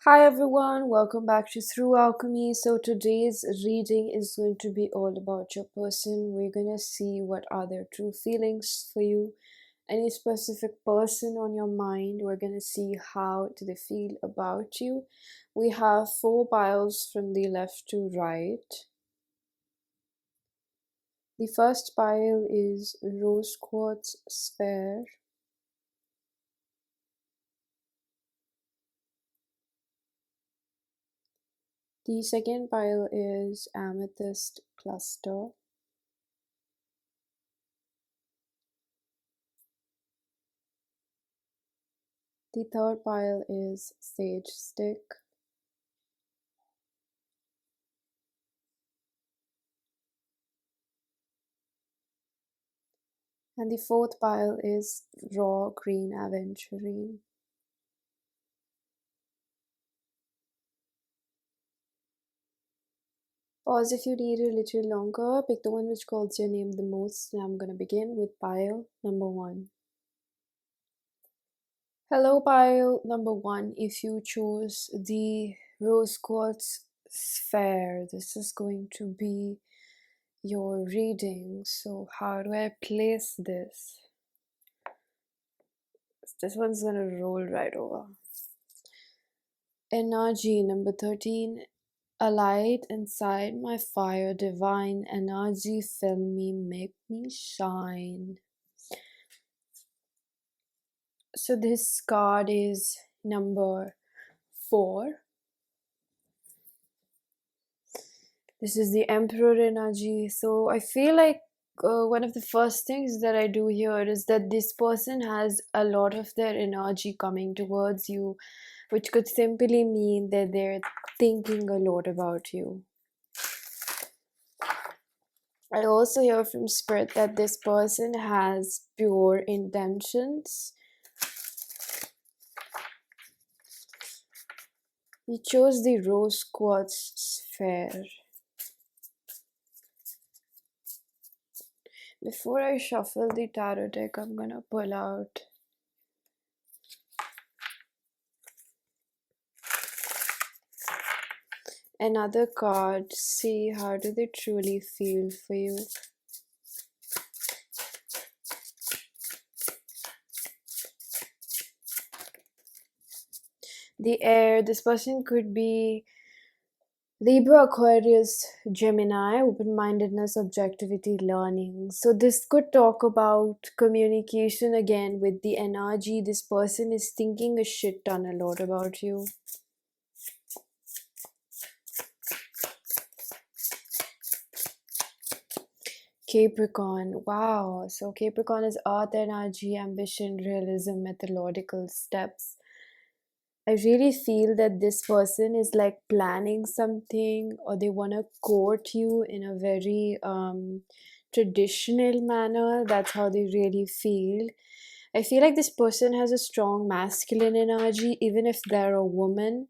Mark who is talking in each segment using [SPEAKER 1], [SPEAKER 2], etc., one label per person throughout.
[SPEAKER 1] Hi everyone, welcome back to Through Alchemy. So today's reading is going to be all about your person. We're gonna see what are their true feelings for you, any specific person on your mind. We're gonna see how do they feel about you. We have 4 piles from the left to right. The first pile is Rose Quartz Sphere. The second pile is Amethyst Cluster. The third pile is Sage Stick. And the fourth pile is Raw Green Aventurine. Pause if you need a little longer. Pick the one which calls your name the most. And I'm going to begin with pile number 1. Hello, pile number 1. If you chose the Rose Quartz Sphere, this is going to be your reading. So how do I place this? This one's going to roll right over. Energy number 13. A light inside my fire, divine energy, fill me, make me shine. So this card is number 4. This is the Emperor energy. So I feel like one of the first things that I do here is that this person has a lot of their energy coming towards you, which could simply mean that they're thinking a lot about you. I also hear from Spirit that this person has pure intentions. You chose the Rose Quartz Sphere. Before I shuffle the tarot deck, I'm gonna pull out another card. See how do they truly feel for you. The air, this person could be Libra, Aquarius, Gemini, open-mindedness, objectivity, learning. So this could talk about communication again with the energy. This person is thinking a shit ton a lot about you. Capricorn, wow. So Capricorn is earth energy, ambition, realism, methodological steps. I really feel that this person is like planning something, or they want to court you in a very traditional manner. That's how they really feel. I feel like this person has a strong masculine energy, even if they're a woman.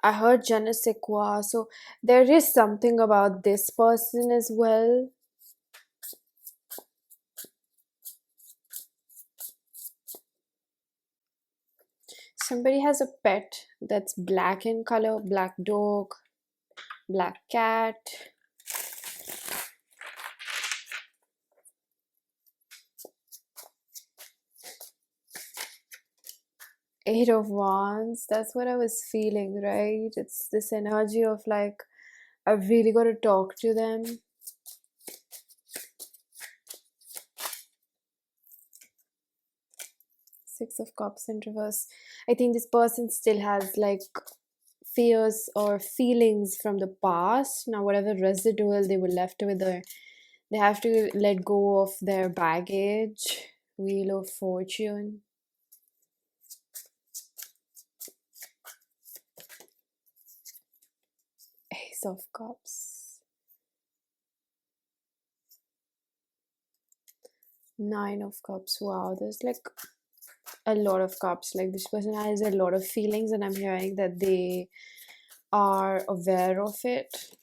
[SPEAKER 1] I heard je ne sais quoi. So there is something about this person as well. Somebody has a pet that's black in color, black dog, black cat. Eight of Wands, that's what I was feeling, right? It's this energy of like, I've really got to talk to them. Six of Cups in reverse. I think this person still has like fears or feelings from the past. Now, whatever residual they were left with, or they have to let go of their baggage. Wheel of Fortune. Ace of Cups. 9 of Cups. Wow, there's like a lot of cups. Like this person has a lot of feelings, and I'm hearing that they are aware of it.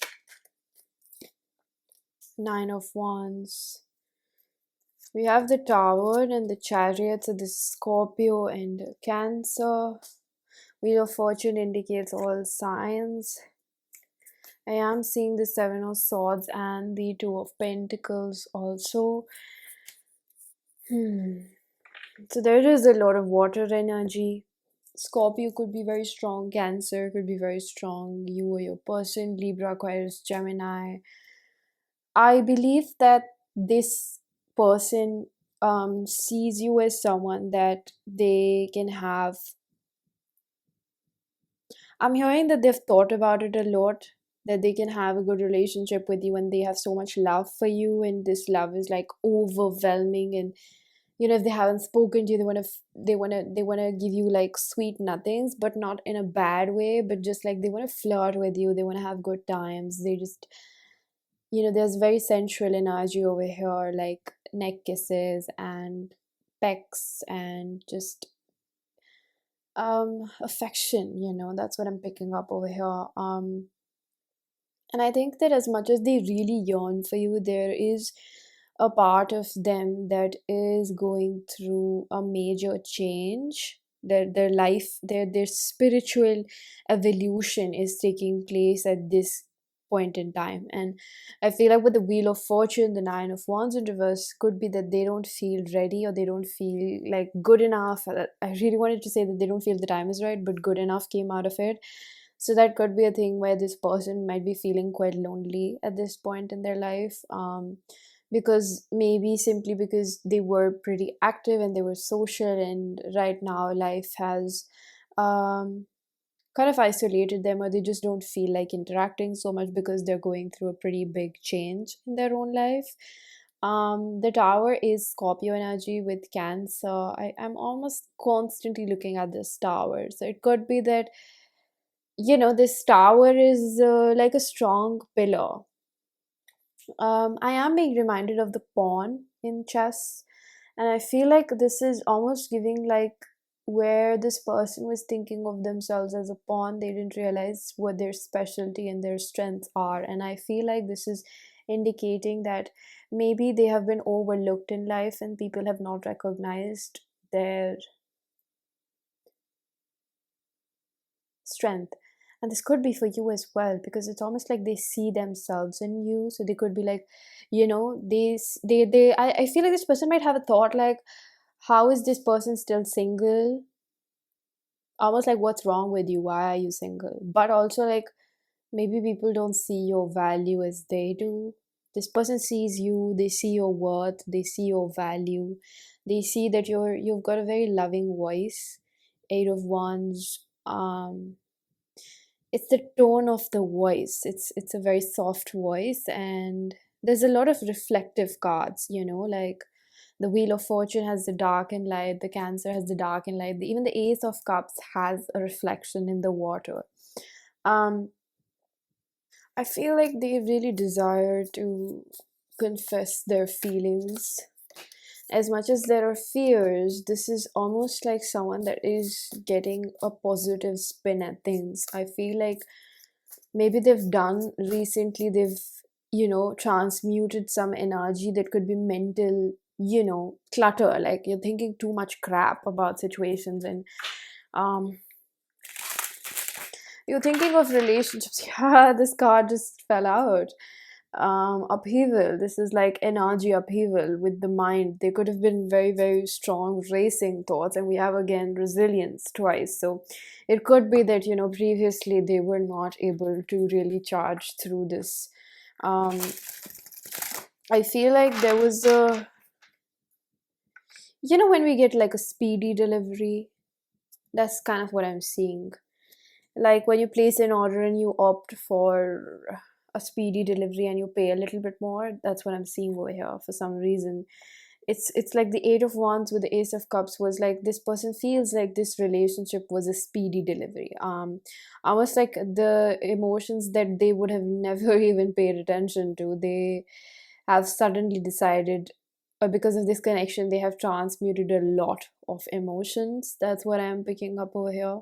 [SPEAKER 1] 9 of Wands. We have the Tower and the Chariots of the Scorpio and Cancer. Wheel of Fortune indicates all signs. I am seeing the Seven of Swords and the Two of Pentacles also. Hmm. So there is a lot of water energy. Scorpio could be very strong, Cancer could be very strong, you or your person, Libra, Aquarius, Gemini. I believe that this person sees you as someone that they can have. I'm hearing that they've thought about it a lot, that they can have a good relationship with you and they have so much love for you, and this love is like overwhelming. And if they haven't spoken to you, they want to give you like sweet nothings, but not in a bad way, but just like they want to flirt with you, they want to have good times. They just, there's very sensual energy over here, like neck kisses and pecks and just affection. That's what I'm picking up over here. And I think that as much as they really yearn for you, there is a part of them that is going through a major change. Their life, their spiritual evolution is taking place at this point in time. And I feel like with the Wheel of Fortune, the Nine of Wands in reverse, could be that they don't feel ready, or they don't feel like good enough. I really wanted to say that they don't feel the time is right, but good enough came out of it. So that could be a thing where this person might be feeling quite lonely at this point in their life, because maybe simply because they were pretty active and they were social, and right now life has um, kind of isolated them, or they just don't feel like interacting so much because they're going through a pretty big change in their own life. The Tower is Scorpio energy with Cancer. I'm almost constantly looking at this tower, so it could be that this tower is like a strong pillar. I am being reminded of the pawn in chess, and I feel like this is almost giving like where this person was thinking of themselves as a pawn. They didn't realize what their specialty and their strengths are, and I feel like this is indicating that maybe they have been overlooked in life and people have not recognized their strength. And this could be for you as well, because it's almost like they see themselves in you. So they could be like, I feel like this person might have a thought like, how is this person still single? Almost like, what's wrong with you? Why are you single? But also like, maybe people don't see your value as they do. This person sees you, they see your worth, they see your value, they see that you've got a very loving voice. Eight of Wands. It's the tone of the voice. It's a very soft voice, and there's a lot of reflective cards, like the Wheel of Fortune has the dark and light, the Cancer has the dark and light, even the Ace of Cups has a reflection in the water. um I feel like they really desire to confess their feelings. As much as there are fears, this is almost like someone that is getting a positive spin at things. I feel like maybe they've done recently, they've, transmuted some energy that could be mental, clutter. Like you're thinking too much crap about situations, and um, you're thinking of relationships. Yeah, this card just fell out. Upheaval. This is like energy upheaval with the mind. They could have been very, very strong racing thoughts, and we have again resilience twice. So it could be that, previously they were not able to really charge through this. Um, I feel like there was a, when we get like a speedy delivery, that's kind of what I'm seeing. Like when you place an order and you opt for a speedy delivery and you pay a little bit more, that's what I'm seeing over here for some reason. It's like the Eight of Wands with the Ace of Cups was like this person feels like this relationship was a speedy delivery. Almost like the emotions that they would have never even paid attention to, they have suddenly decided, because of this connection, they have transmuted a lot of emotions. That's what I'm picking up over here.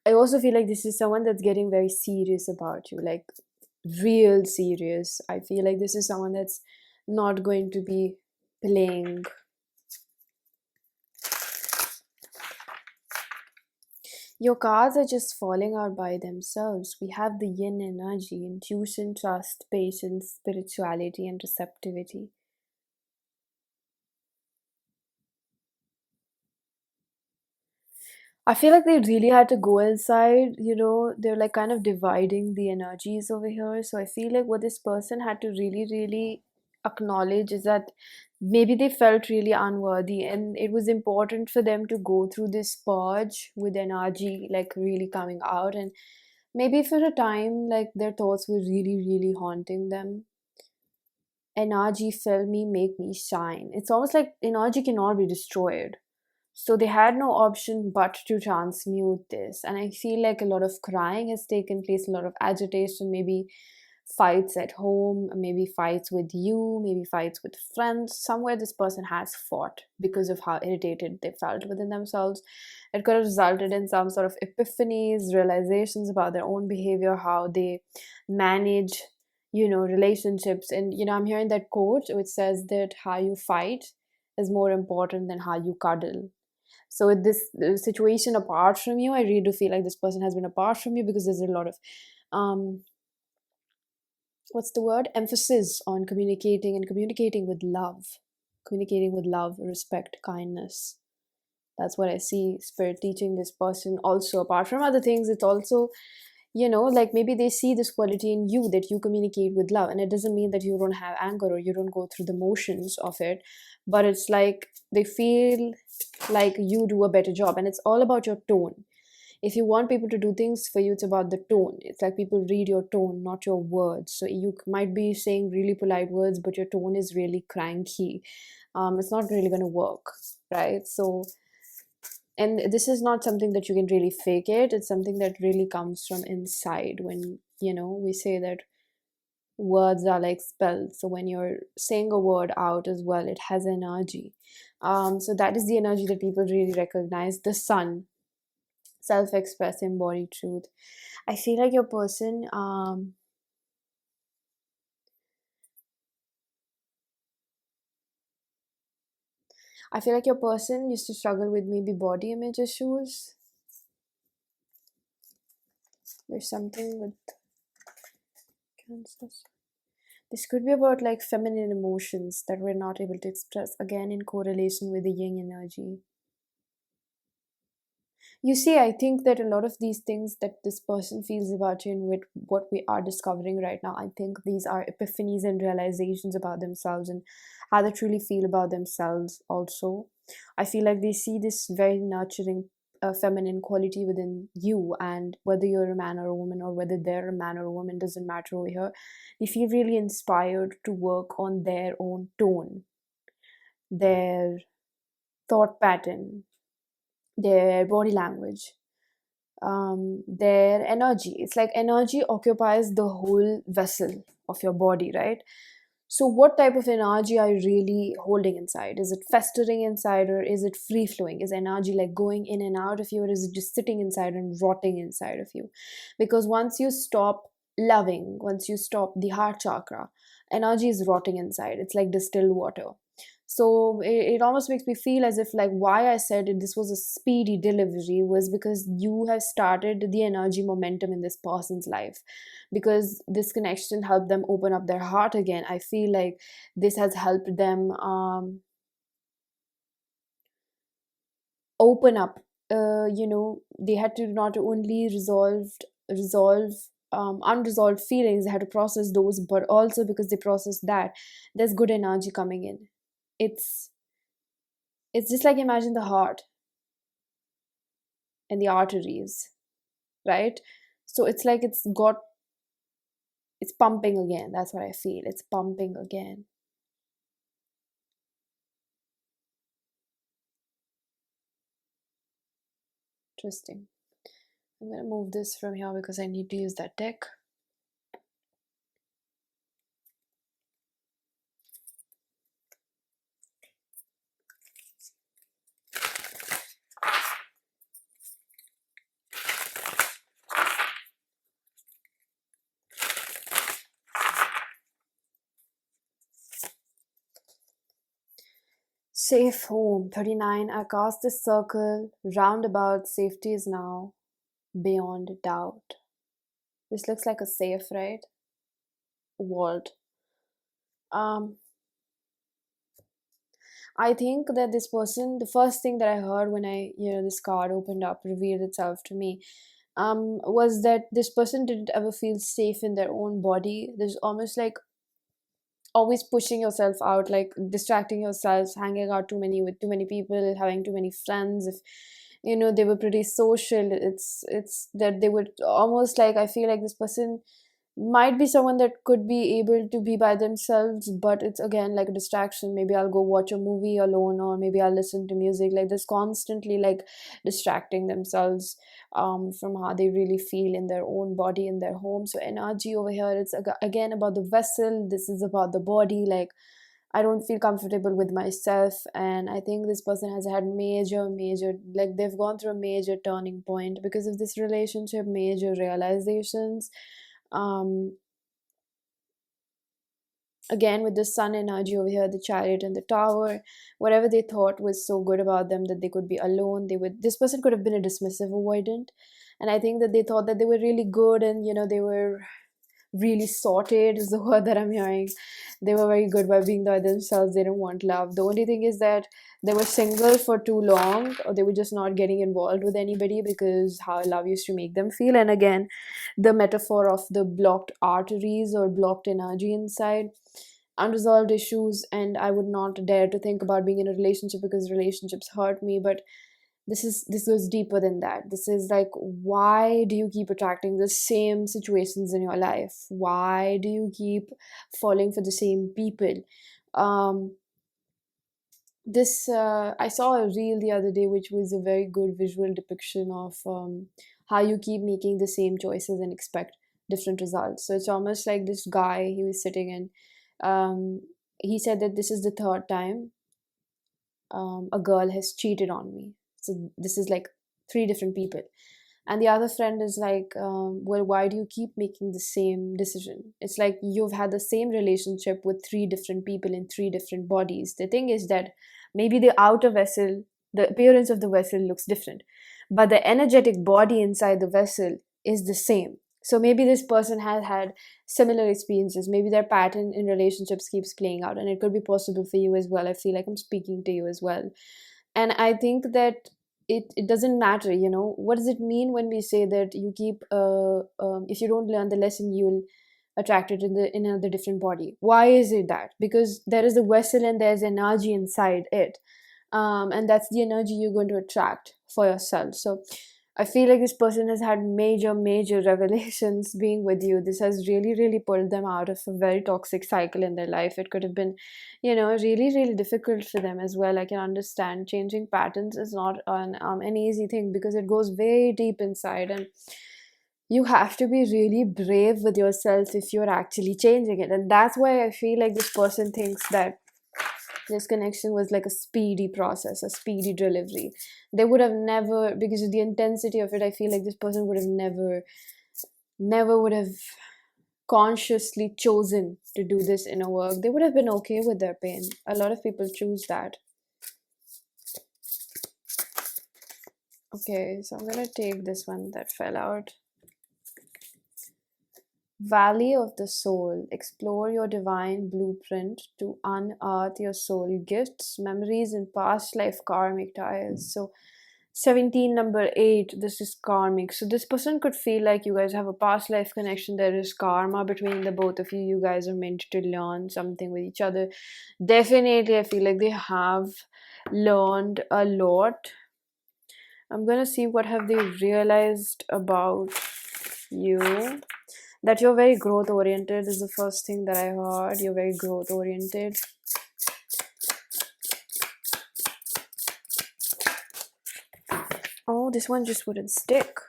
[SPEAKER 1] I also feel like this is someone that's getting very serious about you, like real serious. I feel like this is someone that's not going to be playing. Your cards are just falling out by themselves. We have the yin energy, intuition, trust, patience, spirituality, and receptivity. I feel like they really had to go inside, they're like kind of dividing the energies over here. So I feel like what this person had to really, really acknowledge is that maybe they felt really unworthy, and it was important for them to go through this purge with energy like really coming out. And maybe for a time, like their thoughts were really, really haunting them. Energy, fill me, make me shine. It's almost like energy cannot be destroyed, so they had no option but to transmute this. And I feel like a lot of crying has taken place, a lot of agitation, maybe fights at home, maybe fights with you, maybe fights with friends. Somewhere this person has fought because of how irritated they felt within themselves. It could have resulted in some sort of epiphanies, realizations about their own behavior, how they manage, relationships. And, I'm hearing that quote which says that how you fight is more important than how you cuddle. So with this situation apart from you, I really do feel like this person has been apart from you because there's a lot of um what's the word, emphasis on communicating, and communicating with love, respect, kindness. That's what I see spirit teaching this person. Also, apart from other things, it's also, like maybe they see this quality in you, that you communicate with love. And it doesn't mean that you don't have anger or you don't go through the motions of it, but it's like they feel like you do a better job. And it's all about your tone. If you want people to do things for you, it's about the tone. It's like people read your tone, not your words. So you might be saying really polite words, but your tone is really cranky. It's not really going to work, right? So, and this is not something that you can really fake it. It's something that really comes from inside. When, we say that words are like spells. So when you're saying a word out as well, it has energy. So that is the energy that people really recognize. The sun, self-express, embody truth. I feel like your person, I feel like your person used to struggle with maybe body image issues. There's something with cancers. This could be about like feminine emotions that we're not able to express, again in correlation with the yin energy. You see, I think that a lot of these things that this person feels about you, and with what we are discovering right now, I think these are epiphanies and realizations about themselves and how they truly feel about themselves also. I feel like they see this very nurturing feminine quality within you, and whether you're a man or a woman, or whether they're a man or a woman, doesn't matter over here. They feel really inspired to work on their own tone, their thought pattern, their body language, their energy. It's like energy occupies the whole vessel of your body, right? So what type of energy are you really holding inside? Is it festering inside, or is it free flowing? Is energy like going in and out of you, or is it just sitting inside and rotting inside of you? Because once you stop loving, once you stop the heart chakra, energy is rotting inside. It's like distilled water. So it almost makes me feel as if, like, why I said it, this was a speedy delivery was because you have started the energy momentum in this person's life, because this connection helped them open up their heart again. I feel like this has helped them open up. They had to not only resolve unresolved feelings, they had to process those, but also because they processed that, there's good energy coming in. It's it's just like, imagine the heart and the arteries, right? So it's like it's pumping again. That's what I feel. It's pumping again. Interesting. I'm gonna move this from here because I need to use that deck. Safe home, 39. I cast this circle, roundabout, safety is now beyond doubt. This looks like a safe, right? Vault. Um, I think that this person, the first thing that I heard when this card opened up, revealed itself to me, was that this person didn't ever feel safe in their own body. There's almost like always pushing yourself out, like distracting yourself, hanging out too many with too many people, having too many friends. If they were pretty social, it's that they would almost like, I feel like this person might be someone that could be able to be by themselves, but it's again like a distraction. Maybe I'll go watch a movie alone, or maybe I'll listen to music. Like this constantly like distracting themselves from how they really feel in their own body, in their home. So energy over here, it's again about the vessel. This is about the body. Like I don't feel comfortable with myself, and I think this person has had major, like they've gone through a major turning point because of this relationship, major realizations. um Again with the sun energy over here, the chariot and the tower, whatever they thought was so good about them, that they could be alone, this person could have been a dismissive avoidant. And I think that they thought that they were really good, and they were really sorted is the word that I'm hearing. They were very good by being by themselves. They didn't want love. The only thing is that they were single for too long, or they were just not getting involved with anybody because how love used to make them feel. And again, the metaphor of the blocked arteries or blocked energy inside, unresolved issues. And I would not dare to think about being in a relationship because relationships hurt me. But this goes deeper than that. This is like, why do you keep attracting the same situations in your life? Why do you keep falling for the same people? um this I saw a reel the other day which was a very good visual depiction of how you keep making the same choices and expect different results. So it's almost like this guy, he was sitting and he said that this is the third time a girl has cheated on me. So this is like three different people. And the other friend is like, well, why do you keep making the same decision? It's like you've had the same relationship with three different people in three different bodies. The thing is that maybe the outer vessel, the appearance of the vessel looks different, but the energetic body inside the vessel is the same. So maybe this person has had similar experiences. Maybe their pattern in relationships keeps playing out, and it could be possible for you as well. I feel like I'm speaking to you as well. And I think that it doesn't matter, what does it mean when we say that you keep if you don't learn the lesson, you'll attract it in another different body. Why is it that? Because there is a vessel and there's energy inside it, and that's the energy you're going to attract for yourself. So I feel like this person has had major revelations being with you. This has really pulled them out of a very toxic cycle in their life. It could have been, really difficult for them as well. I can understand changing patterns is not an easy thing because it goes very deep inside, and you have to be really brave with yourself if you're actually changing it. And that's why I feel like this person thinks that this connection was like a speedy process, a speedy delivery. They would have never, because of the intensity of it, I feel like this person would have never would have consciously chosen to do this inner work. They would have been okay with their pain. A lot of people choose that. Okay, so I'm gonna take this one that fell out. Valley of the Soul. Explore your divine blueprint to unearth your soul gifts, memories, and past life karmic ties. So, 17, number 8, this is karmic. So, this person could feel like you guys have a past life connection. There is karma between the both of you. You guys are meant to learn something with each other. Definitely, I feel like they have learned a lot. I'm gonna see what have they realized about you. That you're very growth oriented is the first thing that I heard. You're very growth oriented. Oh, this one just wouldn't stick.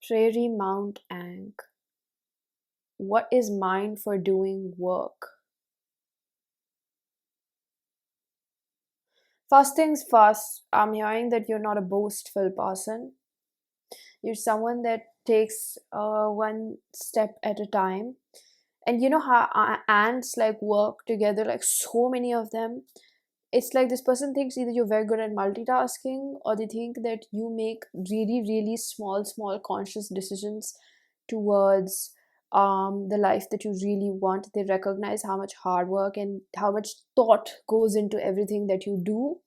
[SPEAKER 1] Prairie Mount Ank. What is mine for doing work? First things first, I'm hearing that you're not a boastful person. You're someone that takes one step at a time, And you know how ants like work together, like so many of them. It's like this person thinks either you're very good at multitasking, or they think that you make really really small conscious decisions towards the life that you really want. They recognize how much hard work and how much thought goes into everything that you do.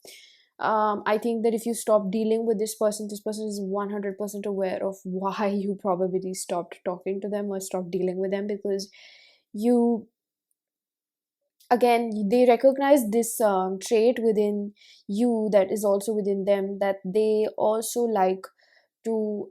[SPEAKER 1] I think that if you stop dealing with this person is 100% aware of why you probably stopped talking to them or stopped dealing with them, because you, again, they recognize this trait within you that is also within them, that they also like to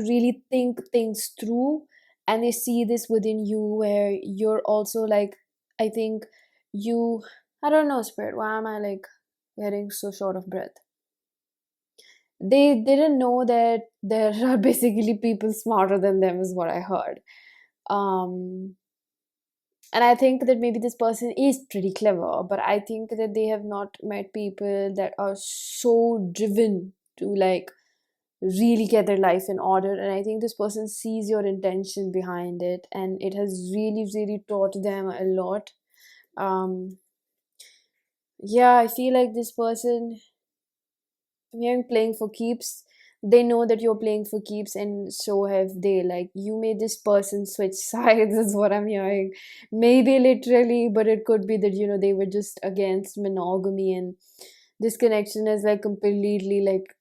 [SPEAKER 1] really think things through. And they see this within you, where you're also like, I think you, I don't know, spirit, why am I like getting so short of breath? They didn't know that there are basically people smarter than them, is what I heard. um and I think that maybe this person is pretty clever, but I think that they have not met people that are so driven to like really get their life in order. And I think this person sees your intention behind it, and it has really really taught them a lot. um yeah, I feel like this person, I'm hearing playing for keeps. They know that you're playing for keeps, and so have they. Like, you made this person switch sides, is what I'm hearing. Maybe literally, but it could be that, they were just against monogamy, and this connection is like completely like,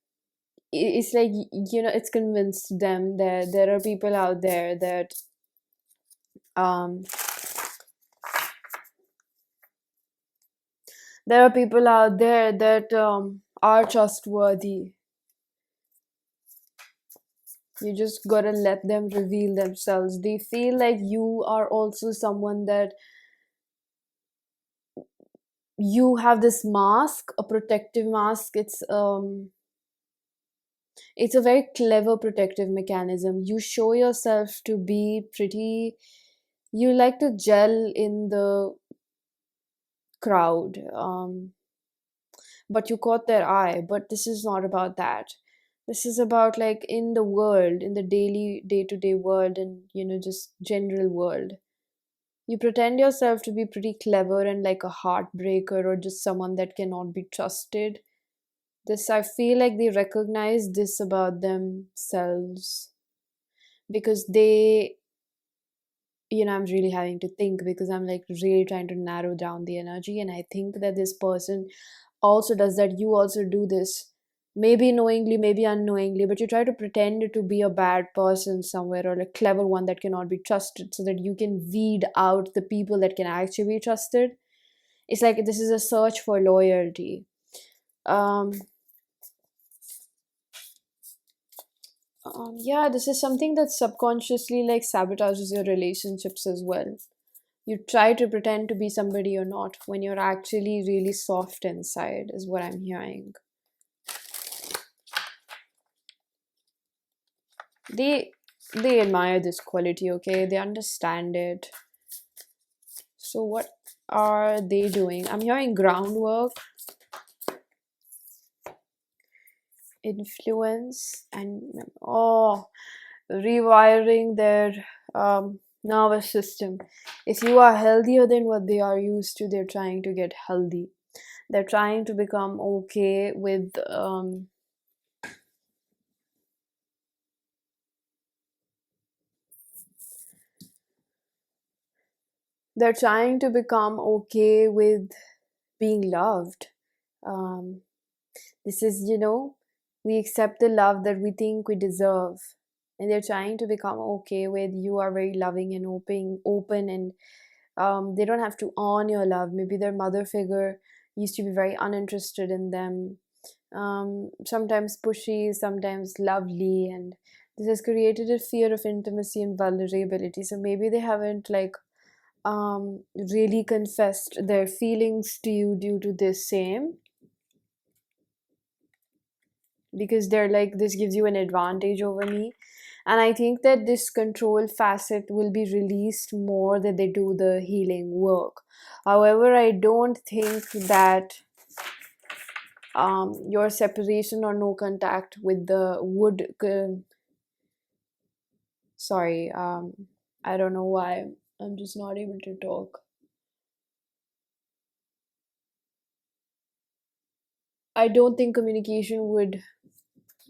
[SPEAKER 1] it's like, it's convinced them that there are people out there that, um, are trustworthy. You just gotta let them reveal themselves. They feel like you are also someone that you have this mask, a protective mask. It's a very clever protective mechanism. You show yourself to be pretty, you like to gel in the crowd. But you caught their eye. But this is not about that. This is about like in the world, in the daily day-to-day world, and just general world. You pretend yourself to be pretty clever and like a heartbreaker, or just someone that cannot be trusted. This, I feel like they recognize this about themselves, because they, I'm really having to think, because I'm like really trying to narrow down the energy. And I think that this person also does that. You also do this, maybe knowingly, maybe unknowingly, but you try to pretend to be a bad person somewhere, or a clever one that cannot be trusted, so that you can weed out the people that can actually be trusted. It's like this is a search for loyalty. um yeah, this is something that subconsciously like sabotages your relationships as well. You try to pretend to be somebody you're not, when you're actually really soft inside, is what I'm hearing. They admire this quality, okay? They understand it. So what are they doing? I'm hearing groundwork, influence, and rewiring their nervous system. If you are healthier than what they are used to, they're trying to get healthy. They're trying to become okay with they're trying to become okay with being loved. um this is, we accept the love that we think we deserve, and they're trying to become okay with, you are very loving and open, and they don't have to earn your love. Maybe their mother figure used to be very uninterested in them, sometimes pushy, sometimes lovely, and this has created a fear of intimacy and vulnerability. So maybe they haven't like really confessed their feelings to you due to this same, because they're like, this gives you an advantage over me. And I think that this control facet will be released more that they do the healing work. However, I don't think that your separation or no contact with the wood. Sorry, I don't know why I'm just not able to talk. I don't think communication would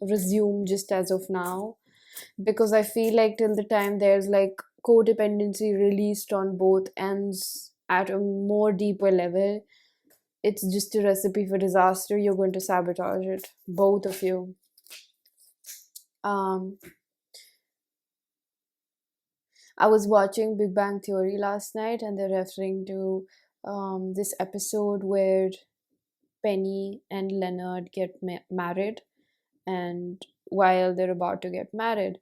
[SPEAKER 1] resume just as of now, because I feel like till the time there's like codependency released on both ends at a more deeper level, it's just a recipe for disaster. You're going to sabotage it, both of you. Um, I was watching Big Bang Theory last night, and they're referring to this episode where Penny and Leonard get married, and while they're about to get married,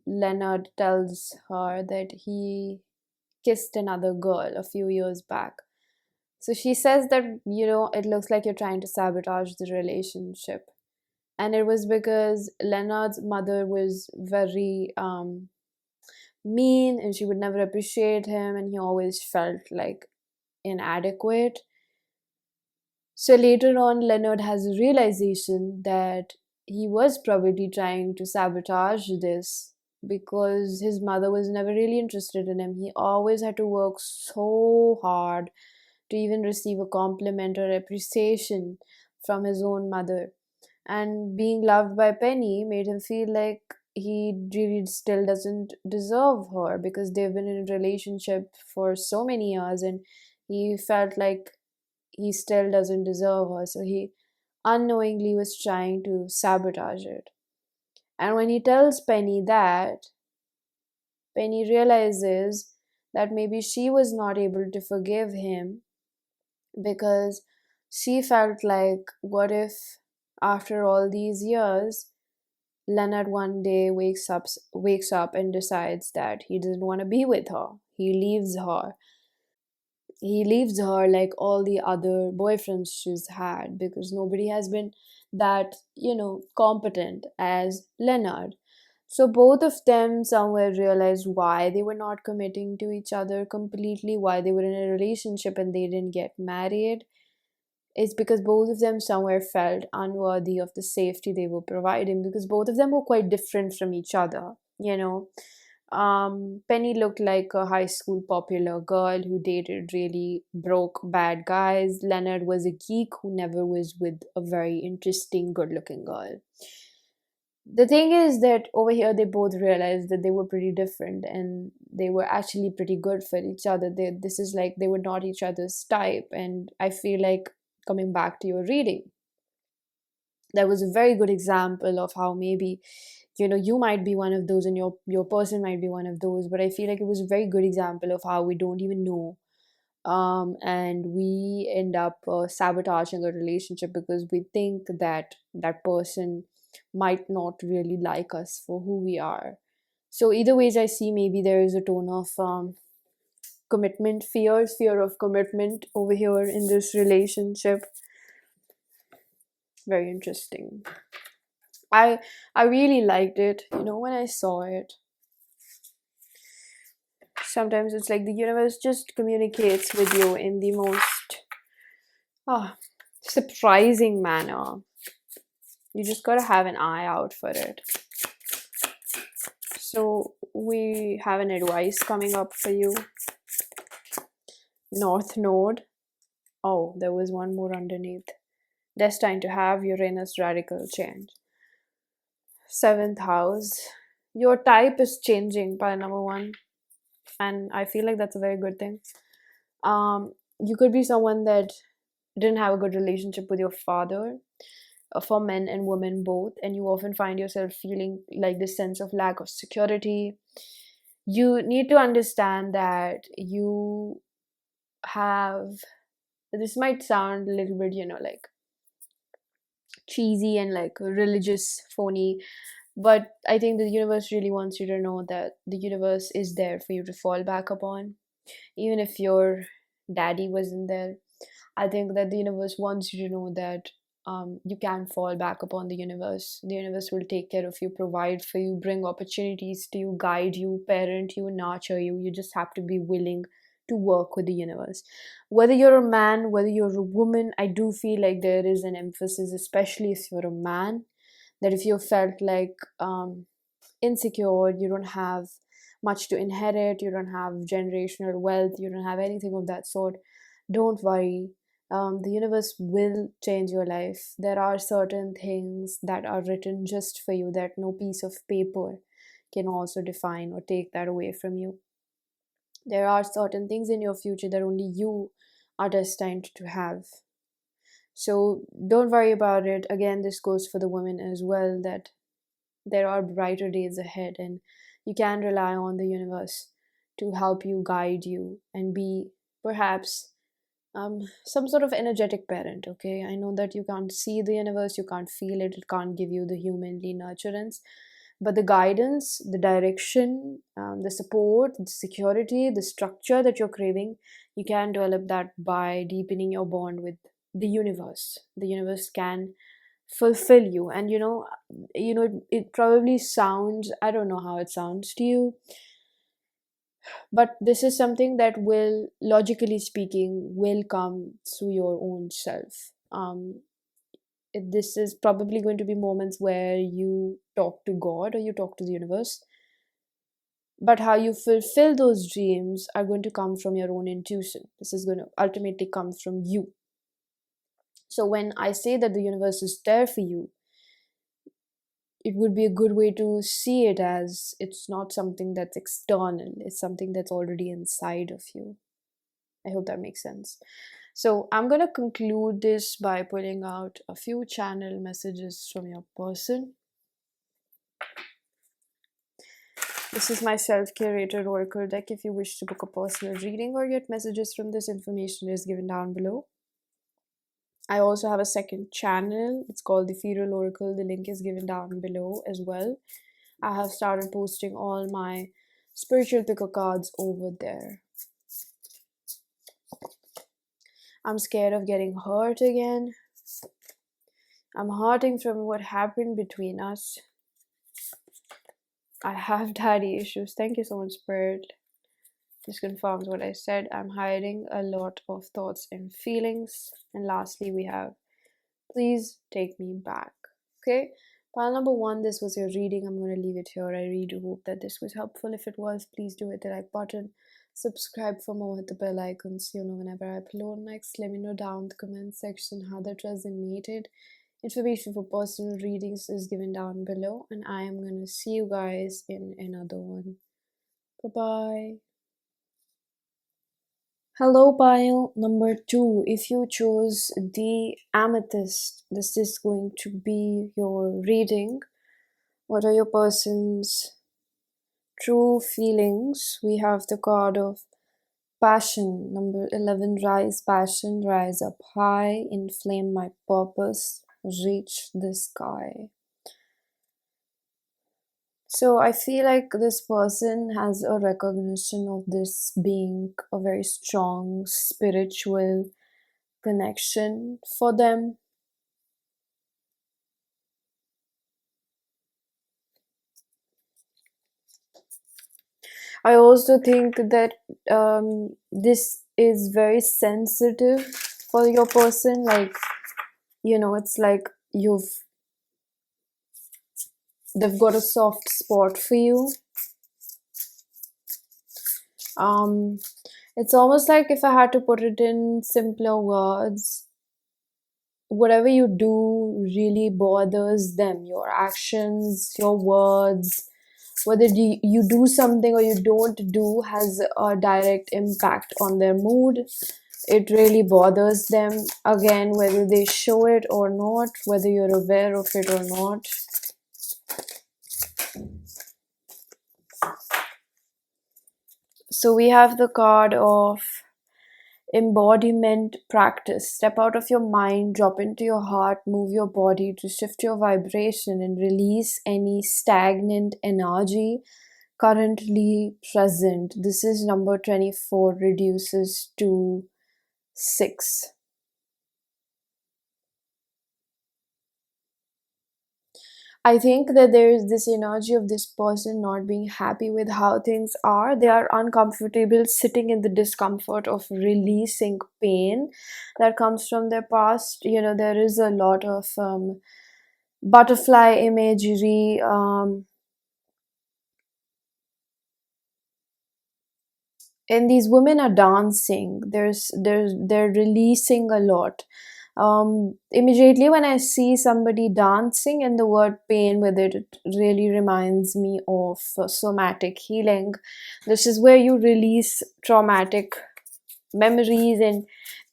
[SPEAKER 1] Leonard tells her that he kissed another girl a few years back. So she says that, it looks like you're trying to sabotage the relationship. And it was because Leonard's mother was very mean, and she would never appreciate him, and he always felt like inadequate. So later on, Leonard has a realization that he was probably trying to sabotage this because his mother was never really interested in him. He always had to work so hard to even receive a compliment or appreciation from his own mother. And being loved by Penny made him feel like he really still doesn't deserve her because they've been in a relationship for so many years, and he felt like he still doesn't deserve her. So he unknowingly was trying to sabotage it. And when he tells Penny that, Penny realizes that maybe she was not able to forgive him because she felt like, what if after all these years, Leonard one day wakes up and decides that he doesn't want to be with her. He leaves her. He leaves her like all the other boyfriends she's had, because nobody has been that, competent as Leonard. So both of them somewhere realized why they were not committing to each other completely, why they were in a relationship and they didn't get married. It's because both of them somewhere felt unworthy of the safety they were providing, because both of them were quite different from each other. Penny looked like a high school popular girl who dated really broke bad guys. Leonard was a geek who never was with a very interesting, good looking girl. The thing is that over here they both realized that they were pretty different and they were actually pretty good for each other. This is like they were not each other's type. And I feel like, coming back to your reading, that was a very good example of how maybe you might be one of those and your person might be one of those. But I feel like it was a very good example of how we don't even know, and we end up sabotaging a relationship because we think that that person might not really like us for who we are. So either ways, I see maybe there is a tone of commitment, fear of commitment over here in this relationship. Very interesting. I really liked it, when I saw it. Sometimes it's like the universe just communicates with you in the most ah, surprising manner. You just gotta have an eye out for it. So we have an advice coming up for you. North Node. Oh, there was one more underneath. Destined to have Uranus radical change. Seventh house. Your type is changing by number one. And I feel like that's a very good thing. You could be someone that didn't have a good relationship with your father, for men and women both, and you often find yourself feeling like this sense of lack of security. You need to understand that you have, this might sound a little bit, like cheesy and like religious, phony, but I think the universe really wants you to know that the universe is there for you to fall back upon. Even if your daddy wasn't there, I think that the universe wants you to know that you can fall back upon the universe. The universe will take care of you, provide for you, bring opportunities to you, guide you, parent you, nurture you. You just have to be willing to work with the universe. Whether you're a man, whether you're a woman, I do feel like there is an emphasis, especially if you're a man, that if you felt like insecure, you don't have much to inherit, you don't have generational wealth, you don't have anything of that sort, don't worry. The universe will change your life. There are certain things that are written just for you that no piece of paper can also define or take that away from you. There are certain things in your future that only you are destined to have. So don't worry about it. Again, this goes for the women as well, that there are brighter days ahead, and you can rely on the universe to help you, guide you, and be perhaps some sort of energetic parent. Okay, I know that you can't see the universe, you can't feel it, it can't give you the humanly nurturance, but the guidance, the direction, the support, the security, the structure that you're craving, you can develop that by deepening your bond with the universe. The universe can fulfill you. And it probably sounds, I don't know how it sounds to you, but this is something that will, logically speaking, will come through your own self. This is probably going to be moments where you talk to God or you talk to the universe, but how you fulfill those dreams are going to come from your own intuition. This is going to ultimately come from you. So when I say that the universe is there for you, it would be a good way to see it as it's not something that's external, it's something that's already inside of you. I hope that makes sense. So I'm going to conclude this by pulling out a few channel messages from your person. This is my self-curated oracle deck. If you wish to book a personal reading or get messages from this, information is given down below. I also have a second channel. It's called the Ethereal Oracle. The link is given down below as well. I have started posting all my spiritual picker cards over there. I'm scared of getting hurt again. I'm hurting from what happened between us. I have daddy issues. Thank you so much, Spirit. This confirms what I said. I'm hiding a lot of thoughts and feelings. And lastly, we have, please take me back. Okay, pile number one, this was your reading. I'm going to leave it here. I really do hope that this was helpful. If it was, please do hit the like button. Subscribe for more, hit the bell icon so you know whenever I upload next. Let me know down in the comment section how that resonated. Information for personal readings is given down below, and I am going to see you guys in another one. Bye-bye. Hello, pile number two. If you chose the Amethyst, this is going to be your reading. What are your person's true feelings? We have the card of Passion, number 11, Rise Passion, rise up high, inflame my purpose, reach the sky. So I feel like this person has a recognition of this being a very strong spiritual connection for them. I also think that this is very sensitive for your person. Like, it's like they've got a soft spot for you. It's almost like, if I had to put it in simpler words, whatever you do really bothers them. Your actions, your words, whether you do something or you don't do, has a direct impact on their mood. It really bothers them. Again, whether they show it or not, whether you're aware of it or not. So we have the card of embodiment practice. Step out of your mind, drop into your heart, move your body to shift your vibration and release any stagnant energy currently present. This is number 24, reduces to 6. I think that there is this energy of this person not being happy with how things are. They are uncomfortable sitting in the discomfort of releasing pain that comes from their past. There is a lot of butterfly imagery. And these women are dancing. They're releasing a lot. Immediately when I see somebody dancing and the word pain with it, it really reminds me of somatic healing. This is where you release traumatic memories and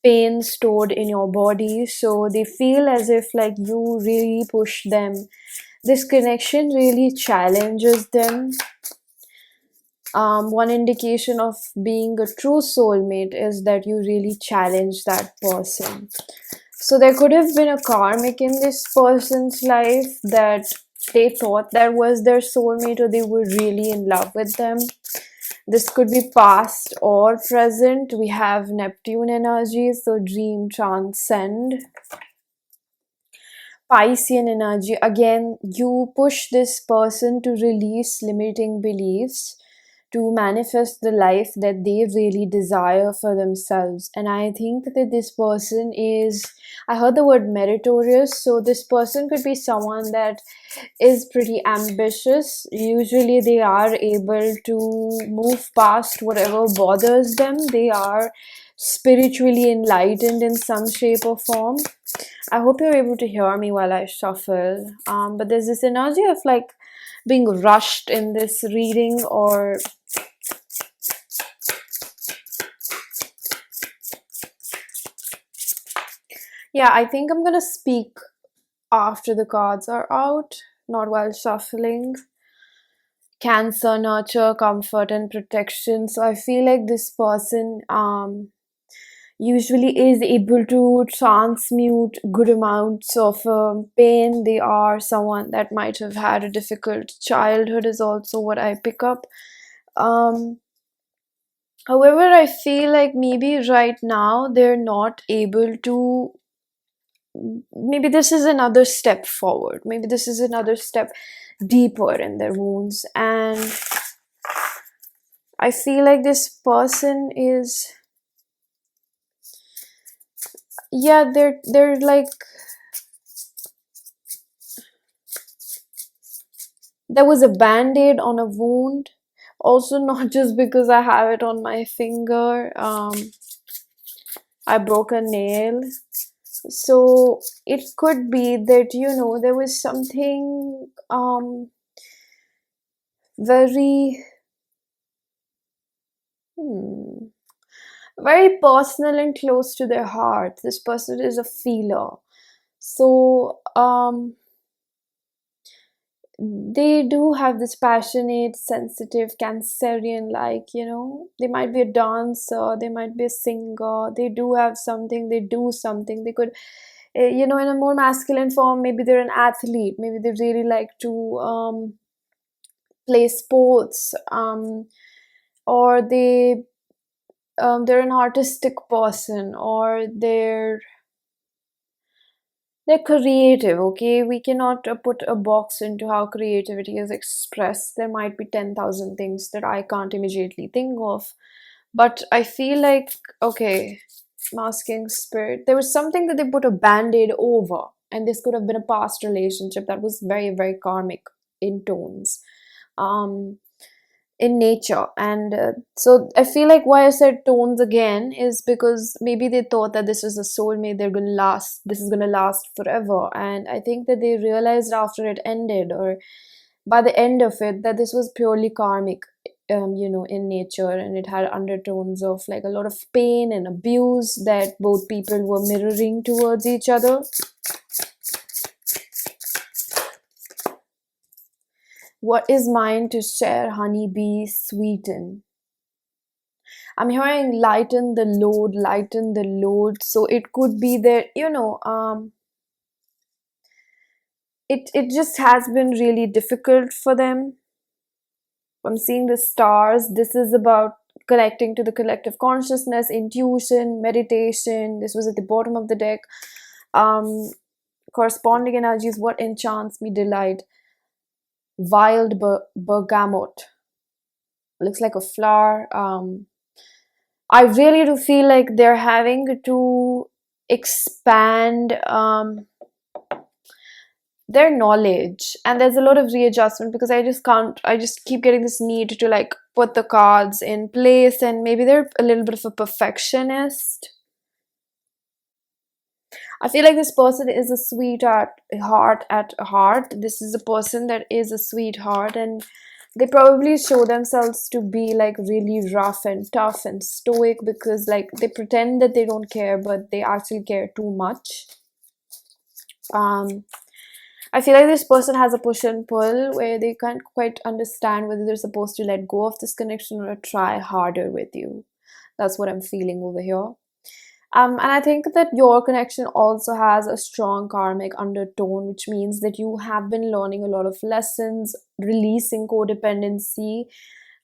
[SPEAKER 1] pain stored in your body, so they feel as if like you really push them. This connection really challenges them. One indication of being a true soulmate is that you really challenge that person. So there could have been a karmic in this person's life that they thought that was their soulmate, or they were really in love with them. This could be past or present. We have Neptune energy, so dream transcend. Piscean energy, again, you push this person to release limiting beliefs, to manifest the life that they really desire for themselves. And I think that this person is, I heard the word meritorious, so this person could be someone that is pretty ambitious. Usually they are able to move past whatever bothers them. They are spiritually enlightened in some shape or form. I hope you're able to hear me while I shuffle. But there's this energy of like being rushed in this reading, or yeah, I think I'm gonna speak after the cards are out, not while shuffling. Cancer, nurture, comfort, and protection. So I feel like this person usually is able to transmute good amounts of pain. They are someone that might have had a difficult childhood, is also what I pick up. Um, However, I feel like maybe right now they're not able to. Maybe this is another step forward. Maybe this is another step deeper in their wounds. And I feel like this person is, yeah, they're like, there was a band-aid on a wound. Also, not just because I have it on my finger. I broke a nail. So it could be that, there was something very very personal and close to their heart. This person is a feeler. So they do have this passionate, sensitive, Cancerian, like, they might be a dancer, they might be a singer, they do have something, they do something. They could, in a more masculine form, maybe they're an athlete, maybe they really like to play sports, or they're an artistic person, or they're creative. Okay, we cannot put a box into how creativity is expressed. There might be 10,000 things that I can't immediately think of, but I feel like, okay, masking spirit, there was something that they put a band-aid over, and this could have been a past relationship that was very, very karmic in tones, in nature. And so I feel like why I said tones again is because maybe they thought that this is a soulmate, they're gonna last, this is gonna last forever. And I think that they realized after it ended, or by the end of it, that this was purely karmic, in nature, and it had undertones of like a lot of pain and abuse that both people were mirroring towards each other. What is mine to share, honeybee, sweeten? I'm hearing lighten the load, lighten the load. So it could be that, it just has been really difficult for them. I'm seeing the stars. This is about connecting to the collective consciousness, intuition, meditation. This was at the bottom of the deck. Corresponding energies, what enchants me, delight. wild bergamot. Looks like a flower. I really do feel like they're having to expand their knowledge, and there's a lot of readjustment because I just keep getting this need to like put the cards in place, and maybe they're a little bit of a perfectionist. I feel like this person is a sweetheart, heart at heart. This is a person that is a sweetheart, and they probably show themselves to be like really rough and tough and stoic because like they pretend that they don't care, but they actually care too much. Um, I feel like this person has a push and pull where they can't quite understand whether they're supposed to let go of this connection or try harder with you. That's what I'm feeling over here. And I think that your connection also has a strong karmic undertone, which means that you have been learning a lot of lessons, releasing codependency.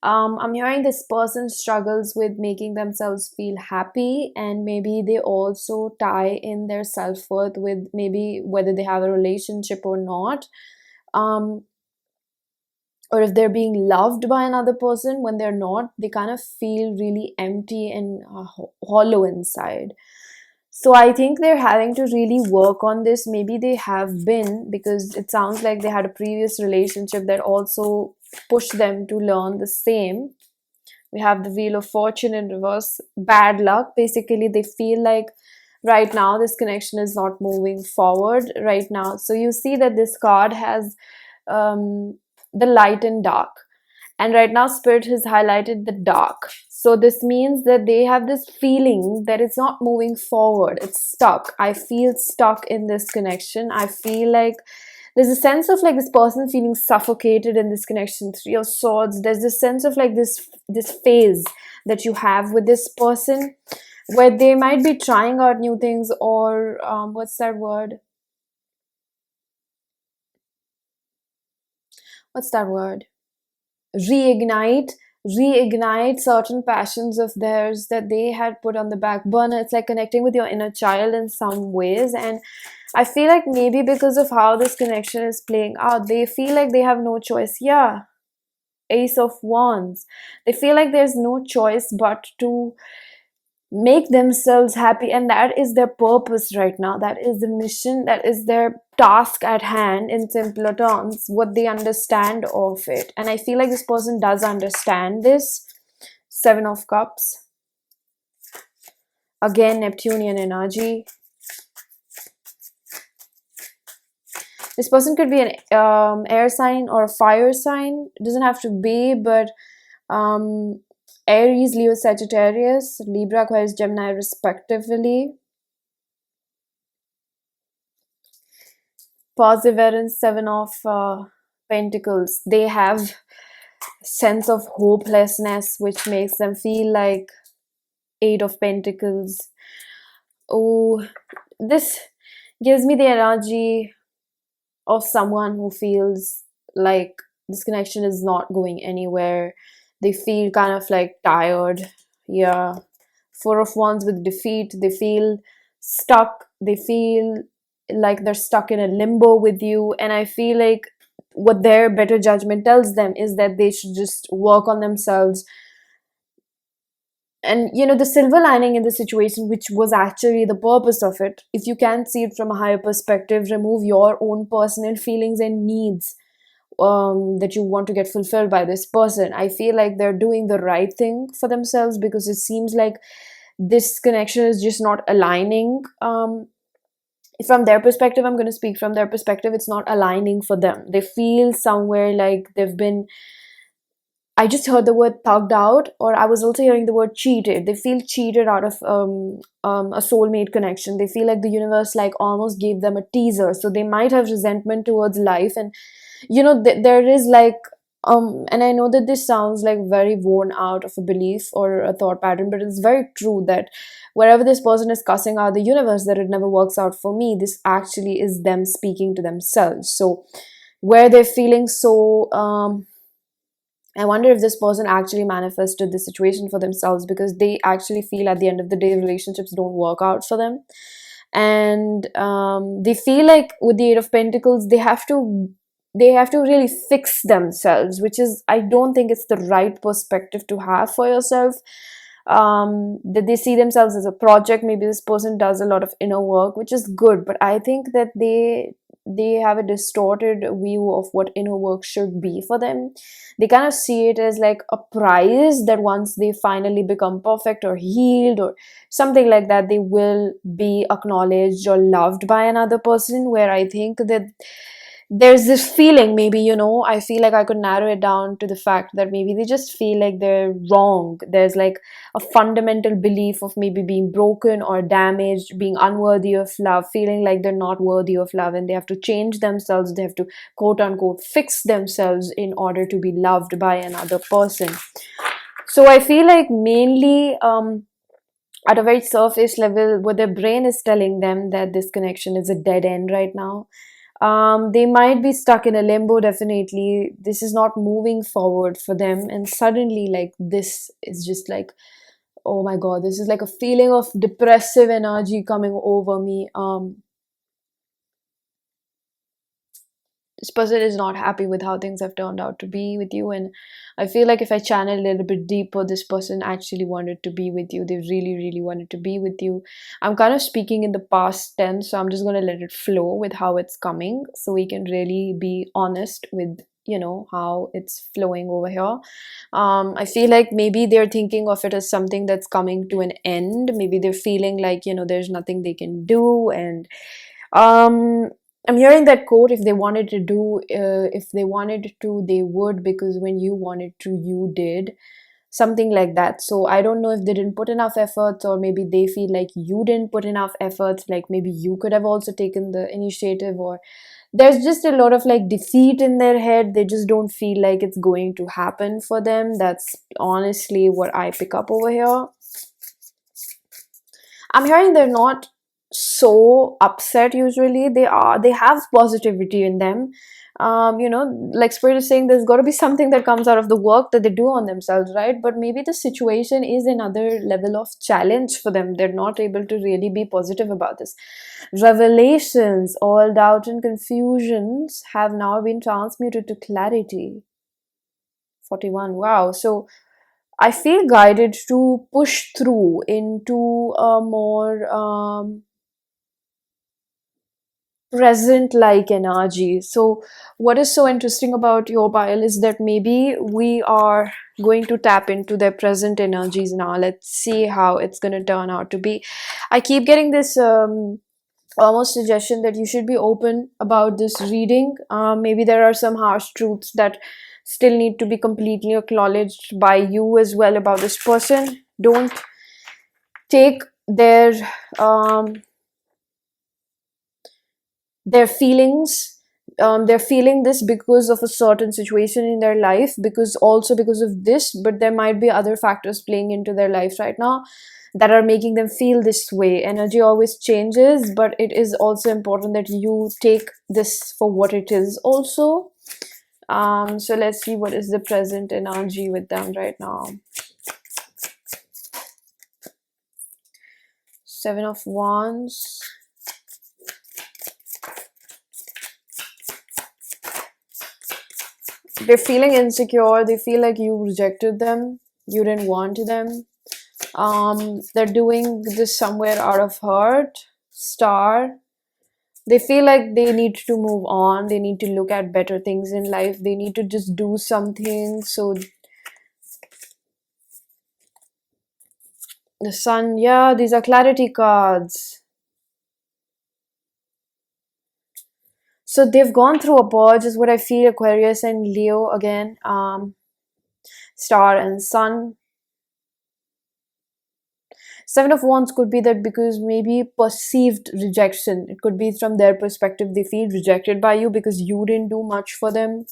[SPEAKER 1] I'm hearing this person struggles with making themselves feel happy, and maybe they also tie in their self worth with maybe whether they have a relationship or not. Um, or if they're being loved by another person. When they're not, they kind of feel really empty and hollow inside. So I think they're having to really work on this. Maybe they have been, because it sounds like they had a previous relationship that also pushed them to learn the same. We have the Wheel of Fortune in reverse, bad luck. Basically, they feel like right now this connection is not moving forward right now. So you see that this card has the light and dark. And right now, Spirit has highlighted the dark. So this means that they have this feeling that it's not moving forward. It's stuck. I feel stuck in this connection. I feel like there's a sense of like this person feeling suffocated in this connection. Three of Swords. There's this sense of like this phase that you have with this person where they might be trying out new things, or what's that word? What's that word? Reignite certain passions of theirs that they had put on the back burner. It's like connecting with your inner child in some ways. And I feel like maybe because of how this connection is playing out, they feel like they have no choice. Yeah, Ace of Wands. They feel like there's no choice but to make themselves happy, and that is their purpose right now. That is the mission, that is their task at hand. In simpler terms, what they understand of it, and I feel like this person does understand this. Seven of Cups, again Neptunian energy. This person could be an air sign or a fire sign. It doesn't have to be, but Aries, Leo, Sagittarius, Libra, Aquarius, Gemini, respectively. Perseverance, Seven of Pentacles. They have sense of hopelessness, which makes them feel like Eight of Pentacles. Oh, this gives me the energy of someone who feels like this connection is not going anywhere. They feel kind of like tired. Yeah. Four of Wands with defeat. They feel stuck. They feel like they're stuck in a limbo with you. And I feel like what their better judgment tells them is that they should just work on themselves. And you know, the silver lining in the situation, which was actually the purpose of it, if you can see it from a higher perspective, remove your own personal feelings and needs that you want to get fulfilled by this person. I feel like they're doing the right thing for themselves, because it seems like this connection is just not aligning. From their perspective, I'm going to speak from their perspective, it's not aligning for them. They feel somewhere like they've been, I just heard the word thugged out, or I was also hearing the word cheated. They feel cheated out of a soulmate connection. They feel like the universe like almost gave them a teaser. So they might have resentment towards life. And you know, there is like, and I know that this sounds like very worn out of a belief or a thought pattern, but it's very true that wherever this person is cussing out the universe that it never works out for me, this actually is them speaking to themselves. So where they're feeling so, I wonder if this person actually manifested the situation for themselves, because they actually feel at the end of the day relationships don't work out for them. And they feel like with the Eight of Pentacles, they have to they have to really fix themselves, which is, I don't think it's the right perspective to have for yourself. That they see themselves as a project. Maybe this person does a lot of inner work, which is good, but I think that they have a distorted view of what inner work should be for them. They kind of see it as like a prize that once they finally become perfect or healed or something like that, they will be acknowledged or loved by another person. Where I think that there's this feeling, maybe, I feel like I could narrow it down to the fact that maybe they just feel like they're wrong. There's like a fundamental belief of maybe being broken or damaged, being unworthy of love, feeling like they're not worthy of love, and they have to change themselves. They have to, quote unquote, fix themselves in order to be loved by another person. So I feel like mainly, at a very surface level, what their brain is telling them that this connection is a dead end right now. They might be stuck in a limbo. Definitely this is not moving forward for them, and suddenly, like, this is just like, oh my god, this is like a feeling of depressive energy coming over me. This person is not happy with how things have turned out to be with you, and I feel like if I channel a little bit deeper, this person actually wanted to be with you. They really, really wanted to be with you. I'm kind of speaking in the past tense, so I'm just going to let it flow with how it's coming, so we can really be honest with, how it's flowing over here. I feel like maybe they're thinking of it as something that's coming to an end. Maybe they're feeling like, there's nothing they can do, and um I'm hearing that quote, if they wanted to do, if they wanted to, they would, because when you wanted to, you did. Something like that. So I don't know if they didn't put enough efforts, or maybe they feel like you didn't put enough efforts. Like maybe you could have also taken the initiative, or there's just a lot of like defeat in their head. They just don't feel like it's going to happen for them. That's honestly what I pick up over here. I'm hearing they're not so upset usually. They have positivity in them. Like Spirit is saying, there's got to be something that comes out of the work that they do on themselves, right? But maybe the situation is another level of challenge for them. They're not able to really be positive about this. Revelations, all doubt and confusions have now been transmuted to clarity. 41. Wow. So I feel guided to push through into a more present like energy. So, what is so interesting about your pile is that maybe we are going to tap into their present energies now. Let's see how it's going to turn out to be. I keep getting this almost suggestion that you should be open about this reading. Maybe there are some harsh truths that still need to be completely acknowledged by you as well about this person. Don't take um, their feelings. They're feeling this because of a certain situation in their life, because also because of this, but there might be other factors playing into their life right now that are making them feel this way. Energy always changes, but it is also important that you take this for what it is also. So let's see what is the present energy with them right now. 7 of Wands. They're feeling insecure. They feel like you rejected them. You didn't want them. They're doing this somewhere out of hurt. Star. They feel like they need to move on. They need to look at better things in life. They need to just do something. So the Sun, yeah, these are clarity cards. So they've gone through a purge is what I feel. Aquarius and Leo again. Star and Sun. 7 of Wands could be that because maybe perceived rejection. It could be from their perspective. They feel rejected by you because you didn't do much for them.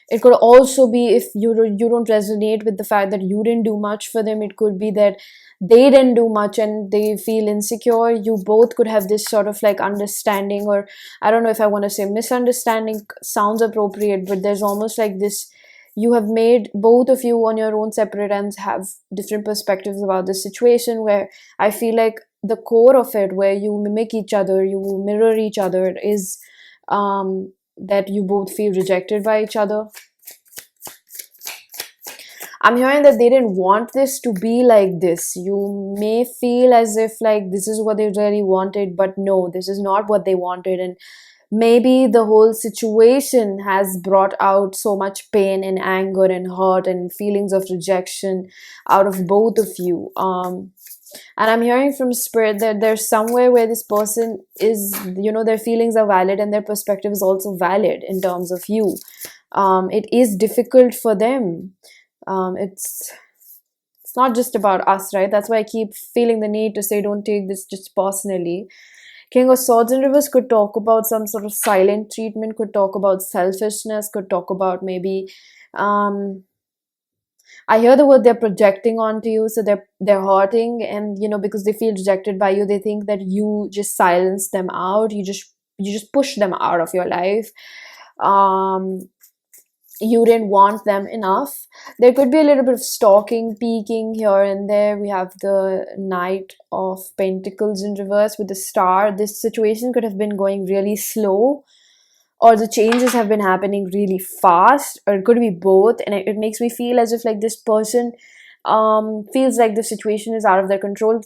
[SPEAKER 1] It could also be if you don't resonate with the fact that you didn't do much for them. It could be that they didn't do much and they feel insecure. You both could have this sort of like understanding, or I don't know if I want to say misunderstanding sounds appropriate, but there's almost like this, you have made, both of you on your own separate ends have different perspectives about the situation, where I feel like the core of it, where you mimic each other, you mirror each other, is that you both feel rejected by each other. I'm hearing that they didn't want this to be like this. You may feel as if like this is what they really wanted, but no, this is not what they wanted. And maybe the whole situation has brought out so much pain and anger and hurt and feelings of rejection out of both of you. And I'm hearing from spirit that there's somewhere where this person is, their feelings are valid and their perspective is also valid in terms of you. It is difficult for them. It's not just about us, right? That's why I keep feeling the need to say, don't take this just personally. King of Swords in Reverse could talk about some sort of silent treatment, could talk about selfishness, could talk about maybe, I hear the word they're projecting onto you, so they're hurting, and because they feel rejected by you, they think that you just silence them out, you just push them out of your life. You didn't want them enough. There could be a little bit of stalking, peeking here and there. We have the Knight of Pentacles in reverse with the star. This situation could have been going really slow, or the changes have been happening really fast, or it could be both. And it makes me feel as if like this person feels like the situation is out of their control.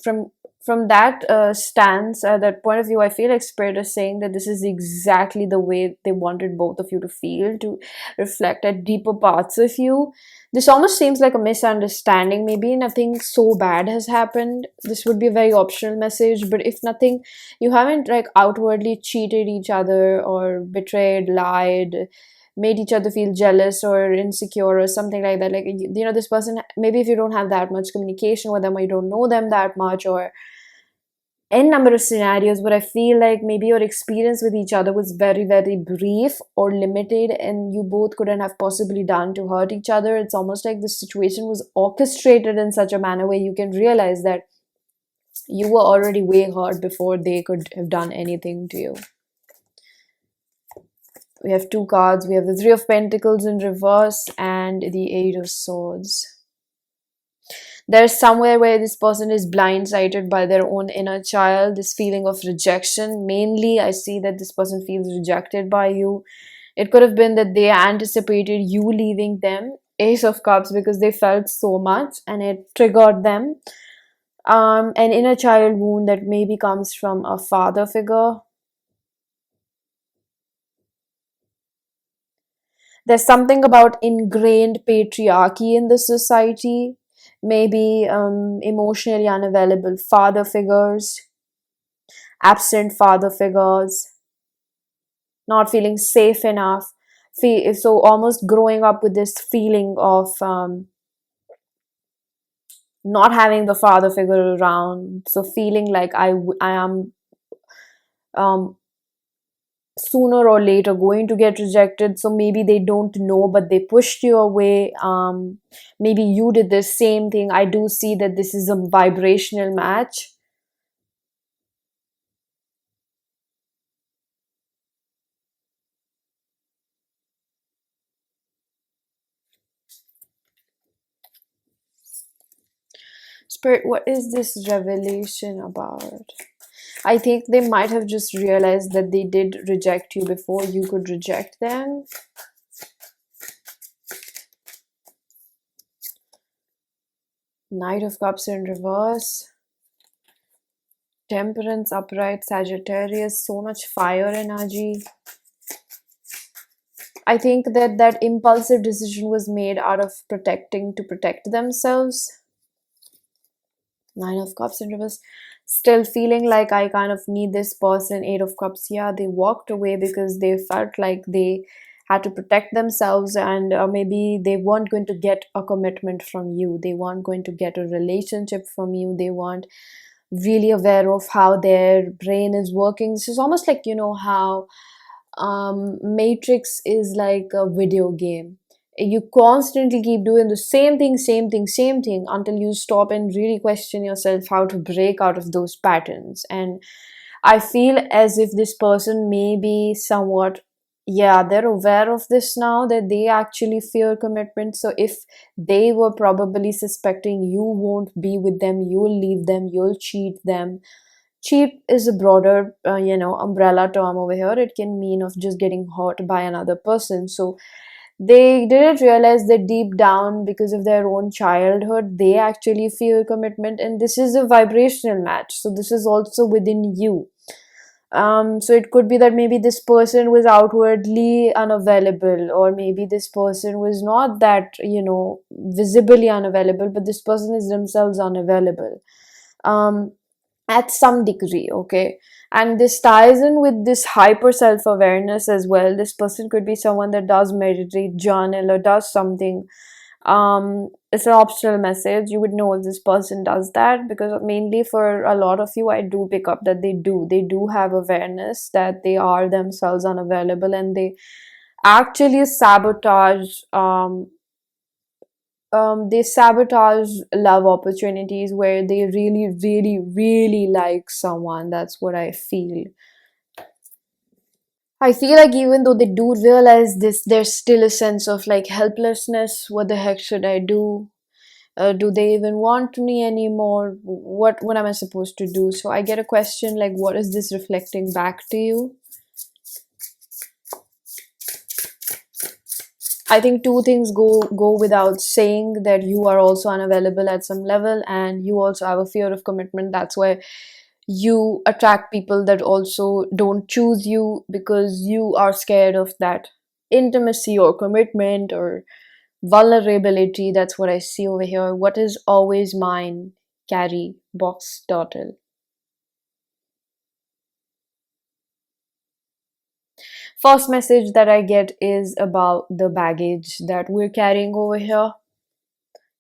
[SPEAKER 1] From that stance, that point of view, I feel like spirit is saying that this is exactly the way they wanted both of you to feel, to reflect at deeper parts of you. This almost seems like a misunderstanding. Maybe nothing so bad has happened. This would be a very optional message, but if nothing, you haven't like outwardly cheated each other or betrayed, lied, made each other feel jealous or insecure or something like that. Like, this person, maybe if you don't have that much communication with them, or you don't know them that much, or n number of scenarios, but I feel like maybe your experience with each other was very, very brief or limited, and you both couldn't have possibly done to hurt each other. It's almost like the situation was orchestrated in such a manner where you can realize that you were already way hurt before they could have done anything to you. We have two cards. We have the Three of Pentacles in reverse and the Eight of Swords. There's somewhere where this person is blindsided by their own inner child, this feeling of rejection. Mainly, I see that this person feels rejected by you. It could have been that they anticipated you leaving them, Ace of Cups, because they felt so much and it triggered them. An inner child wound that maybe comes from a father figure. There's something about ingrained patriarchy in the society. Maybe emotionally unavailable father figures, absent father figures, not feeling safe enough. So almost growing up with this feeling of not having the father figure around. So feeling like I am sooner or later going to get rejected. So maybe they don't know, but they pushed you away. Maybe you did the same thing. I do see that this is a vibrational match. Spirit, what is this revelation about? I think they might have just realized that they did reject you before you could reject them. Knight of Cups in reverse. Temperance upright, Sagittarius, so much fire energy. I think that that impulsive decision was made out of to protect themselves. Nine of Cups in reverse. Still feeling like I kind of need this person. Eight of Cups. Yeah, they walked away because they felt like they had to protect themselves, and maybe they weren't going to get a commitment from you. They weren't going to get a relationship from you. They weren't really aware of how their brain is working. This is almost like, how Matrix is like a video game. You constantly keep doing the same thing, same thing, same thing until you stop and really question yourself how to break out of those patterns. And I feel as if this person may be somewhat, yeah, they're aware of this now, that they actually fear commitment. So if they were probably suspecting you won't be with them, you'll leave them, you'll cheat them, Cheat is a broader, umbrella term over here. It can mean of just getting hurt by another person. So they didn't realize that deep down, because of their own childhood, they actually feel commitment, and this is a vibrational match. So this is also within you. So it could be that maybe this person was outwardly unavailable, or maybe this person was not that, visibly unavailable, but this person is themselves unavailable. Um, at some degree, okay, and this ties in with this hyper self-awareness as well. This person could be someone that does meditate, journal, or does something. It's an optional message. You would know if this person does that, because mainly for a lot of you, I do pick up that they do have awareness that they are themselves unavailable, and they actually sabotage love opportunities where they really, really, really like someone. That's what I feel. I feel like even though they do realize this, there's still a sense of like helplessness. What the heck should I do? Do they even want me anymore? What am I supposed to do? So I get a question like, what is this reflecting back to you? I think two things go without saying, that you are also unavailable at some level, and you also have a fear of commitment. That's why you attract people that also don't choose you, because you are scared of that intimacy or commitment or vulnerability. That's what I see over here. What is always mine? Carry box turtle. First message that I get is about the baggage that we're carrying over here,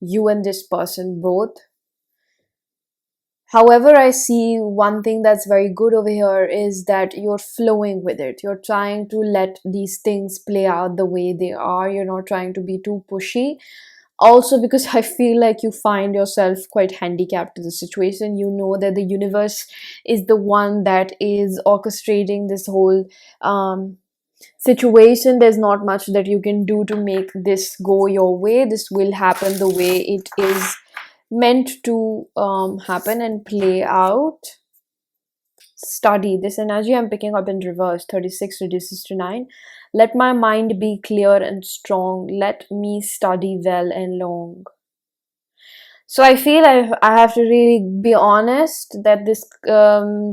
[SPEAKER 1] you and this person both. However, I see one thing that's very good over here is that you're flowing with it. You're trying to let these things play out the way they are. You're not trying to be too pushy. Also, because I feel like you find yourself quite handicapped to the situation. You know that the universe is the one that is orchestrating this whole situation. There's not much that you can do to make this go your way. This will happen the way it is meant to happen and play out. Study this energy I'm picking up in reverse. 36 reduces to 9. Let my mind be clear and strong. Let me study well and long. So I feel I have to really be honest that this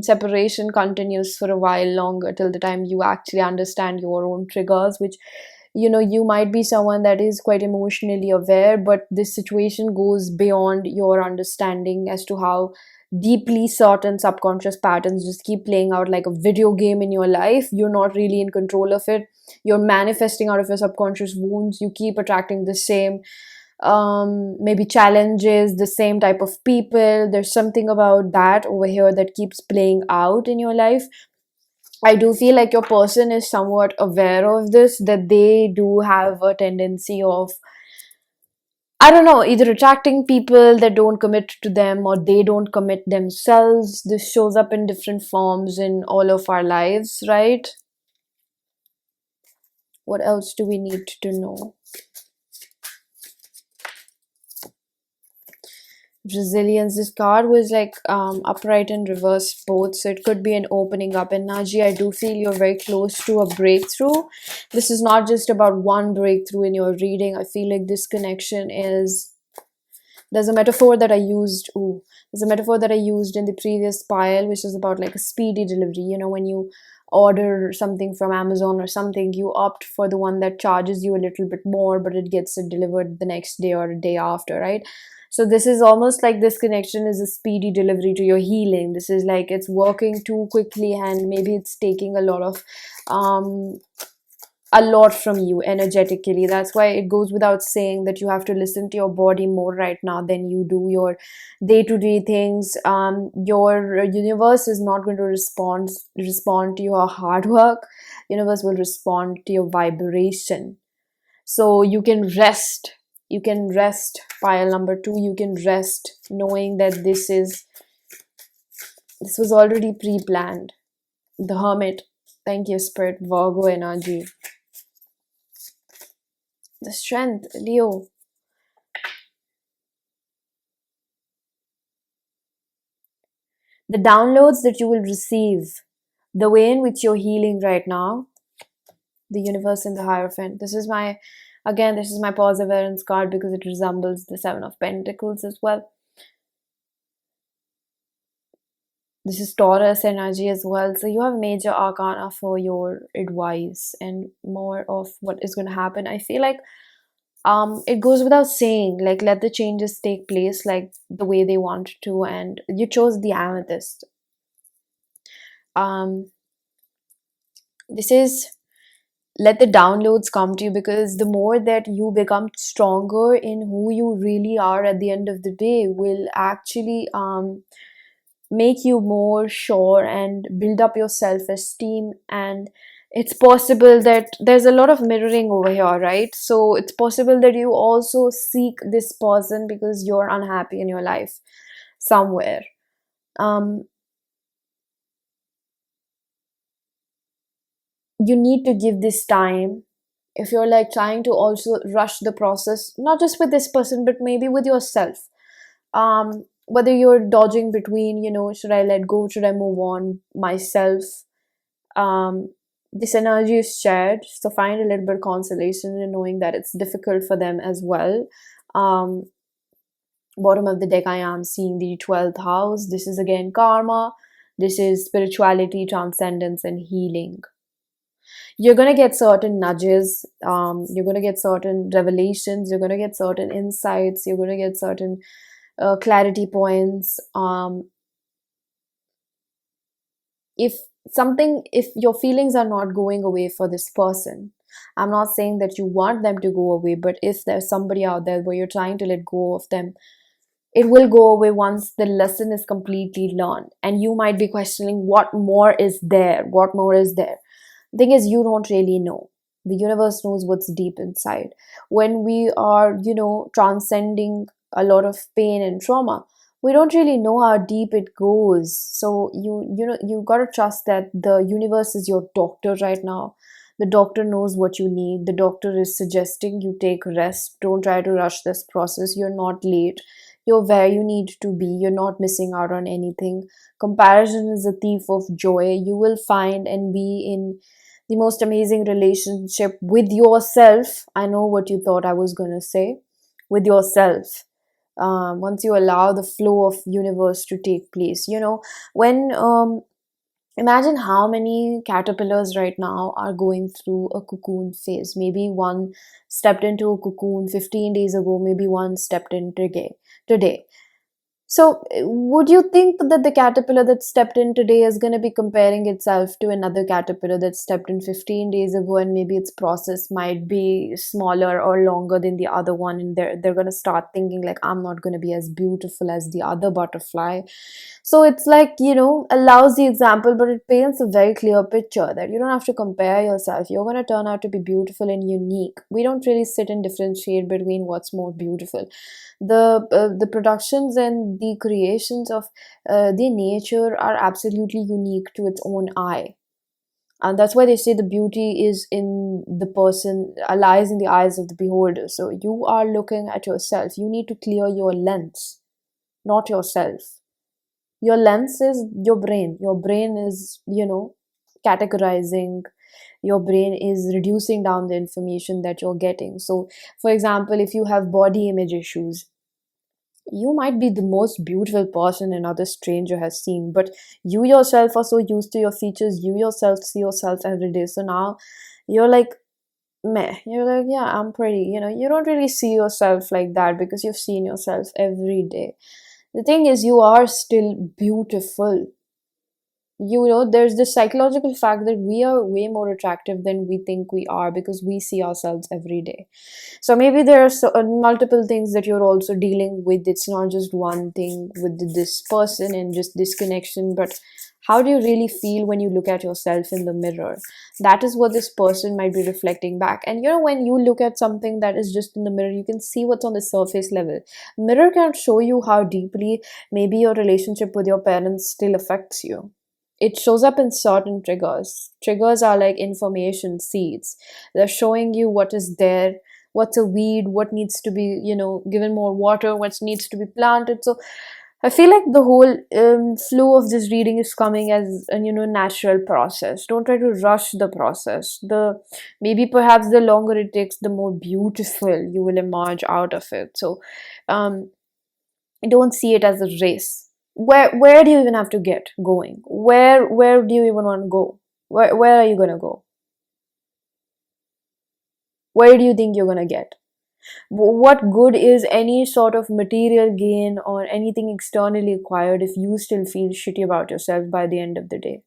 [SPEAKER 1] separation continues for a while longer, till the time you actually understand your own triggers, which, you might be someone that is quite emotionally aware, but this situation goes beyond your understanding as to how deeply certain subconscious patterns just keep playing out like a video game in your life. You're not really in control of it. You're manifesting out of your subconscious wounds. You keep attracting the same maybe challenges, the same type of people. There's something about that over here that keeps playing out in your life. I do feel like your person is somewhat aware of this, that they do have a tendency of, I don't know, either attracting people that don't commit to them, or they don't commit themselves. This shows up in different forms in all of our lives, right? What else do we need to know? Resilience. This card was like upright and reverse both, so it could be an opening up energy. I do feel you're very close to a breakthrough. This is not just about one breakthrough in your reading. I feel like this connection is, there's a metaphor that I used. There's a metaphor that I used in the previous pile, which is about like a speedy delivery. When you order something from Amazon or something, you opt for the one that charges you a little bit more, but it gets it delivered the next day or a day after, right? So this is almost like this connection is a speedy delivery to your healing. This is like it's working too quickly, and maybe it's taking um, a lot from you energetically. That's why it goes without saying that you have to listen to your body more right now than you do your day-to-day things. Your universe is not going to respond to your hard work. Universe will respond to your vibration. So you can rest. Pile number 2. You can rest knowing that this was already pre-planned. The Hermit. Thank you, Spirit. Virgo energy. The Strength, Leo. The downloads that you will receive, the way in which you're healing right now, the universe and the Hierophant. This is my perseverance card because it resembles the Seven of Pentacles as well. This is Taurus energy as well. So you have major arcana for your advice and more of what is going to happen. I feel like it goes without saying, like, let the changes take place like the way they want to, and you chose the Amethyst. This is, let the downloads come to you, because the more that you become stronger in who you really are at the end of the day will actually make you more sure and build up your self-esteem. And it's possible that there's a lot of mirroring over here, right? So it's possible that you also seek this person because you're unhappy in your life somewhere. um you need to give this time. If you're like trying to also rush the process, not just with this person but maybe with yourself, whether you're dodging between, should I let go, should I move on myself, um this energy is shared, so find a little bit of consolation in knowing that it's difficult for them as well. um Bottom of the deck, I am seeing the 12th house. This is again karma. This is spirituality, transcendence, and healing. You're going to get certain nudges, you're going to get certain revelations, you're going to get certain insights, you're going to get certain clarity points. If your feelings are not going away for this person, I'm not saying that you want them to go away, but if there's somebody out there where you're trying to let go of them, it will go away once the lesson is completely learned. And you might be questioning, what more is there, what more is there? The thing is, you don't really know. The universe knows what's deep inside. When we are, transcending a lot of pain and trauma, we don't really know how deep it goes. So you got to trust that the universe is your doctor right now. The doctor knows what you need. The doctor is suggesting you take rest. Don't try to rush this process. You're not late. You're where you need to be. You're not missing out on anything. Comparison is a thief of joy. You will find and be in the most amazing relationship with yourself. I know what you thought I was going to say. With yourself. Once you allow the flow of universe to take place, when imagine how many caterpillars right now are going through a cocoon phase. Maybe one stepped into a cocoon 15 days ago, maybe one stepped in today. So, would you think that the caterpillar that stepped in today is going to be comparing itself to another caterpillar that stepped in 15 days ago, and maybe its process might be smaller or longer than the other one, and they're going to start thinking like, I'm not going to be as beautiful as the other butterfly. So it's like, allows the example, but it paints a very clear picture that you don't have to compare yourself. You're going to turn out to be beautiful and unique. We don't really sit and differentiate between what's more beautiful. The productions and the creations of the nature are absolutely unique to its own eye. And that's why they say the beauty is in the person, lies in the eyes of the beholder. So you are looking at yourself. You need to clear your lens, not yourself. Your lens is your brain. Your brain is, categorizing. Your brain is reducing down the information that you're getting. So, for example, if you have body image issues, you might be the most beautiful person another stranger has seen, but you yourself are so used to your features, you yourself see yourself every day. So now you're like, meh. You're like, yeah, I'm pretty. You don't really see yourself like that because you've seen yourself every day. The thing is, you are still beautiful. There's this psychological fact that we are way more attractive than we think we are because we see ourselves every day. So maybe there are multiple things that you're also dealing with. It's not just one thing with this person and just this connection, but how do you really feel when you look at yourself in the mirror? That is what this person might be reflecting back. And when you look at something that is just in the mirror, you can see what's on the surface level. Mirror can show you how deeply maybe your relationship with your parents still affects you. It shows up in certain triggers. Triggers are like information seeds. They're showing you what is there, what's a weed, what needs to be, given more water, what needs to be planted. So I feel like the whole flow of this reading is coming as a natural process. Don't try to rush the process. The maybe perhaps the longer it takes, the more beautiful you will emerge out of it. So, um, don't see it as a race. Where do you even have to get going? Where do you even want to go? Where are you gonna go? Where do you think you're gonna get? What good is any sort of material gain or anything externally acquired if you still feel shitty about yourself by the end of the day?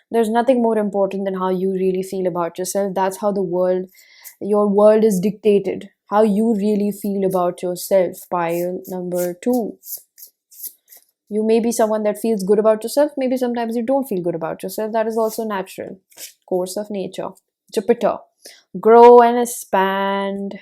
[SPEAKER 1] There's nothing more important than how you really feel about yourself. That's how your world is dictated. How you really feel about yourself. Pile number 2. You may be someone that feels good about yourself. Maybe sometimes you don't feel good about yourself. That is also natural. Course of nature. Jupiter. Grow and expand.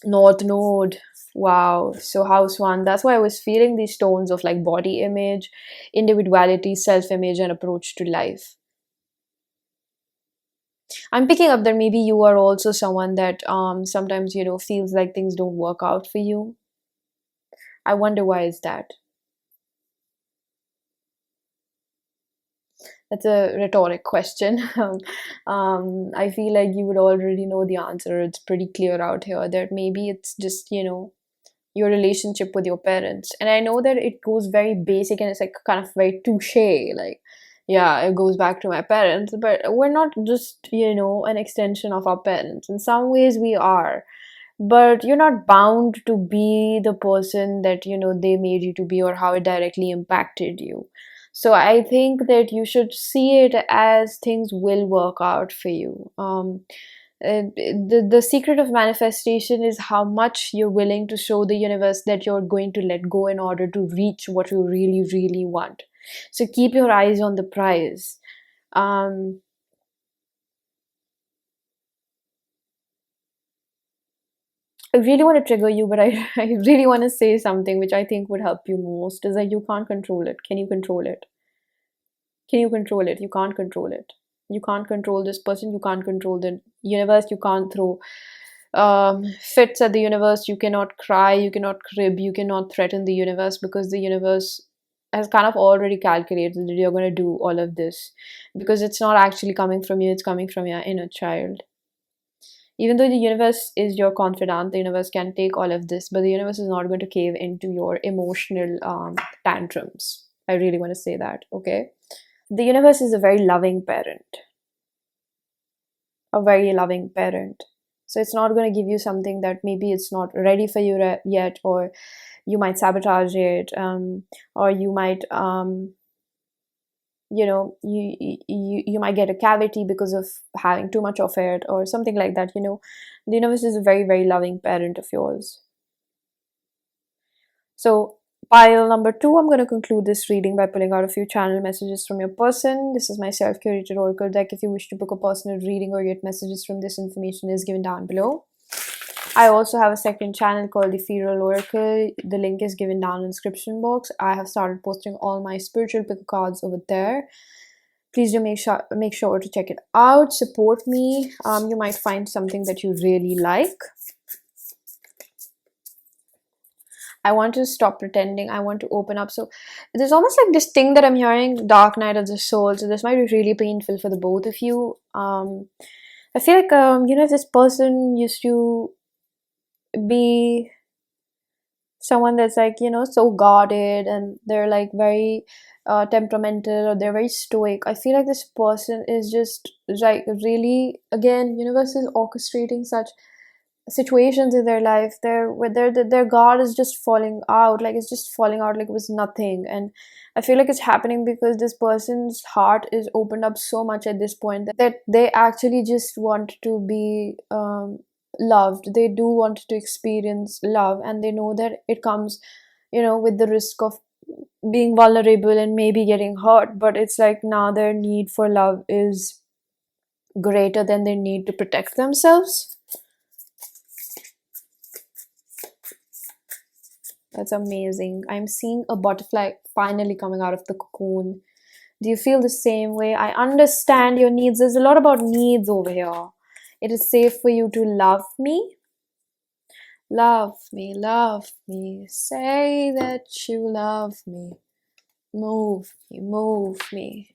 [SPEAKER 1] North Node. Wow. So house 1. That's why I was feeling these tones of like body image, individuality, self-image, and approach to life. I'm picking up that maybe you are also someone that sometimes feels like things don't work out for you. I wonder why is that. That's a rhetoric question. I feel like you would already know the answer. It's pretty clear out here that maybe it's just your relationship with your parents. And I know that it goes very basic and it's like kind of very touche, like yeah, it goes back to my parents, but we're not just an extension of our parents. In some ways we are, but you're not bound to be the person that they made you to be or how it directly impacted you. So I think that you should see it as things will work out for you. The secret of manifestation is how much you're willing to show the universe that you're going to let go in order to reach what you really, really want. So keep your eyes on the prize. Um, I really want to trigger you, but I really want to say something which I think would help you most is that you can't control it. Can you control it? Can you control it? You can't control it. You can't control this person. You can't control the universe. You can't throw fits at the universe. You cannot cry. You cannot crib. You cannot threaten the universe because the universe has kind of already calculated that you're going to do all of this because it's not actually coming from you. It's coming from your inner child. Even though the universe is your confidant, the universe can take all of this, but the universe is not going to cave into your emotional tantrums. I really want to say that, okay? The universe is a very loving parent, a very loving parent. So it's not going to give you something that maybe it's not ready for you yet, or you might sabotage it, or you might you might get a cavity because of having too much of it or something like that. The universe is a very, very loving parent of yours. So pile number 2, I'm going to conclude this reading by pulling out a few channel messages from your person. This is my self-curated oracle deck. If you wish to book a personal reading or get messages from this, information is given down below. I also have a second channel called Ethereal Oracle. The link is given down in the description box. I have started posting all my spiritual pick cards over there. Please do make sure to check it out. Support me. You might find something that you really like. I want to stop pretending. I want to open up. So there's almost like this thing that I'm hearing, Dark Night of the Soul. So this might be really painful for the both of you. I feel like if this person used to be someone that's like so guarded and they're like very temperamental or they're very stoic, I feel like this person is just like really, again, universe is orchestrating such situations in their life there where their guard is just falling out, like it's just falling out like it was nothing. And I feel like it's happening because this person's heart is opened up so much at this point that they actually just want to be loved. They do want to experience love, and they know that it comes with the risk of being vulnerable and maybe getting hurt, but it's like now their need for love is greater than their need to protect themselves. That's amazing. I'm seeing a butterfly finally coming out of the cocoon. Do you feel the same way? I understand your needs. There's a lot about needs over here. It is safe for you to love me. love me. Say that you love me. Move me, move me.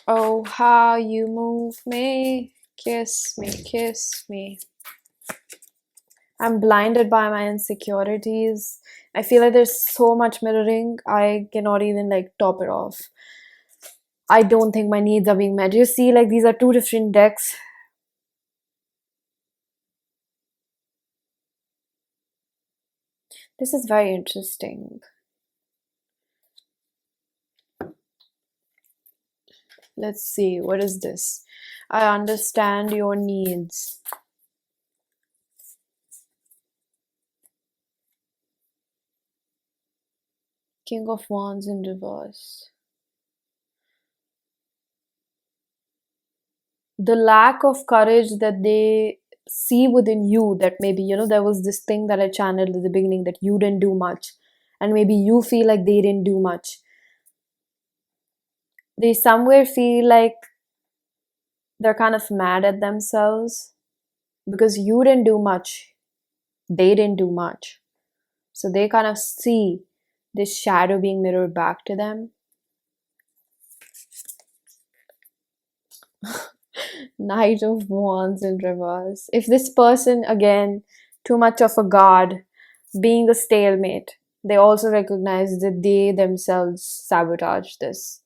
[SPEAKER 1] Oh, how you move me. Kiss me, kiss me. I'm blinded by my insecurities. I feel like there's so much mirroring, I cannot even like top it off. I don't think my needs are being met. You see, like these are two different decks. This is very interesting. Let's see, what is this? I understand your needs. King of Wands in reverse. The lack of courage that they see within you, that maybe, there was this thing that I channeled at the beginning that you didn't do much, and maybe you feel like they didn't do much. They somewhere feel like they're kind of mad at themselves because you didn't do much, they didn't do much. So they kind of see this shadow being mirrored back to them. Knight of Wands in reverse. If this person, again, too much of a god, being a stalemate, they also recognize that they themselves sabotage this.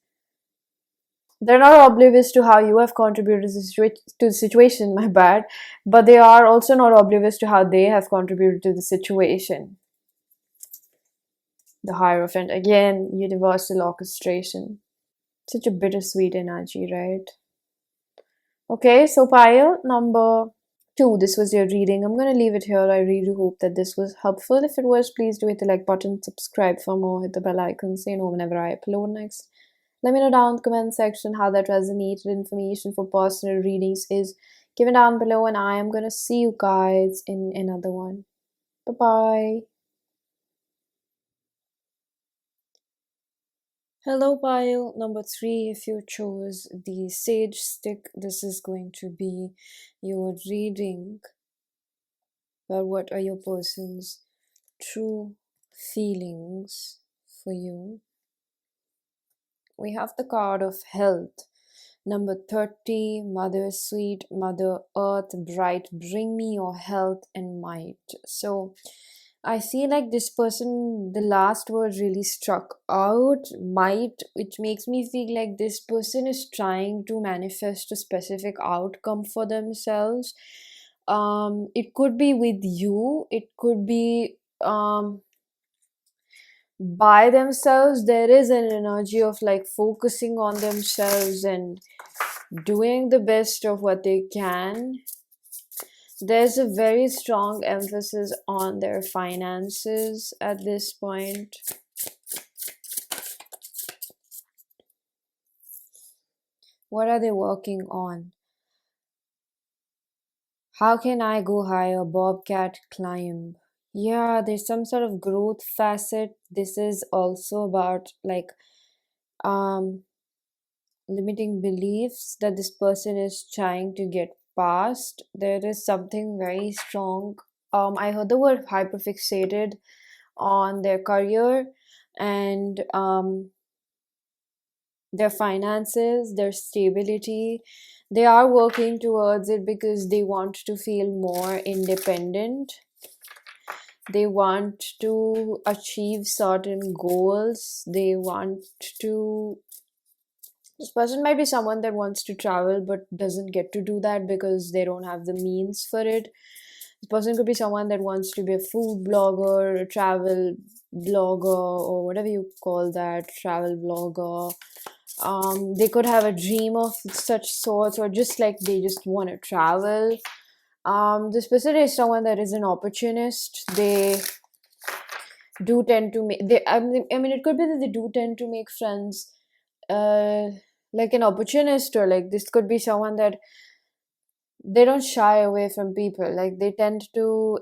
[SPEAKER 1] They're not oblivious to how you have contributed to the situation, my bad, but they are also not oblivious to how they have contributed to the situation. The Hierophant, again, universal orchestration. Such a bittersweet energy, right? Okay, so pile number 2, this was your reading. I'm going to leave it here. I really hope that this was helpful. If it was, please do hit the like button, subscribe for more, hit the bell icon so you know whenever I upload next. Let me know down in the comment section how that resonated. Information for personal readings is given down below, and I am going to see you guys in another one. Bye-bye. Hello, pile number 3. If you chose the Sage Stick, this is going to be your reading. But what are your person's true feelings for you? We have the card of Health. Number 30, Mother Sweet, Mother Earth Bright, bring me your health and might. So I feel like this person, the last word really struck out, might, which makes me feel like this person is trying to manifest a specific outcome for themselves. It could be with you, it could be by themselves. There is an energy of like focusing on themselves and doing the best of what they can. There's a very strong emphasis on their finances at this point. What are they working on? How can I go higher? Bobcat climb. Yeah, there's some sort of growth facet. This is also about like limiting beliefs that this person is trying to get past. There is something very strong. I heard the word hyperfixated on their career and their finances, their stability. They are working towards it because they want to feel more independent. They want to achieve certain goals. They want to. This person might be someone that wants to travel but doesn't get to do that because they don't have the means for it. This person could be someone that wants to be a food blogger, a travel blogger, or whatever you call that, travel blogger. They could have a dream of such sorts, or just like they just want to travel. This person is someone that is an opportunist. They do tend to make I mean it could be that they do tend to make friends like an opportunist, or like this could be someone that they don't shy away from people. Like they tend to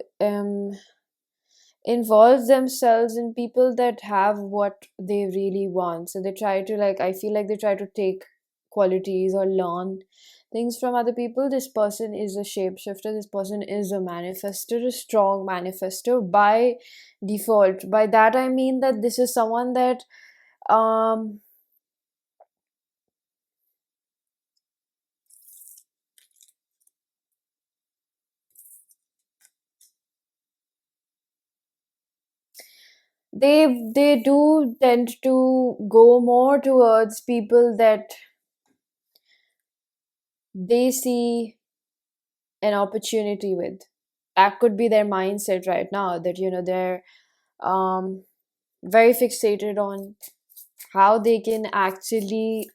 [SPEAKER 1] involve themselves in people that have what they really want. So they try to, like, I feel like they try to take qualities or learn things from other people. This person is a shapeshifter. This person is a manifester, a strong manifester by default. By that I mean that this is someone that um they do tend to go more towards people that they see an opportunity with. That could be their mindset right now, that they're um very fixated on how they can actually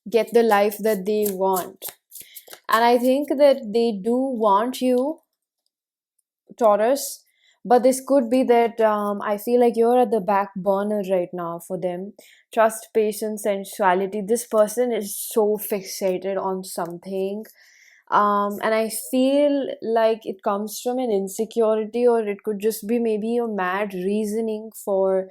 [SPEAKER 1] get the life that they want. And I think that they do want you, Taurus, but this could be that I feel like you're at the back burner right now for them. Trust, patience, sensuality. This person is so fixated on something. And I feel like it comes from an insecurity, or it could just be maybe a mad reasoning for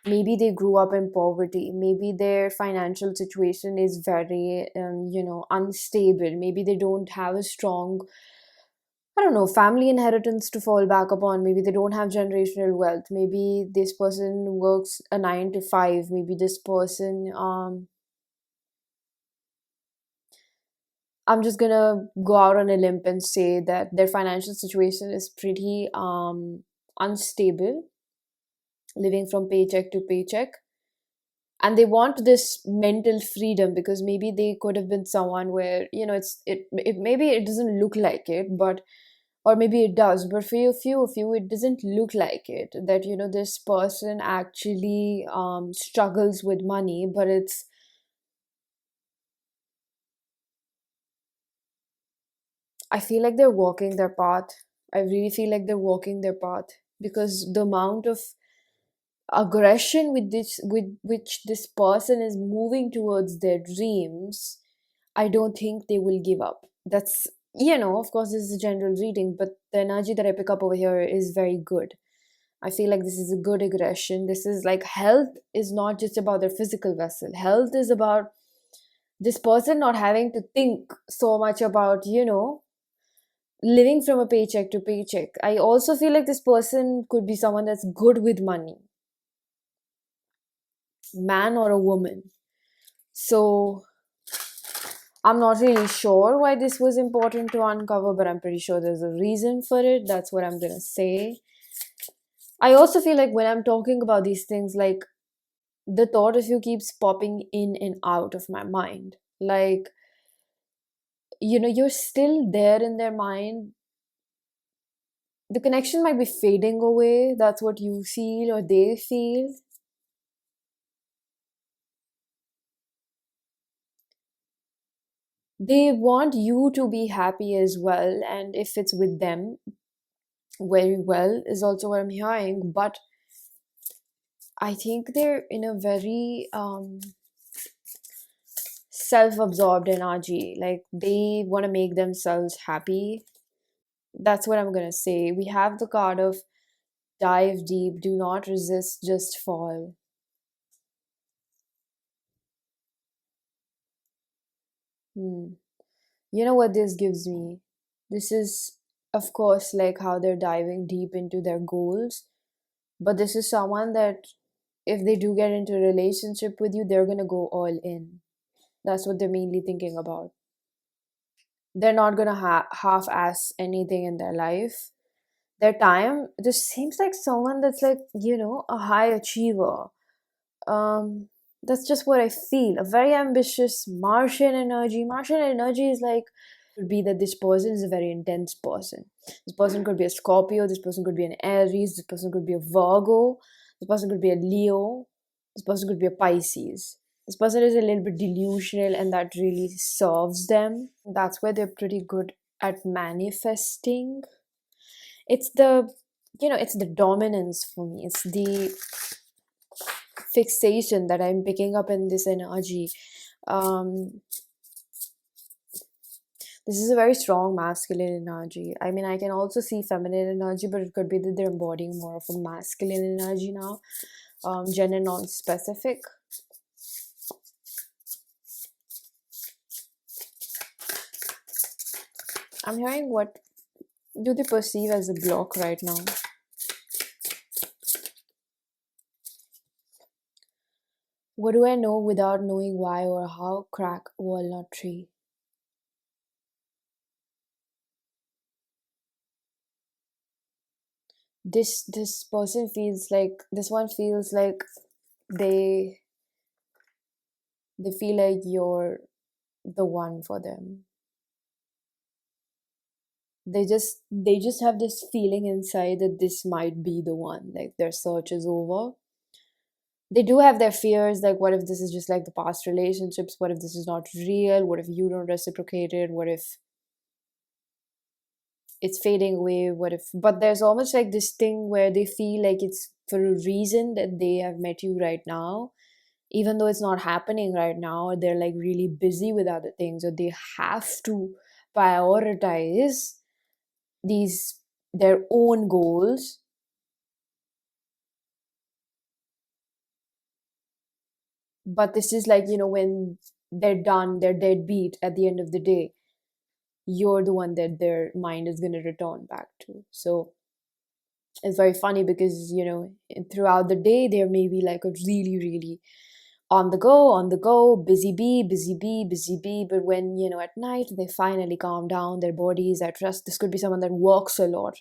[SPEAKER 1] maybe they grew up in poverty, maybe their financial situation is very unstable, maybe they don't have a strong, I don't know, family inheritance to fall back upon. Maybe they don't have generational wealth. Maybe this person works a 9 to 5. Maybe this person, I'm just gonna go out on a limb and say that their financial situation is pretty unstable, living from paycheck to paycheck. And they want this mental freedom, because maybe they could have been someone where it maybe it doesn't look like it, but or maybe it does, but for you, few of you, it doesn't look like it, that this person actually struggles with money, but I feel like they're walking their path. I really feel like they're walking their path, because the amount of aggression with which this person is moving towards their dreams, I don't think they will give up. That's, of course, this is a general reading, but the energy that I pick up over here is very good. I feel like this is a good aggression. This is like, health is not just about their physical vessel. Health is about this person not having to think so much about, living from a paycheck to paycheck. I also feel like this person could be someone that's good with money, man or a woman. So I'm not really sure why this was important to uncover, but I'm pretty sure there's a reason for it. That's what I'm gonna say. I also feel like when I'm talking about these things, like, the thought of you keeps popping in and out of my mind. Like, you're still there in their mind. The connection might be fading away. That's what you feel or they feel. They want you to be happy as well. And if it's with them, very well, is also what I'm hearing. But I think they're in a very self-absorbed energy. Like, they want to make themselves happy. That's what I'm gonna say. We have the card of dive deep, do not resist, just fall. Hmm. You know what this gives me? This is, of course, like how they're diving deep into their goals. But this is someone that, if they do get into a relationship with you, they're gonna go all in. That's what they're mainly thinking about. They're not gonna half-ass anything in their life. Their time, this seems like someone that's like, a high achiever. Um, that's just what I feel. A very ambitious Martian energy. Martian energy is like, could be that this person is a very intense person. This person could be a Scorpio, this person could be an Aries, this person could be a Virgo, this person could be a Leo, this person could be a Pisces. This person is a little bit delusional, and that really serves them. That's where they're pretty good at manifesting. It's the, it's the dominance for me. It's the fixation that I'm picking up in this energy. Um, this is a very strong masculine energy. I mean, I can also see feminine energy, but it could be that they're embodying more of a masculine energy now, gender non-specific. I'm hearing what do they perceive as a block right now? What do I know without knowing why or how? Crack walnut tree. This person feels like this one feels like they they feel like you're the one for them. They just have this feeling inside that this might be the one. Like their search is over. They do have their fears, like what if this is just like the past relationships? What if this is not real? What if you don't reciprocate it? What if it's fading away? What if, but there's almost like this thing where they feel like it's for a reason that they have met you right now, even though it's not happening right now, or they're like really busy with other things, or they have to prioritize these their own goals. But this is like, when they're done, they're deadbeat at the end of the day, you're the one that their mind is going to return back to. So it's very funny because, throughout the day, there may be like a really, really on the go, busy bee, busy bee, busy bee. But when, at night, they finally calm down, their bodies at rest. This could be someone that works a lot,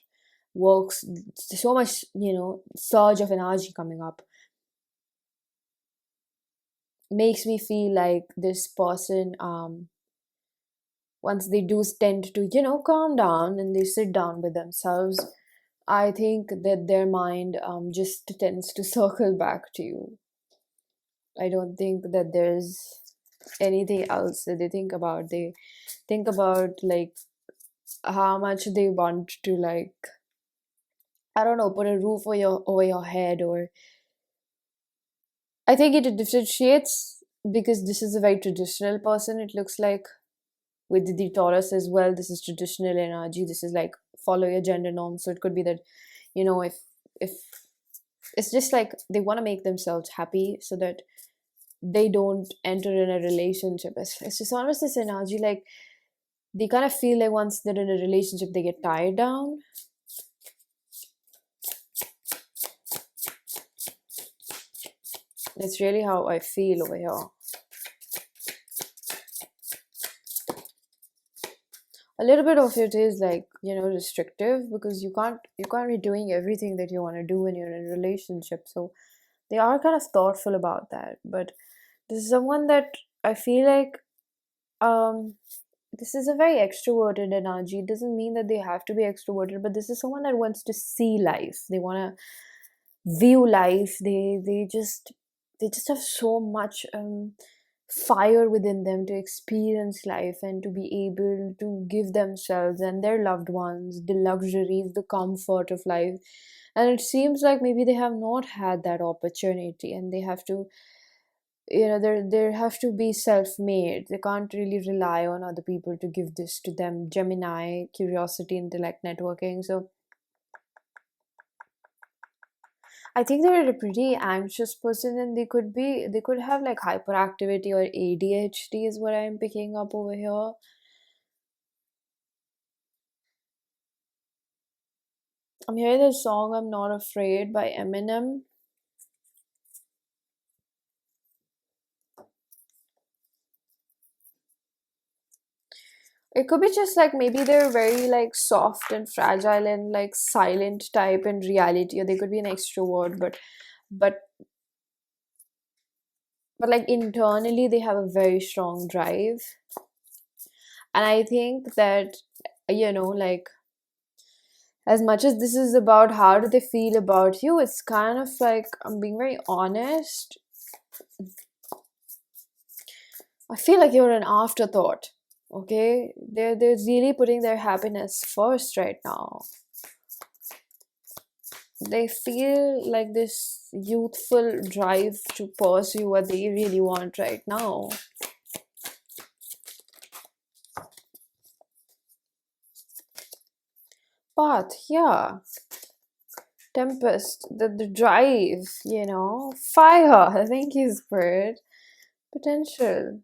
[SPEAKER 1] works so much, surge of energy coming up. Makes me feel like this person, once they do tend to, calm down and they sit down with themselves, I think that their mind just tends to circle back to you. I don't think that there's anything else that they think about. They think about like how much they want to, like, I don't know, put a roof over your head. Or I think it differentiates because this is a very traditional person. It looks like with the Taurus as well, this is traditional energy. This is like follow your gender norms. So it could be that, if it's just like they want to make themselves happy so that they don't enter in a relationship. It's just almost this energy like they kind of feel like once they're in a relationship, they get tied down. That's really how I feel over here. A little bit of it is like, restrictive because you can't be doing everything that you want to do when you're in a relationship. So they are kind of thoughtful about that. But this is someone that I feel like um this is a very extroverted energy. It doesn't mean that they have to be extroverted, but this is someone that wants to see life. They want to view life. They just have so much fire within them to experience life and to be able to give themselves and their loved ones the luxuries, the comfort of life. And it seems like maybe they have not had that opportunity, and they have to, they have to be self-made. They can't really rely on other people to give this to them. Gemini, curiosity, intellect, networking. So I think they're a pretty anxious person, and they could have like hyperactivity or ADHD is what I'm picking up over here. I'm hearing the song I'm Not Afraid by Eminem. It could be just like maybe they're very like soft and fragile and like silent type in reality, or they could be an extrovert, but but like internally they have a very strong drive. And I think that, like, as much as this is about how do they feel about you, it's kind of like, I'm being very honest, I feel like you're an afterthought. Okay, they're really putting their happiness first right now. They feel like this youthful drive to pursue what they really want right now. But yeah, Tempest, the drive, fire. Thank you, Spirit. Potential.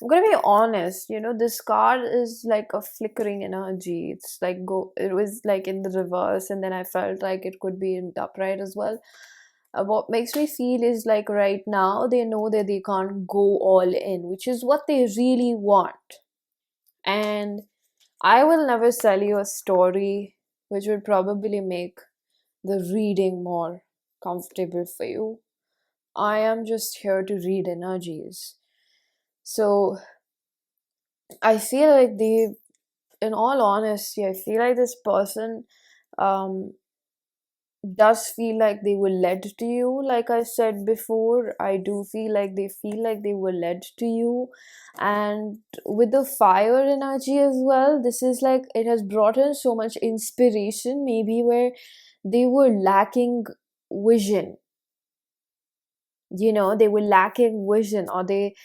[SPEAKER 1] I'm gonna be honest, this card is like a flickering energy. It's like it was like in the reverse, and then I felt like it could be in the upright as well. What makes me feel is like right now they know that they can't go all in, which is what they really want. And I will never sell you a story which would probably make the reading more comfortable for you. I am just here to read energies. So I feel like in all honesty, I feel like this person um, does feel like they were led to you. Like I said before, I do feel like they were led to you. And with the fire energy as well, this is like it has brought in so much inspiration, maybe where they were lacking vision. They were lacking vision, or they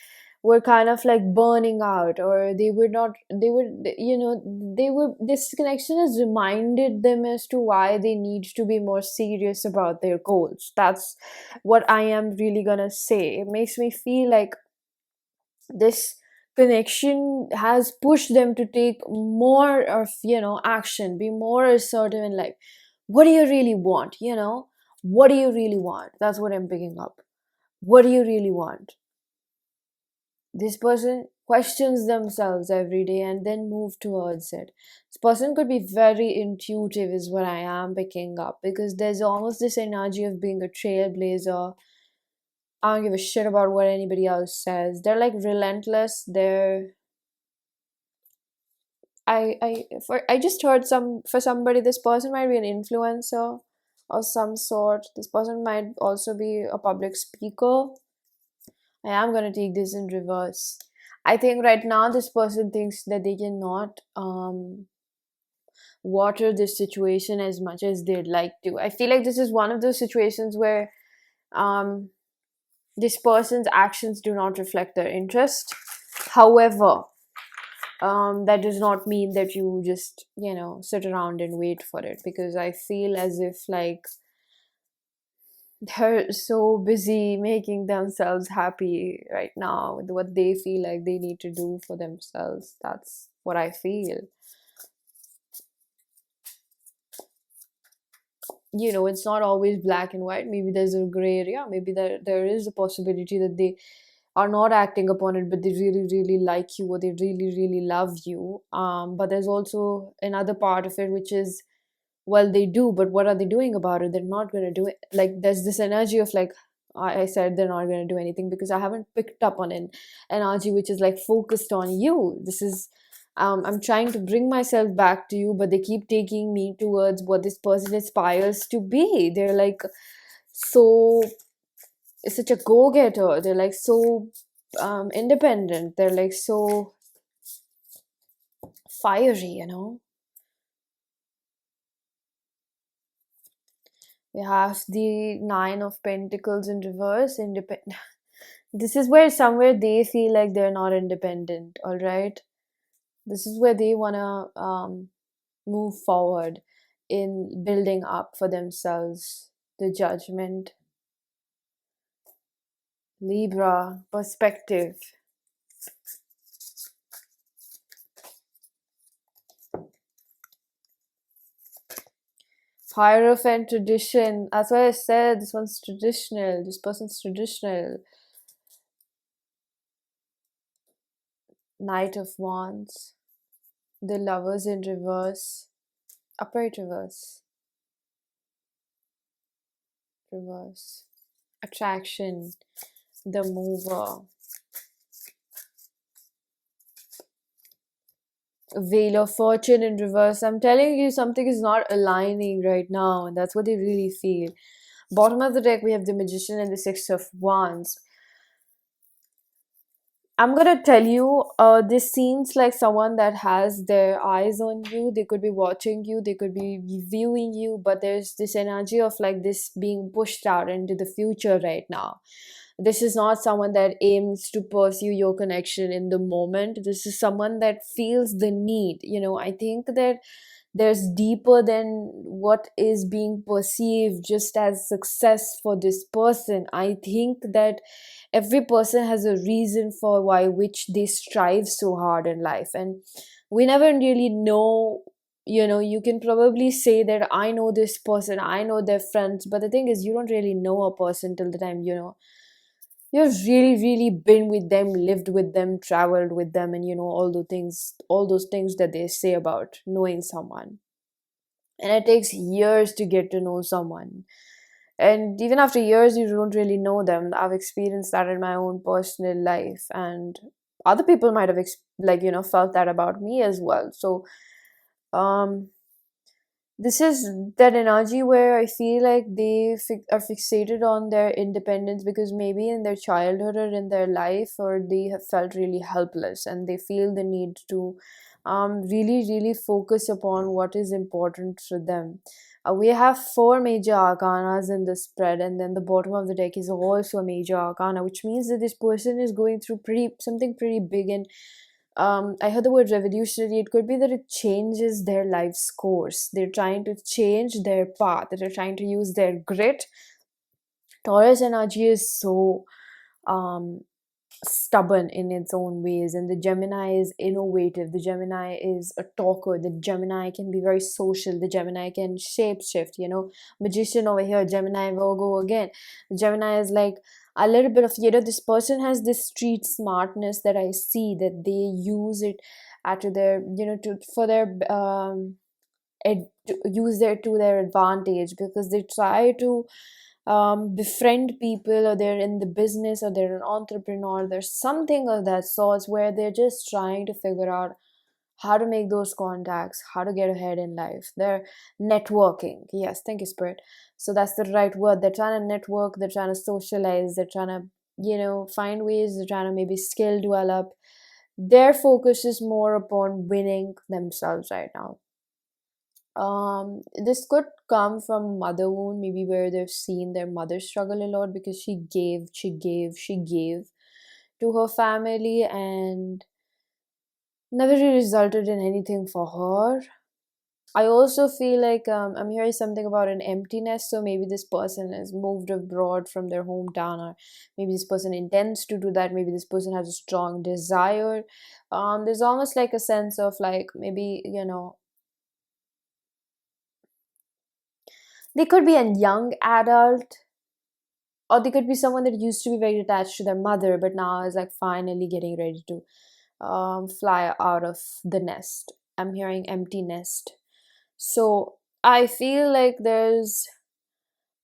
[SPEAKER 1] were kind of like burning out, or they were not they were they were this connection has reminded them as to why they need to be more serious about their goals. That's what I am really gonna say. It makes me feel like this connection has pushed them to take more of action, be more assertive in life. What do you really want? What do you really want? That's what I'm picking up. What do you really want? This person questions themselves every day and then move towards it. This person could be very intuitive, is what I am picking up, because there's almost this energy of being a trailblazer. I don't give a shit about what anybody else says. They're like relentless. I just heard for somebody, this person might be an influencer of some sort. This person might also be a public speaker. I am going to take this in reverse. I think right now this person thinks that they cannot water this situation as much as they'd like to. I feel like this is one of those situations where um, this person's actions do not reflect their interest. However, that does not mean that you just, sit around and wait for it, because I feel as if like they're so busy making themselves happy right now with what they feel like they need to do for themselves. That's what I feel. It's not always black and white. Maybe there's a gray area. Maybe there is a possibility that they are not acting upon it, but they really, really like you, or they really, really love you. But there's also another part of it, which is, well, they do, but what are they doing about it? They're not going to do it. Like, there's this energy of like, I said they're not going to do anything because I haven't picked up on an energy which is like focused on you. This is, I'm trying to bring myself back to you, but they keep taking me towards what this person aspires to be. They're like so, such a go-getter. They're like so independent. They're like so fiery. We have the Nine of Pentacles in reverse. Independent. This is where somewhere they feel like they're not independent. All right. This is where they wanna move forward in building up for themselves. The Judgment. Libra. Perspective. Hierophant, tradition. That's why I said this one's traditional. This person's traditional. Knight of Wands. The Lovers in reverse. Upright reverse. Reverse. Attraction. The Mover. Veil of Fortune in reverse. I'm telling you, something is not aligning right now, and that's what they really feel. Bottom of the deck, we have the Magician and the Six of Wands. I'm gonna tell you, this seems like someone that has their eyes on you. They could be watching you, they could be viewing you, but there's this energy of like this being pushed out into the future right now. This is not someone that aims to pursue your connection in the moment. This is someone that feels the need. I think that there's deeper than what is being perceived just as success for this person. I think that every person has a reason for why which they strive so hard in life, and we never really know. You can probably say that I know this person, I know their friends, but the thing is, you don't really know a person till the time you've really really been with them, lived with them, traveled with them, and all those things that they say about knowing someone. And it takes years to get to know someone, and even after years you don't really know them. I've experienced that in my own personal life, and other people might have felt that about me as well. So um this is that energy where I feel like they are fixated on their independence because maybe in their childhood or in their life, or they have felt really helpless and they feel the need to really, really focus upon what is important for them. We have four major arcanas in the spread, and then the bottom of the deck is also a major arcana, which means that this person is going through something pretty big. And I heard the word revolutionary. It could be that it changes their life's course. They're trying to change their path. They're trying to use their grit. Taurus energy is so um, stubborn in its own ways, and the Gemini is innovative. The Gemini is a talker. The Gemini can be very social. The Gemini can shapeshift. Magician over here, Gemini, Virgo again. Gemini is like a little bit of, this person has this street smartness that I see, that they use it to their, to for their use their to their advantage, because they try to befriend people, or they're in the business, or they're an entrepreneur. There's something of that sorts where they're just trying to figure out how to make those contacts, how to get ahead in life. They're networking. Yes, thank you, Spirit. So that's the right word. They're trying to network, they're trying to socialize, they're trying to, find ways, they're trying to maybe skill develop. Their focus is more upon winning themselves right now. This could come from mother wound, maybe where they've seen their mother struggle a lot because she gave to her family and never really resulted in anything for her. I also feel like I'm hearing something about an emptiness. So maybe this person has moved abroad from their hometown, or maybe this person intends to do that. Maybe this person has a strong desire. There's almost like a sense of like maybe they could be a young adult, or they could be someone that used to be very attached to their mother, but now is like finally getting ready to fly out of the nest. I'm hearing empty nest. So I feel like there's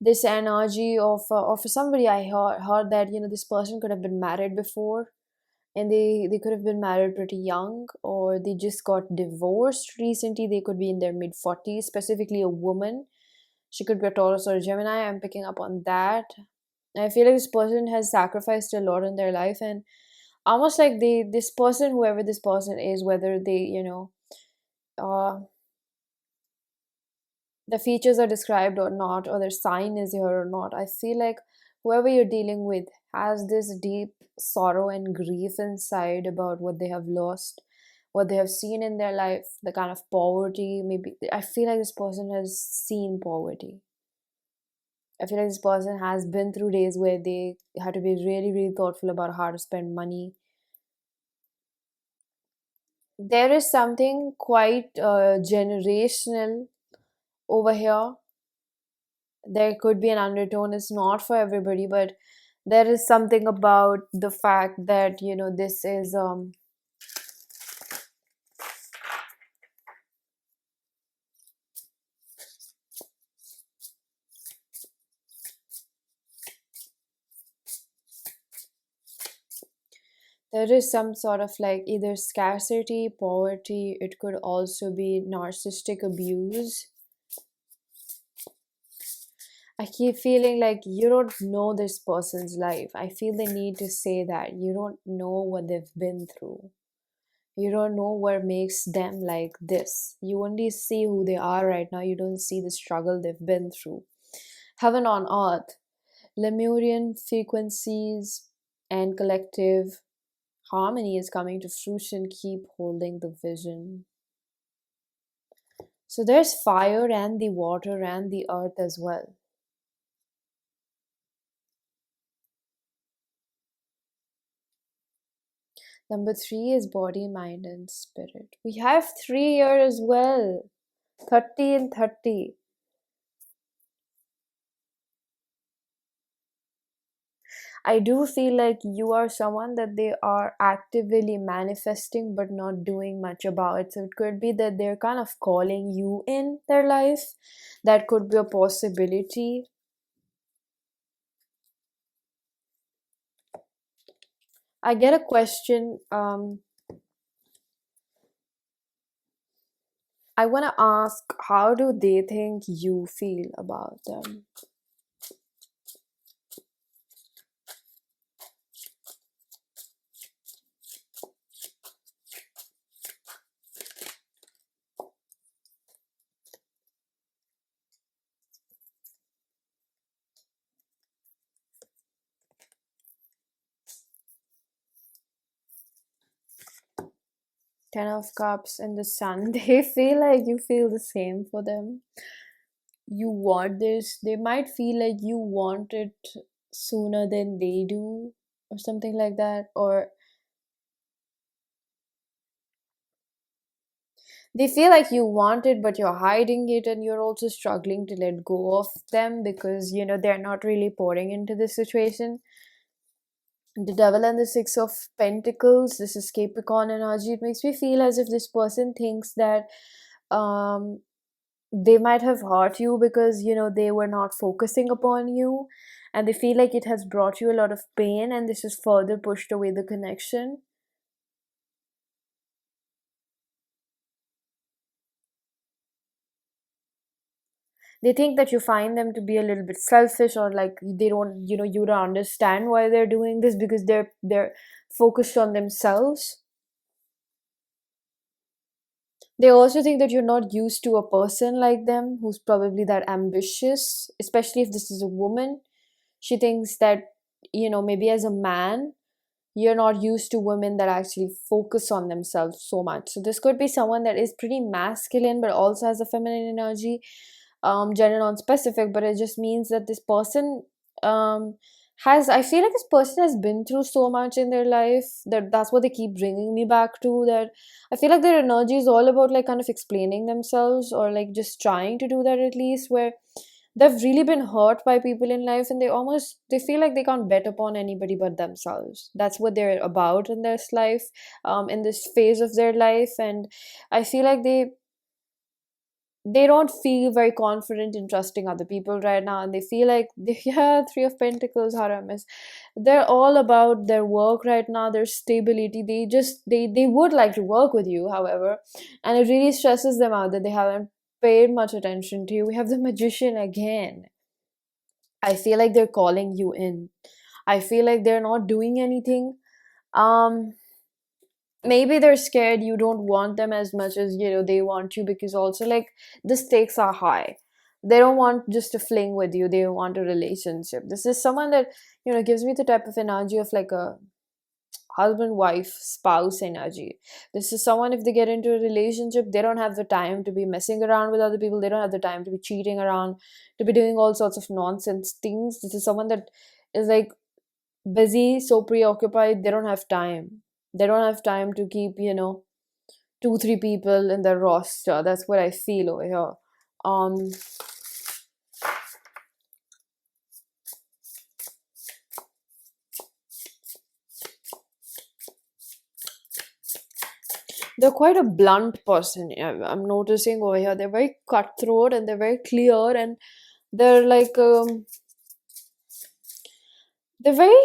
[SPEAKER 1] this energy of, or for somebody I heard that this person could have been married before, and they could have been married pretty young, or they just got divorced recently. They could be in their mid 40s, specifically a woman. She could be a Taurus or a Gemini. I'm picking up on that. I feel like this person has sacrificed a lot in their life, and almost like this person, whoever this person is, whether they, uh, the features are described or not, or their sign is here or not, I feel like whoever you're dealing with has this deep sorrow and grief inside about what they have lost, what they have seen in their life, the kind of poverty. Maybe I feel like this person has seen poverty. I feel like this person has been through days where they had to be really, really thoughtful about how to spend money. There is something quite generational over here. There could be an undertone. It's not for everybody, but there is something about the fact that this is there is some sort of like either scarcity, poverty. It could also be narcissistic abuse. I keep feeling like you don't know this person's life. I feel the need to say that you don't know what they've been through. You don't know what makes them like this. You only see who they are right now. You don't see the struggle they've been through. Heaven on earth, Lemurian frequencies and collective harmony is coming to fruition. Keep holding the vision. So there's fire and the water and the earth as well. Number three is body, mind, and spirit. We have three here as well. 30 and 30. I do feel like you are someone that they are actively manifesting but not doing much about. So it could be that they're kind of calling you in their life. That could be a possibility. I get a question. I want to ask, how do they think you feel about them? 10 of Cups and the Sun. They feel like you feel the same for them. You want this. They might feel like you want it sooner than they do, or something like that. Or they feel like you want it, but you're hiding it, and you're also struggling to let go of them because they're not really pouring into this situation. The Devil and the Six of Pentacles, this is Capricorn energy. It makes me feel as if this person thinks that um they might have hurt you because they were not focusing upon you, and they feel like it has brought you a lot of pain, and this has further pushed away the connection. They think that you find them to be a little bit selfish, or like they don't you don't understand why they're doing this because they're focused on themselves. They also think that you're not used to a person like them who's probably that ambitious, especially if this is a woman. She thinks that maybe as a man you're not used to women that actually focus on themselves so much. So this could be someone that is pretty masculine but also has a feminine energy, gender non-specific, but it just means that this person um has I feel like this person has been through so much in their life that that's what they keep bringing me back to. That I feel like their energy is all about like kind of explaining themselves, or like just trying to do that at least, where they've really been hurt by people in life, and they feel like they can't bet upon anybody but themselves. That's what they're about in this life, in this phase of their life. And I feel like they don't feel very confident in trusting other people right now, and they feel like yeah, Three of Pentacles, Haramis, they're all about their work right now, their stability. They would like to work with you, however, and it really stresses them out that they haven't paid much attention to you. We have the Magician again. I feel like they're calling you in. I feel like they're not doing anything. um Maybe they're scared you don't want them as much as they want you, because also like the stakes are high. They don't want just a fling with you, they want a relationship. This is someone that gives me the type of energy of like a husband wife spouse energy. This is someone, if they get into a relationship, they don't have the time to be messing around with other people, they don't have the time to be cheating around, to be doing all sorts of nonsense things. This is someone that is like busy, so preoccupied, they don't have time. They don't have time to keep, two, three people in their roster. That's what I feel over here. Um, they're quite a blunt person. I'm noticing over here. They're very cutthroat and they're very clear, and they're like they're very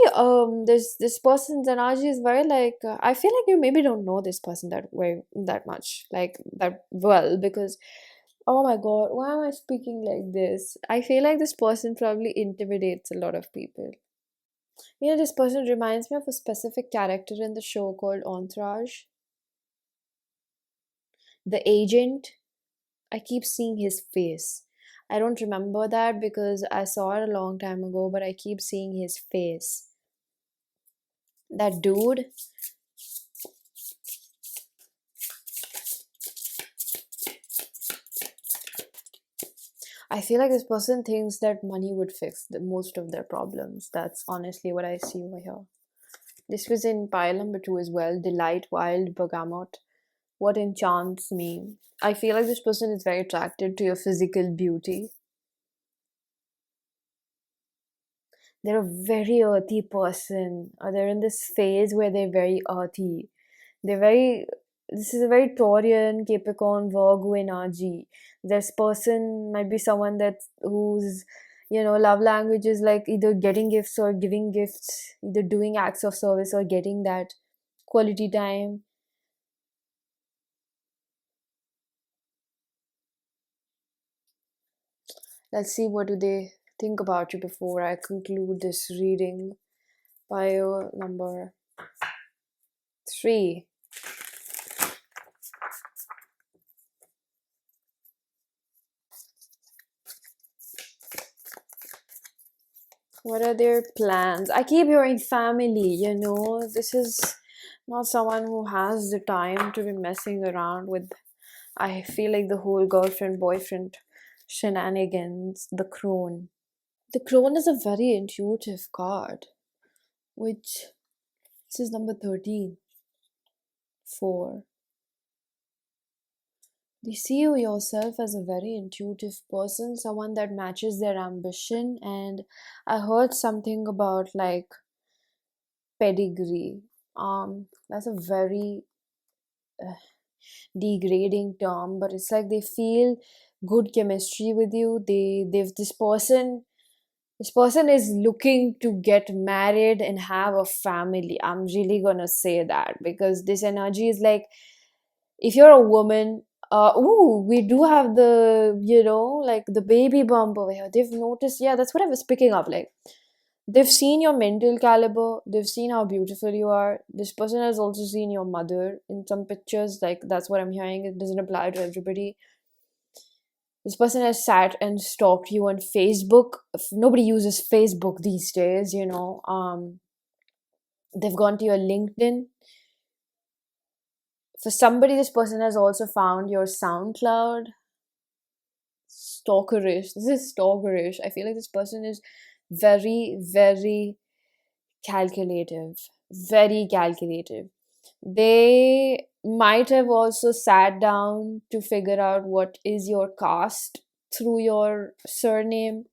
[SPEAKER 1] this person's energy is very like I feel like you maybe don't know this person that much, like that well, because oh my god, why am I speaking like this? I feel like this person probably intimidates a lot of people. This person reminds me of a specific character in the show called Entourage. The agent. I keep seeing his face. I don't remember that because I saw it a long time ago, but I keep seeing his face. That dude. I feel like this person thinks that money would fix most of their problems. That's honestly what I see over here. This was in pile number 2 as well. Delight, wild, bergamot. What enchants me? I feel like this person is very attracted to your physical beauty. They're a very earthy person. They're in this phase where they're very earthy. They're very. This is a very Taurian, Capricorn, Virgo energy. This person might be someone that whose love language is like either getting gifts or giving gifts, either doing acts of service or getting that quality time. Let's see what do they think about you before I conclude this reading. Bio number 3. What are their plans? I keep hearing family. This is not someone who has the time to be messing around with. I feel like the whole girlfriend boyfriend shenanigans, the crone. The crone is a very intuitive card, which this is number 13. 4. You see you yourself as a very intuitive person, someone that matches their ambition. And I heard something about like pedigree. That's a very degrading term, but it's like they feel good chemistry with you. They've this person is looking to get married and have a family. I'm really gonna say that because this energy is like, if you're a woman, we do have like the baby bump over here. They've noticed, yeah, that's what I was picking up. Like, they've seen your mental caliber, they've seen how beautiful you are. This person has also seen your mother in some pictures. Like, that's what I'm hearing. It doesn't apply to everybody. This person has sat and stalked you on Facebook. Nobody uses Facebook. These days. They've gone to your LinkedIn. For somebody, this person has also found your SoundCloud. Stalkerish. This is stalkerish. I feel like this person is very, very calculative. Very calculative. They might have also sat down to figure out what is your caste through your surname.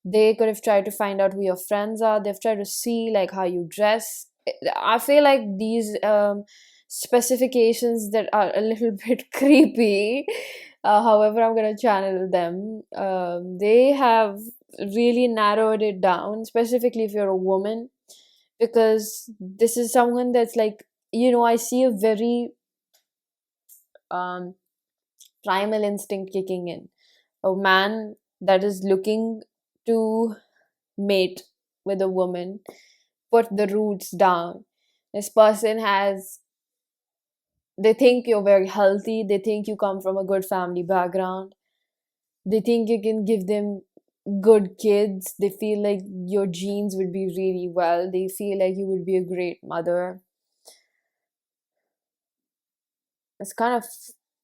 [SPEAKER 1] They could have tried to find out who your friends are. They've tried to see like how you dress. I feel like these specifications that are a little bit creepy. However, I'm gonna channel them. They have really narrowed it down, specifically if you're a woman, because this is someone that's like, I see a very um, primal instinct kicking in. A man that is looking to mate with a woman, put the roots down. This person they think you're very healthy, they think you come from a good family background, they think you can give them good kids, they feel like your genes would be really well, they feel like you would be a great mother. It's kind of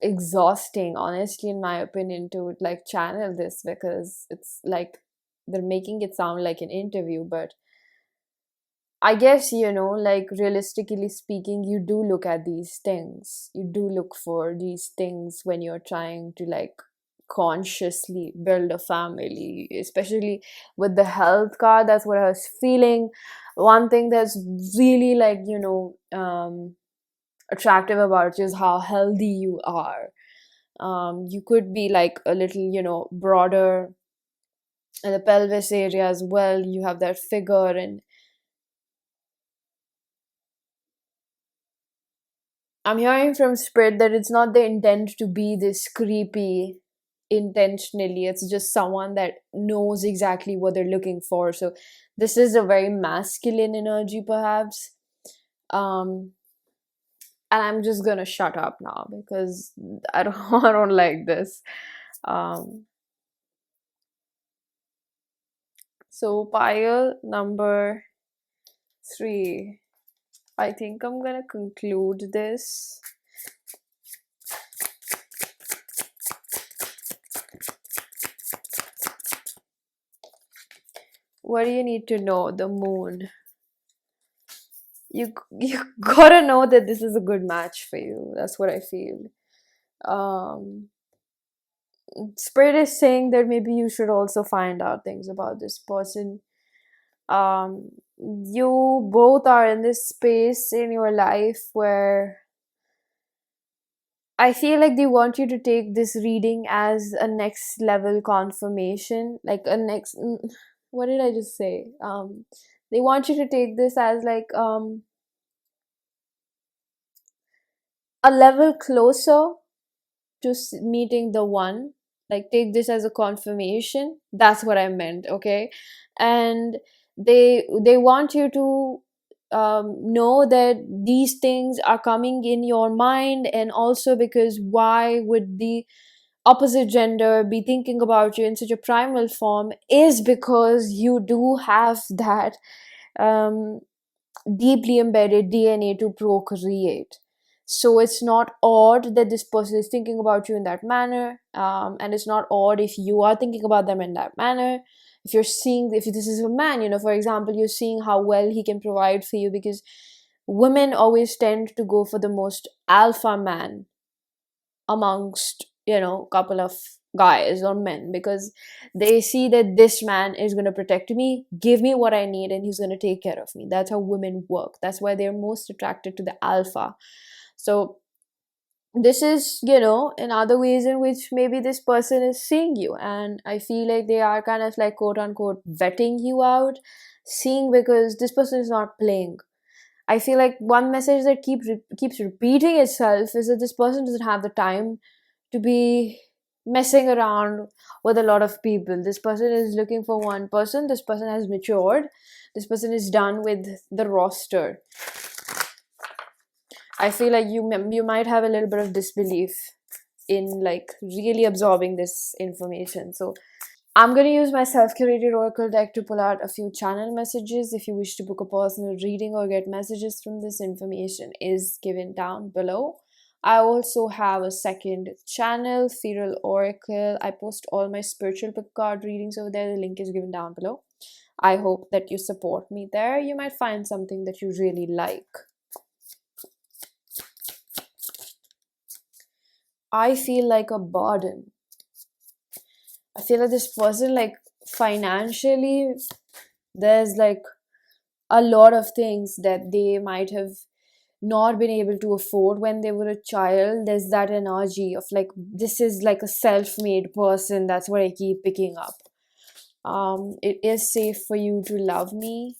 [SPEAKER 1] exhausting, honestly, in my opinion, to like channel this, because it's like they're making it sound like an interview. But I guess, like realistically speaking, you do look at these things. You do look for these things when you're trying to like consciously build a family, especially with the health card. That's what I was feeling. One thing that's really like, attractive about you is how healthy you are. You could be like a little, broader in the pelvis area as well. You have that figure, and I'm hearing from Spirit that it's not the intent to be this creepy intentionally. It's just someone that knows exactly what they're looking for. So this is a very masculine energy, perhaps. Um, and I'm just gonna shut up now because I don't I don't like this. Um, so pile number 3. I think I'm gonna conclude this. What do you need to know? The moon. You gotta know that this is a good match for you. That's what I feel. Um, Spirit is saying that maybe you should also find out things about this person. Um, you both are in this space in your life where I feel like they want you to take this reading as a next level confirmation, like a next. What did I just say? They want you to take this as like a level closer to meeting the one. Like take this as a confirmation. That's what I meant. Okay, and they want you to know that these things are coming in your mind, and also because why would the opposite gender be thinking about you in such a primal form is because you do have that um, deeply embedded DNA to procreate. So it's not odd that this person is thinking about you in that manner, and it's not odd if you are thinking about them in that manner. If you're seeing, if this is a man, for example, you're seeing how well he can provide for you, because women always tend to go for the most alpha man amongst couple of guys or men, because they see that this man is going to protect me, give me what I need, and he's going to take care of me. That's how women work. That's why they're most attracted to the alpha. So this is in other ways in which maybe this person is seeing you, and I feel like they are kind of like quote unquote vetting you out, seeing, because this person is not playing. I feel like one message that keeps repeating itself is that this person doesn't have the time to be messing around with a lot of people. This person is looking for one person. This person has matured. This person is done with the roster. I feel like you might have a little bit of disbelief in like really absorbing this information. So I'm going to use my self-curated oracle deck to pull out a few channel messages. If you wish to book a personal reading or get messages from this, information is given down below. I also have a second channel, Ethereal Oracle. I post all my spiritual book card readings over there. The link is given down below. I hope that you support me there. You might find something that you really like. I feel like a burden. I feel like this person, like financially, there's like a lot of things that they might have not been able to afford when they were a child. There's that energy of like, this is like a self-made person. That's what I keep picking up. It is safe for you to love me.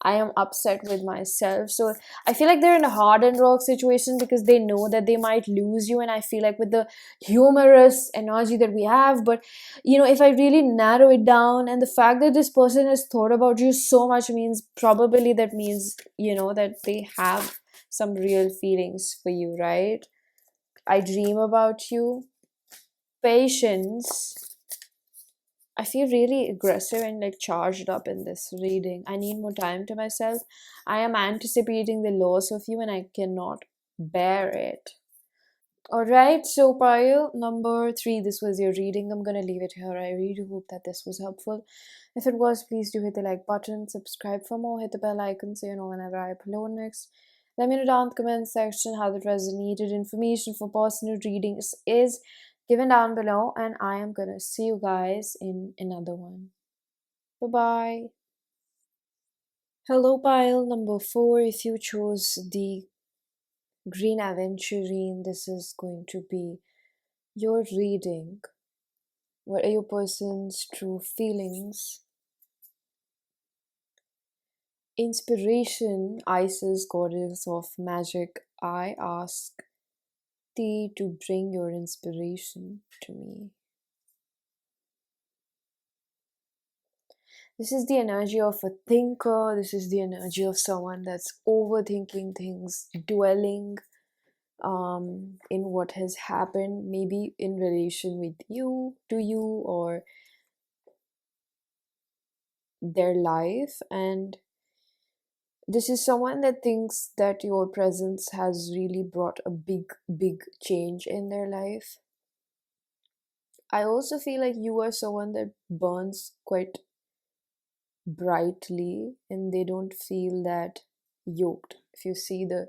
[SPEAKER 1] I am upset with myself. So I feel like they're in a hard and rock situation because they know that they might lose you. And I feel like with the humorous energy that we have, but if I really narrow it down, and the fact that this person has thought about you so much means probably that means, that they have some real feelings for you, right? I dream about you. Patience. I feel really aggressive and like charged up in this reading. I need more time to myself. I am anticipating the loss of you and I cannot bear it. Alright, so pile number 3, this was your reading. I'm gonna leave it here. I really hope that this was helpful. If it was, please do hit the like button, subscribe for more, hit the bell icon so you know whenever I upload next. Let me know down in the comment section how the resonated. Information for personal readings is given down below, and I am gonna see you guys in another one. Bye bye. Hello, pile number 4. If you chose the green Aventurine, this is going to be your reading. What are your person's true feelings? Inspiration, Isis, goddess of magic. I ask thee to bring your inspiration to me. This is the energy of a thinker. This is the energy of someone that's overthinking things, dwelling in what has happened, maybe in relation with you, to you, or their life. And this is someone that thinks that your presence has really brought a big change in their life. I also feel like you are someone that burns quite brightly and they don't feel that yoked. If you see the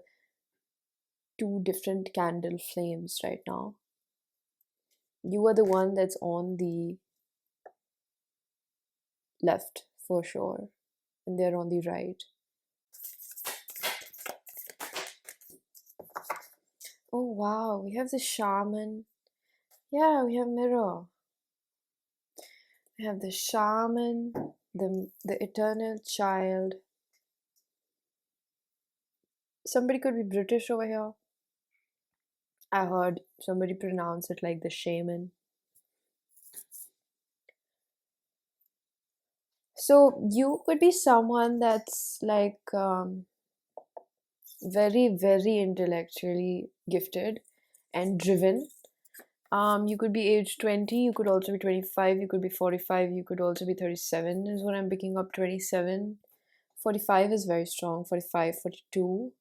[SPEAKER 1] two different candle flames right now, you are the one that's on the left for sure, and they're on the right. Oh wow, we have the shaman. Yeah, we have mirror. We have the shaman, the eternal child. Somebody could be British over here. I heard somebody pronounce it like the shaman. So you could be someone that's like very, very intellectually gifted and driven. You could be age 20, you could also be 25, you could be 45, you could also be 37 is what I'm picking up. 27. 45 is very strong. 45, 42.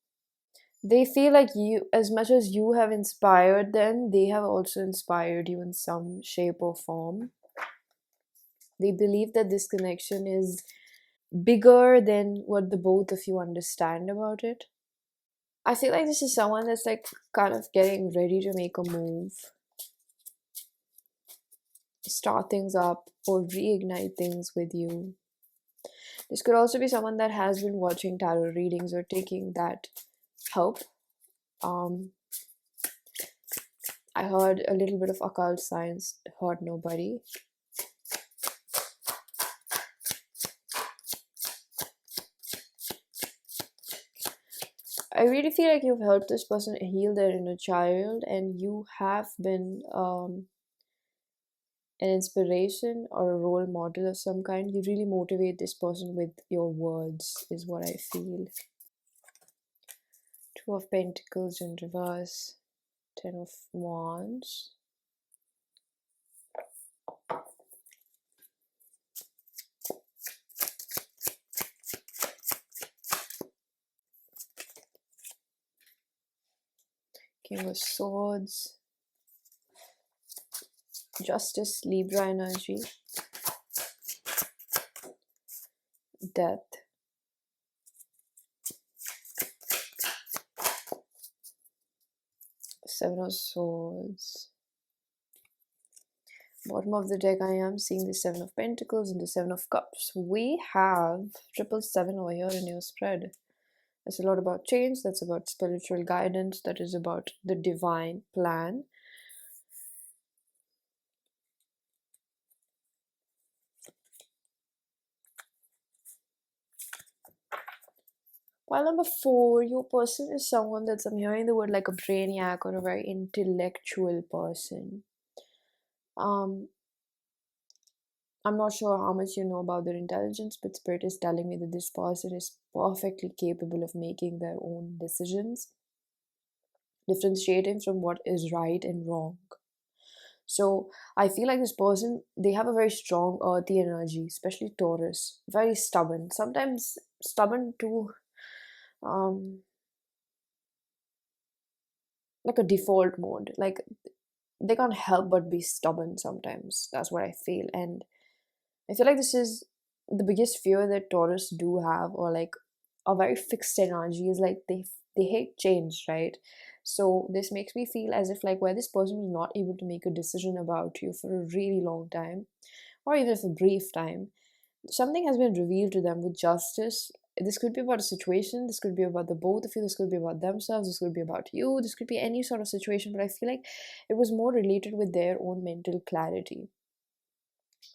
[SPEAKER 1] They feel like you, as much as you have inspired them, they have also inspired you in some shape or form. They believe that this connection is bigger than what the both of you understand about it. I feel like this is someone that's like kind of getting ready to make a move, start things up, or reignite things with you. This could also be someone that has been watching tarot readings or taking that help. Um, I heard a little bit of occult science, hurt nobody. I really feel like you've helped this person heal their inner child, and you have been an inspiration or a role model of some kind. You really motivate this person with your words, is what I feel. Two of Pentacles in reverse, Ten of Wands. King of Swords. Justice, Libra energy. Death. Seven of Swords. Bottom of the deck, I am seeing the Seven of Pentacles and the Seven of Cups. We have 777 over here in your spread. That's a lot about change. That's about spiritual guidance. That is about the divine plan. Pile number 4, your person is someone that's, I'm hearing the word like a brainiac or a very intellectual person. I'm not sure how much you know about their intelligence, but Spirit is telling me that this person is perfectly capable of making their own decisions, differentiating from what is right and wrong. So I feel like this person, they have a very strong earthy energy, especially Taurus, very stubborn, sometimes stubborn to like a default mode. Like they can't help but be stubborn sometimes. That's what I feel. And I feel like this is the biggest fear that Taurus do have, or like a very fixed energy, is like they hate change, right? So this makes me feel as if like where this person was not able to make a decision about you for a really long time, or even for a brief time, something has been revealed to them with justice. This could be about a situation, this could be about the both of you, this could be about themselves, this could be about you, this could be any sort of situation, but I feel like it was more related with their own mental clarity.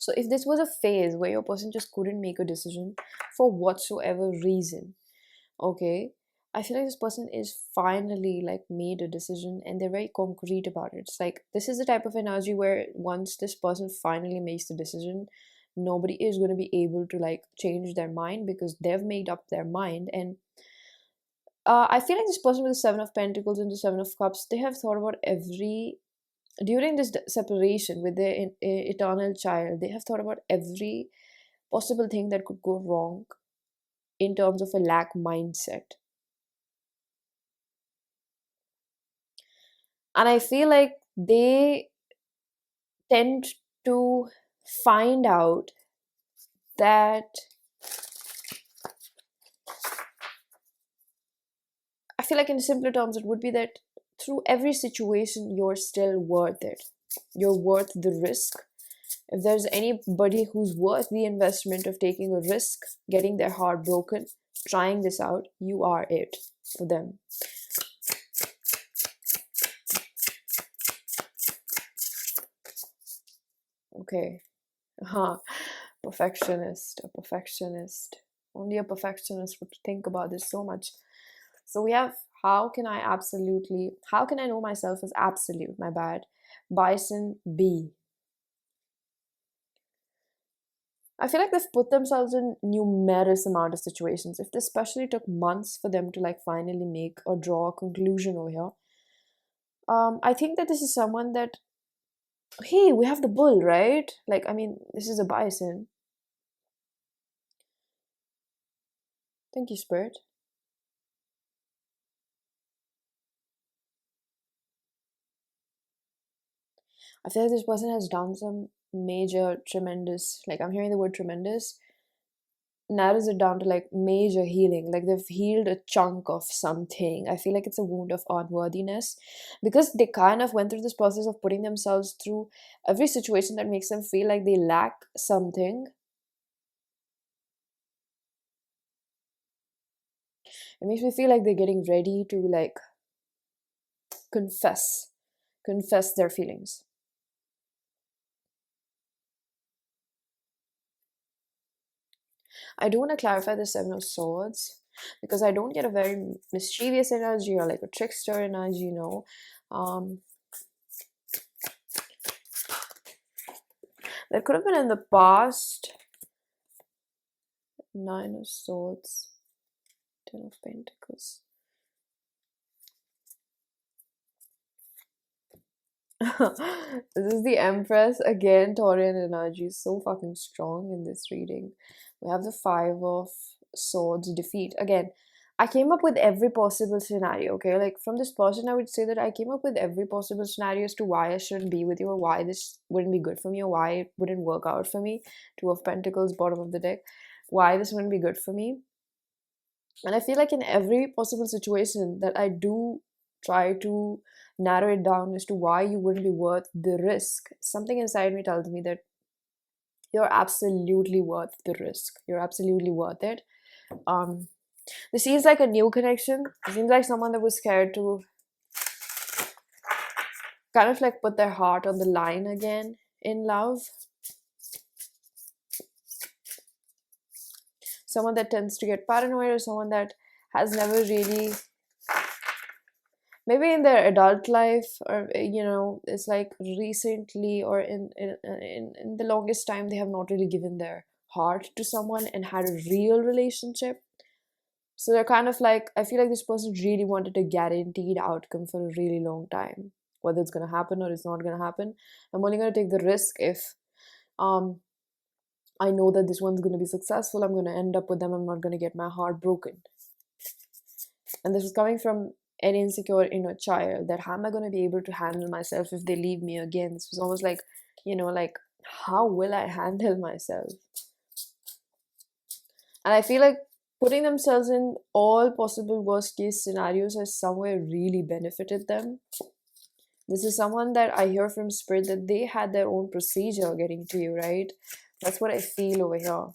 [SPEAKER 1] So if this was a phase where your person just couldn't make a decision for whatsoever reason, okay, I feel like this person is finally like made a decision and they're very concrete about it. It's like this is the type of energy where once this person finally makes the decision, nobody is going to be able to like change their mind because they've made up their mind. And I feel like this person with the Seven of Pentacles and the Seven of Cups, they have thought about every during this separation with their eternal child, they have thought about every possible thing that could go wrong in terms of a lack mindset. And I feel like they tend to find out that feel like in simpler terms, it would be that through every situation, you're still worth it. You're worth the risk. If there's anybody who's worth the investment of taking a risk, getting their heart broken, trying this out, you are it for them. Okay. Perfectionist, a perfectionist. Only a perfectionist would think about this so much. So we have how can I know myself as absolute? My bad. Bison B. I feel like they've put themselves in numerous amount of situations. If this especially took months for them to like finally make or draw a conclusion over here, I think that this is someone that, hey, we have the bull, right? Like, I mean, this is a bison. Thank you, Spirit. I feel like this person has done some major, tremendous, like I'm hearing the word tremendous, narrows it down to like major healing. Like they've healed a chunk of something. I feel like it's a wound of unworthiness because they kind of went through this process of putting themselves through every situation that makes them feel like they lack something. It makes me feel like they're getting ready to like confess their feelings. I do want to clarify the Seven of Swords because I don't get a very mischievous energy or like a trickster energy, you know. That could have been in the past. Nine of Swords, Ten of Pentacles. This is the Empress again. Taurian energy is so fucking strong in this reading. We have the Five of Swords, defeat. Again, I came up with every possible scenario, okay? Like from this person, I would say that I came up with every possible scenario as to why I shouldn't be with you or why this wouldn't be good for me or why it wouldn't work out for me. Two of Pentacles, bottom of the deck. Why this wouldn't be good for me. And I feel like in every possible situation that I do try to narrow it down as to why you wouldn't be worth the risk, something inside me tells me that you're absolutely worth the risk. You're absolutely worth it. This seems like a new connection. It seems like someone that was scared to kind of like put their heart on the line again in love. Someone that tends to get paranoid or someone that has never really, maybe in their adult life or you know, it's like recently or in the longest time they have not really given their heart to someone and had a real relationship. So they're kind of like, I feel like this person really wanted a guaranteed outcome for a really long time, whether it's going to happen or it's not going to happen. I'm only going to take the risk if I know that this one's going to be successful. I'm going to end up with them. I'm not going to get my heart broken. And this is coming from an insecure inner child, that how am I going to be able to handle myself if they leave me again? This was almost like, you know, like, how will I handle myself? And I feel like putting themselves in all possible worst case scenarios has somewhere really benefited them. This is someone that I hear from spirit that they had their own procedure getting to you, right? That's what I feel over here.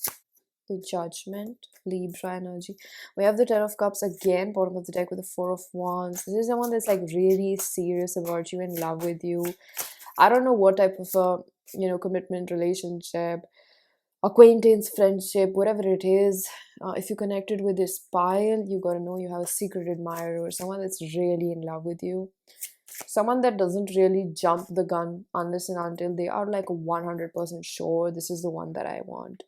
[SPEAKER 1] The Judgment, Libra energy. We have the Ten of Cups again, bottom of the deck with the Four of Wands. This is someone that's like really serious about you, in love with you. I don't know what type of a, you know, commitment, relationship, acquaintance, friendship, whatever it is. If you connected with this pile, you gotta know you have a secret admirer or someone that's really in love with you. Someone that doesn't really jump the gun unless and until they are like 100% sure this is the one that I want.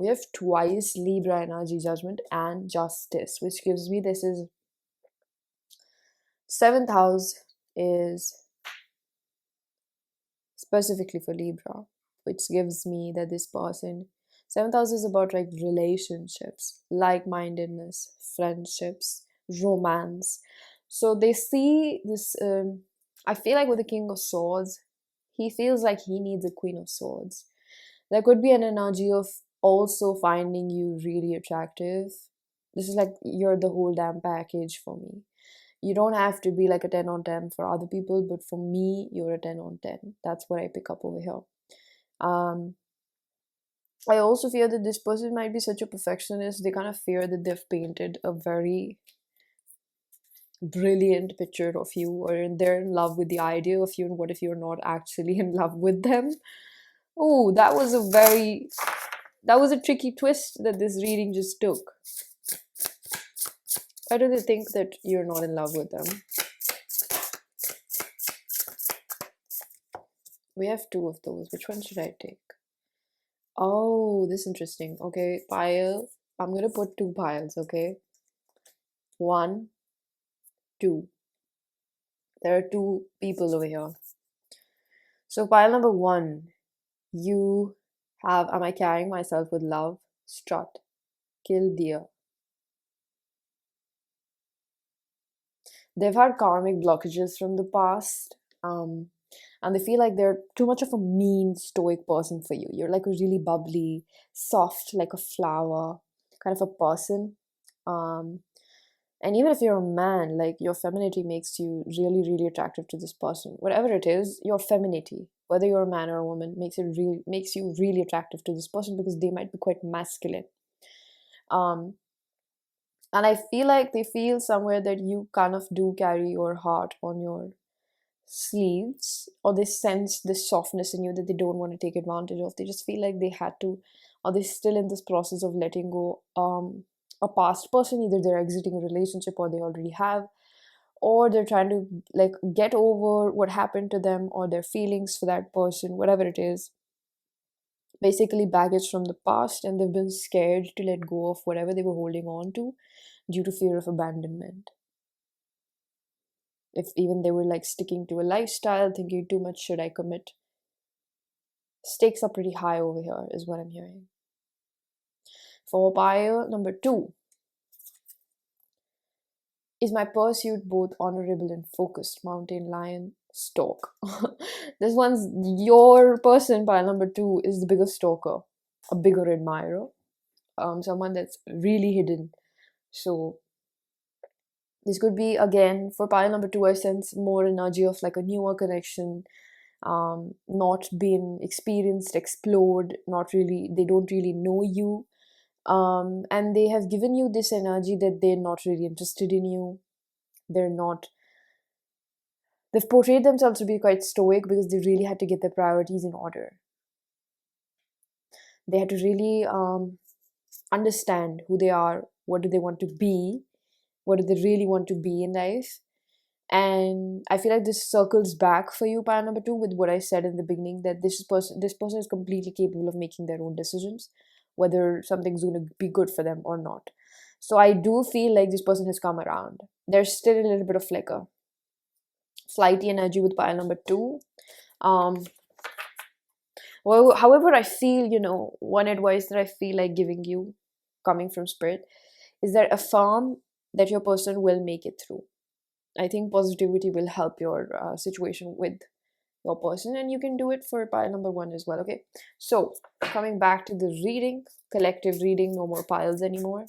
[SPEAKER 1] We have twice Libra energy, Judgment and Justice, which gives me, this is 7th house is specifically for Libra, which gives me that this person, 7th house is about like relationships, like-mindedness, friendships, romance. So they see this, I feel like with the King of Swords, he feels like he needs a Queen of Swords. There could be an energy of also finding you really attractive. This is like, you're the whole damn package for me. you don't have to be like a 10 on 10 for other people, but for me, you're a 10 on 10. That's what I pick up over here. I also fear that this person might be such a perfectionist. They kind of fear that they've painted a very brilliant picture of you, or they're in love with the idea of you, and what if you're not actually in love with them? Oh, that was a tricky twist that this reading just took. Why do they think that you're not in love with them? We have two of those. Which one should I take? Oh, this is interesting. Okay, pile. I'm gonna put two piles, okay? 1, 2. There are two people over here. So pile number 1, you have, am I carrying myself with love? Strut. Kill deer. They've had karmic blockages from the past. And they feel like they're too much of a mean, stoic person for you. You're like a really bubbly, soft, like a flower kind of a person. And even if you're a man, like your femininity makes you really, really attractive to this person. Whatever it is, your femininity, whether you're a man or a woman, makes you really attractive to this person because they might be quite masculine. And I feel like they feel somewhere that you kind of do carry your heart on your sleeves, or they sense this softness in you that they don't want to take advantage of. They just feel like they had to, or they're still in this process of letting go a past person. Either they're exiting a relationship, or they already have, or they're trying to like get over what happened to them, or their feelings for that person, whatever it is. Basically baggage from the past, and they've been scared to let go of whatever they were holding on to due to fear of abandonment. If even they were like sticking to a lifestyle, thinking too much, should I commit? Stakes are pretty high over here, is what I'm hearing. For pile number 2, is my pursuit both honorable and focused? Mountain lion stalk. This one's your person. Pile number 2 is the bigger stalker, a bigger admirer, someone that's really hidden. So this could be, again, for pile number 2, I sense more energy of like a newer connection, not been experienced, explored, not really, they don't really know you. And they have given you this energy that they're not really interested in you. They've portrayed themselves to be quite stoic because they really had to get their priorities in order. They had to really understand who they are, what do they want to be, what do they really want to be in life. And I feel like this circles back for you, pile number 2, with what I said in the beginning, that this person is completely capable of making their own decisions, whether something's going to be good for them or not. So I do feel like this person has come around. There's still a little bit of like a flighty energy with pile number 2. Well, however, I feel, one advice that I feel like giving you, coming from spirit, is that affirm that your person will make it through. I think positivity will help your situation with your person, and you can do it for pile number 1 as well. Okay, so coming back to the reading, collective reading, no more piles anymore.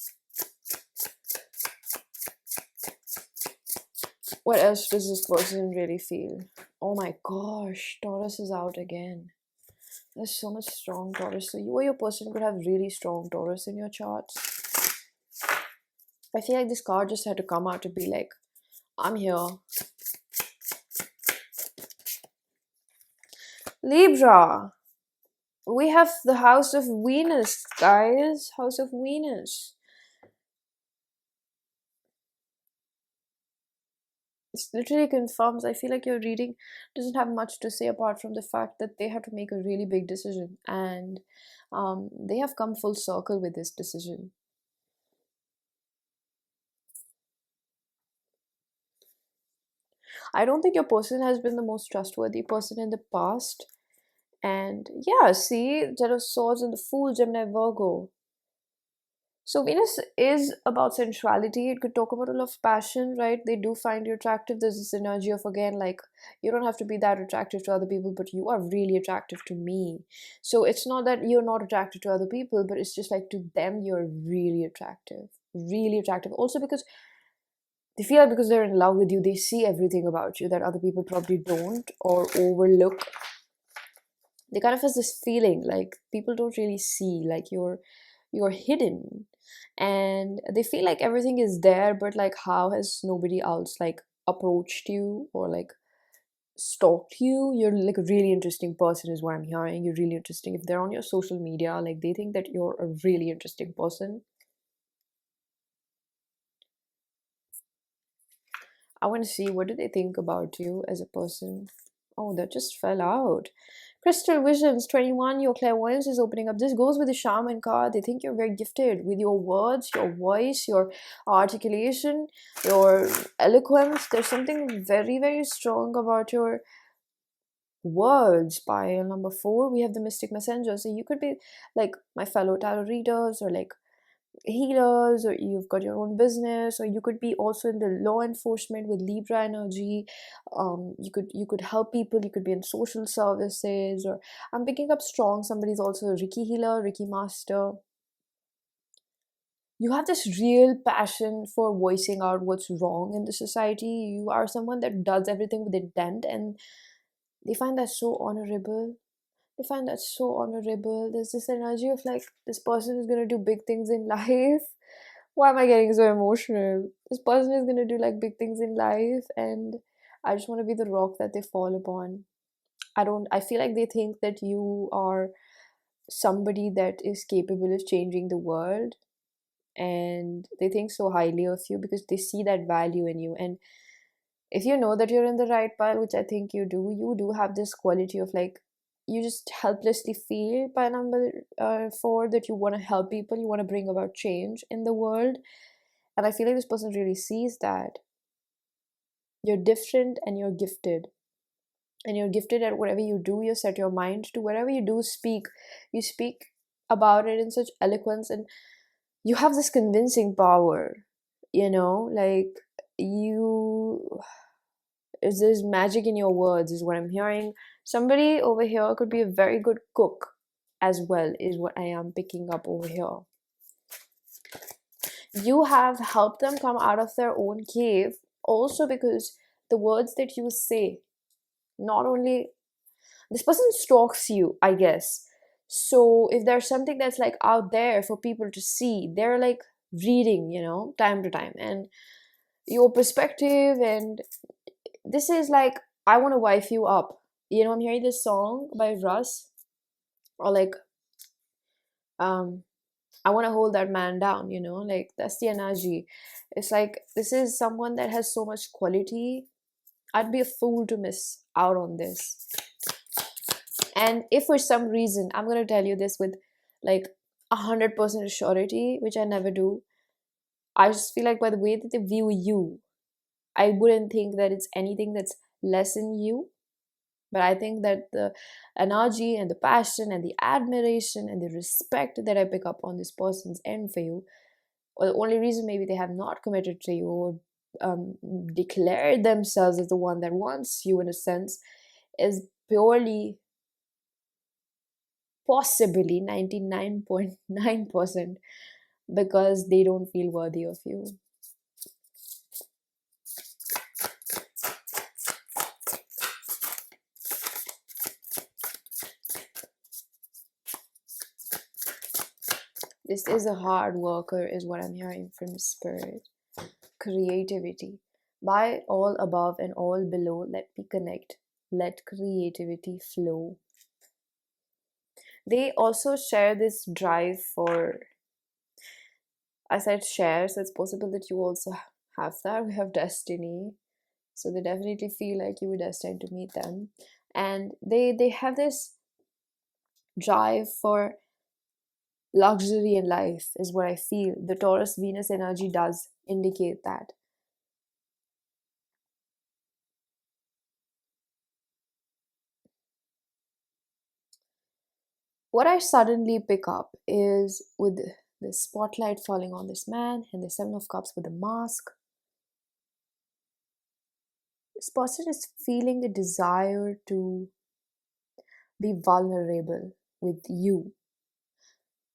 [SPEAKER 1] What else does this person really feel? Oh my gosh, Taurus is out again. There's so much strong Taurus. So you or your person could have really strong Taurus in your charts. I feel like this card just had to come out to be like, I'm here. Libra. We have the House of Venus, guys. House of Venus. This literally confirms, I feel like your reading doesn't have much to say apart from the fact that they have to make a really big decision, and they have come full circle with this decision. I don't think your person has been the most trustworthy person in the past. And yeah, see, Ten of Swords and the Fool, Gemini, Virgo. So Venus is about sensuality. It could talk about a lot of passion, right? They do find you attractive. There's this energy of, again, like, you don't have to be that attractive to other people, but you are really attractive to me. So it's not that you're not attracted to other people, but it's just like to them, you're really attractive. Really attractive. Also because They feel like because they're in love with you, they see everything about you that other people probably don't or overlook. They kind of has this feeling like people don't really see, like you're hidden, and they feel like everything is there, but like how has nobody else like approached you or like stalked you? You're like a really interesting person is what I'm hearing. You're really interesting. If they're on your social media, like they think that you're a really interesting person. I want to see what do they think about you as a person. Oh, that just fell out. Crystal Visions 21, your clairvoyance is opening up. This goes with the shaman card. They think you're very gifted with your words, your voice, your articulation, your eloquence. There's something very, very strong about your words. Pile number 4, we have the Mystic Messenger. So you could be like my fellow tarot readers or like healers, or you've got your own business, or you could be also in the law enforcement with Libra energy. You could help people, you could be in social services, or I'm picking up strong somebody's also a Reiki healer, Reiki master. You have this real passion for voicing out what's wrong in the society. You are someone that does everything with intent, and they find that so honorable. They find that so honorable. There's this energy of like, this person is gonna do big things in life. Why am I getting so emotional? This person is gonna do like big things in life, and I just want to be the rock that they fall upon. I feel like they think that you are somebody that is capable of changing the world, and they think so highly of you because they see that value in you. And if you know that you're in the right path, which I think you do have this quality of like, you just helplessly feel by number 4 that you want to help people, you want to bring about change in the world. And I feel like this person really sees that you're different and you're gifted. And you're gifted at whatever you do, you set your mind to whatever you do, speak. You speak about it in such eloquence, and you have this convincing power, like you is there's magic in your words is what I'm hearing. Somebody over here could be a very good cook as well, is what I am picking up over here. You have helped them come out of their own cave also because the words that you say, not only this person stalks you, I guess. So if there's something that's like out there for people to see, they're like reading, time to time, and your perspective. And this is like, I want to wife you up. I'm hearing this song by Russ, or like, um, I want to hold that man down, like that's the energy. It's like, this is someone that has so much quality. I'd be a fool to miss out on this. And if for some reason, I'm going to tell you this with like 100% surety, which I never do, I just feel like by the way that they view you, I wouldn't think that it's anything that's less in you. But I think that the energy and the passion and the admiration and the respect that I pick up on this person's end for you, or the only reason maybe they have not committed to you or declared themselves as the one that wants you in a sense, is purely, possibly 99.9% because they don't feel worthy of you. This is a hard worker, is what I'm hearing from Spirit. Creativity. By all above and all below, let me connect. Let creativity flow. They also share this drive for, I said share, so it's possible that you also have that. We have destiny. So they definitely feel like you were destined to meet them. And they have this drive for luxury in life, is what I feel. The Taurus Venus energy does indicate that. What I suddenly pick up is with the spotlight falling on this man and the Seven of Cups with the mask. This person is feeling the desire to be vulnerable with you.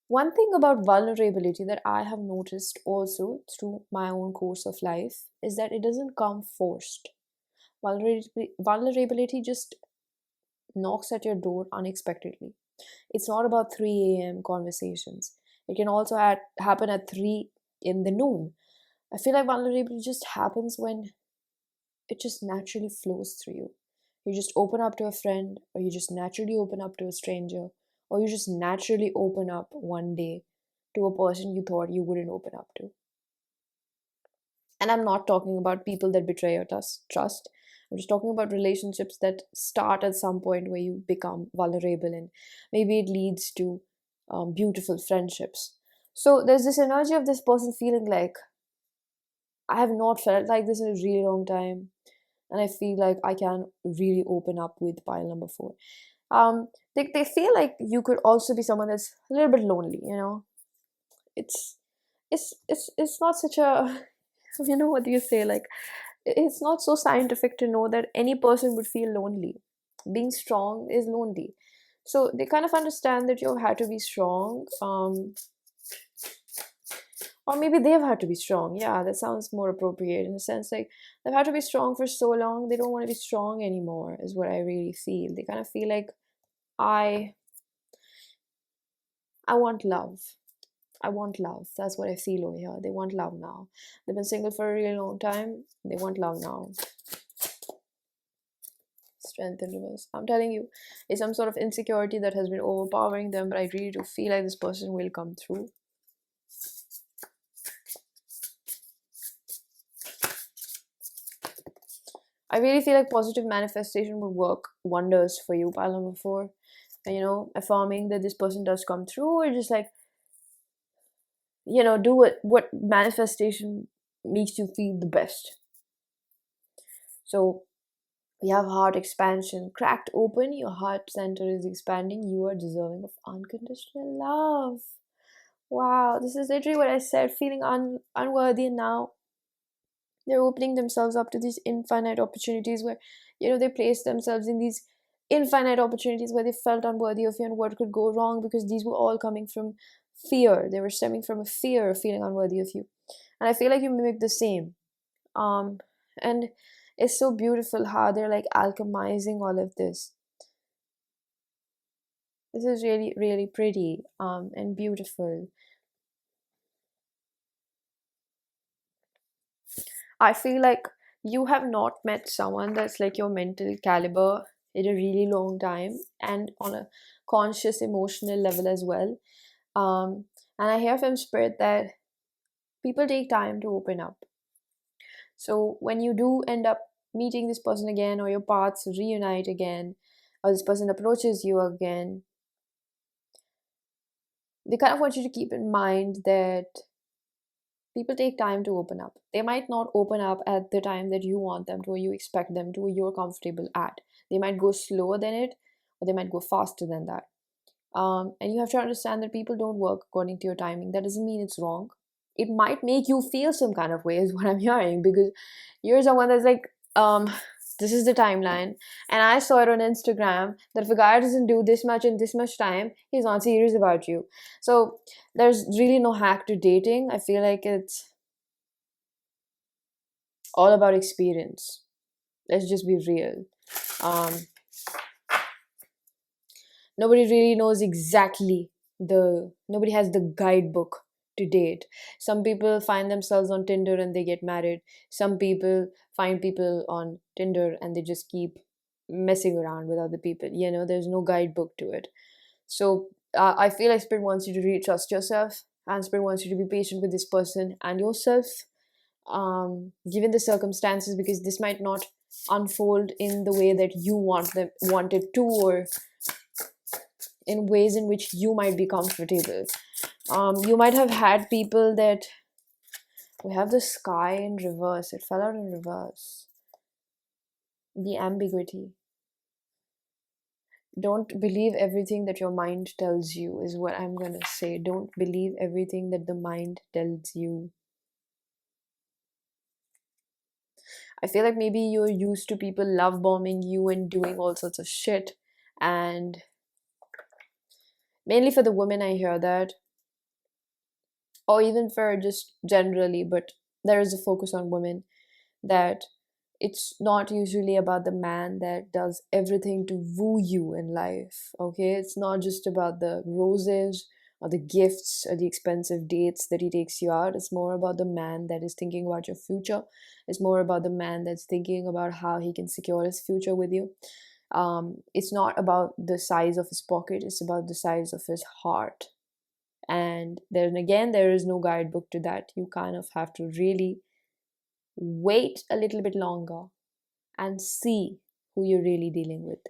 [SPEAKER 1] One thing about vulnerability that I have noticed also through my own course of life is that it doesn't come forced. Vulnerability just knocks at your door unexpectedly. It's not about 3 a.m. conversations. It can also happen at 3 in the noon. I feel like vulnerability just happens when it just naturally flows through you. You just open up to a friend, or you just naturally open up to a stranger, or you just naturally open up one day to a person you thought you wouldn't open up to. And I'm not talking about people that betray your trust. I'm just talking about relationships that start at some point where you become vulnerable, and maybe it leads to beautiful friendships. So there's this energy of this person feeling like, I have not felt like this in a really long time, and I feel like I can really open up with pile number four. They feel like you could also be someone that's a little bit lonely, you know. It's it's not such a you know, what do you say, like, it's not so scientific to know that any person would feel lonely. Being strong is lonely. So they kind of understand that you've had to be strong, or maybe they've had to be strong. Yeah, that sounds more appropriate, in a sense, like they've had to be strong for so long, they don't want to be strong anymore, is what I really feel. They kind of feel like, I I want love. I want love. That's what I feel over here. They want love now. They've been single for a really long time. They want love now. Strength in reverse. I'm telling you, it's some sort of insecurity that has been overpowering them, but I really do feel like this person will come through. I really feel like positive manifestation would work wonders for you, pile number four. And, you know, affirming that this person does come through, or just like, you know, do what manifestation makes you feel the best. So we have heart expansion. Cracked open, your heart center is expanding. You are deserving of unconditional love. Wow, this is literally what I said, feeling unworthy, and now they're opening themselves up to these infinite opportunities where, you know, they place themselves in these infinite opportunities where they felt unworthy of you, and what could go wrong, because these were all coming from fear. They were stemming from a fear of feeling unworthy of you. And I feel like you mimic the same. And it's so beautiful how they're like alchemizing all of this. This is really, really pretty and beautiful. I feel like you have not met someone that's like your mental caliber in a really long time, and on a conscious emotional level as well. And I hear from spirit that people take time to open up. So when you do end up meeting this person again, or your paths reunite again, or this person approaches you again, they kind of want you to keep in mind that people take time to open up. They might not open up at the time that you want them to, or you expect them to, or you're comfortable at. They might go slower than it, or they might go faster than that. And you have to understand that people don't work according to your timing. That doesn't mean it's wrong. It might make you feel some kind of way, is what I'm hearing, because you're someone that's like, this is the timeline, and I saw it on Instagram that if a guy doesn't do this much in this much time, he's not serious about you. So there's really no hack to dating. I feel like it's all about experience. Let's just be real. Um, Nobody really knows exactly nobody has the guidebook to date. Some people find themselves on Tinder and they get married. Some people find people on Tinder and they just keep messing around with other people. You know, there's no guidebook to it. So I feel like spirit wants you to really trust yourself, and spirit wants you to be patient with this person and yourself, given the circumstances, because this might not unfold in the way that you want it to, or in ways in which you might be comfortable. You might have had people that, we have the sky in reverse. It fell out in reverse. The ambiguity. Don't believe everything that your mind tells you, is what I'm going to say. Don't believe everything that the mind tells you. I feel like maybe you're used to people love bombing you and doing all sorts of shit. And mainly for the women, I hear that. or even for just generally, but there is a focus on women, that it's not usually about the man that does everything to woo you in life. Okay, it's not just about the roses or the gifts or the expensive dates that he takes you out. It's more about the man that is thinking about your future. It's more about the man that's thinking about how he can secure his future with you. It's not about the size of his pocket, it's about the size of his heart. And then again, there is no guidebook to that. You kind of have to really wait a little bit longer and see who you're really dealing with.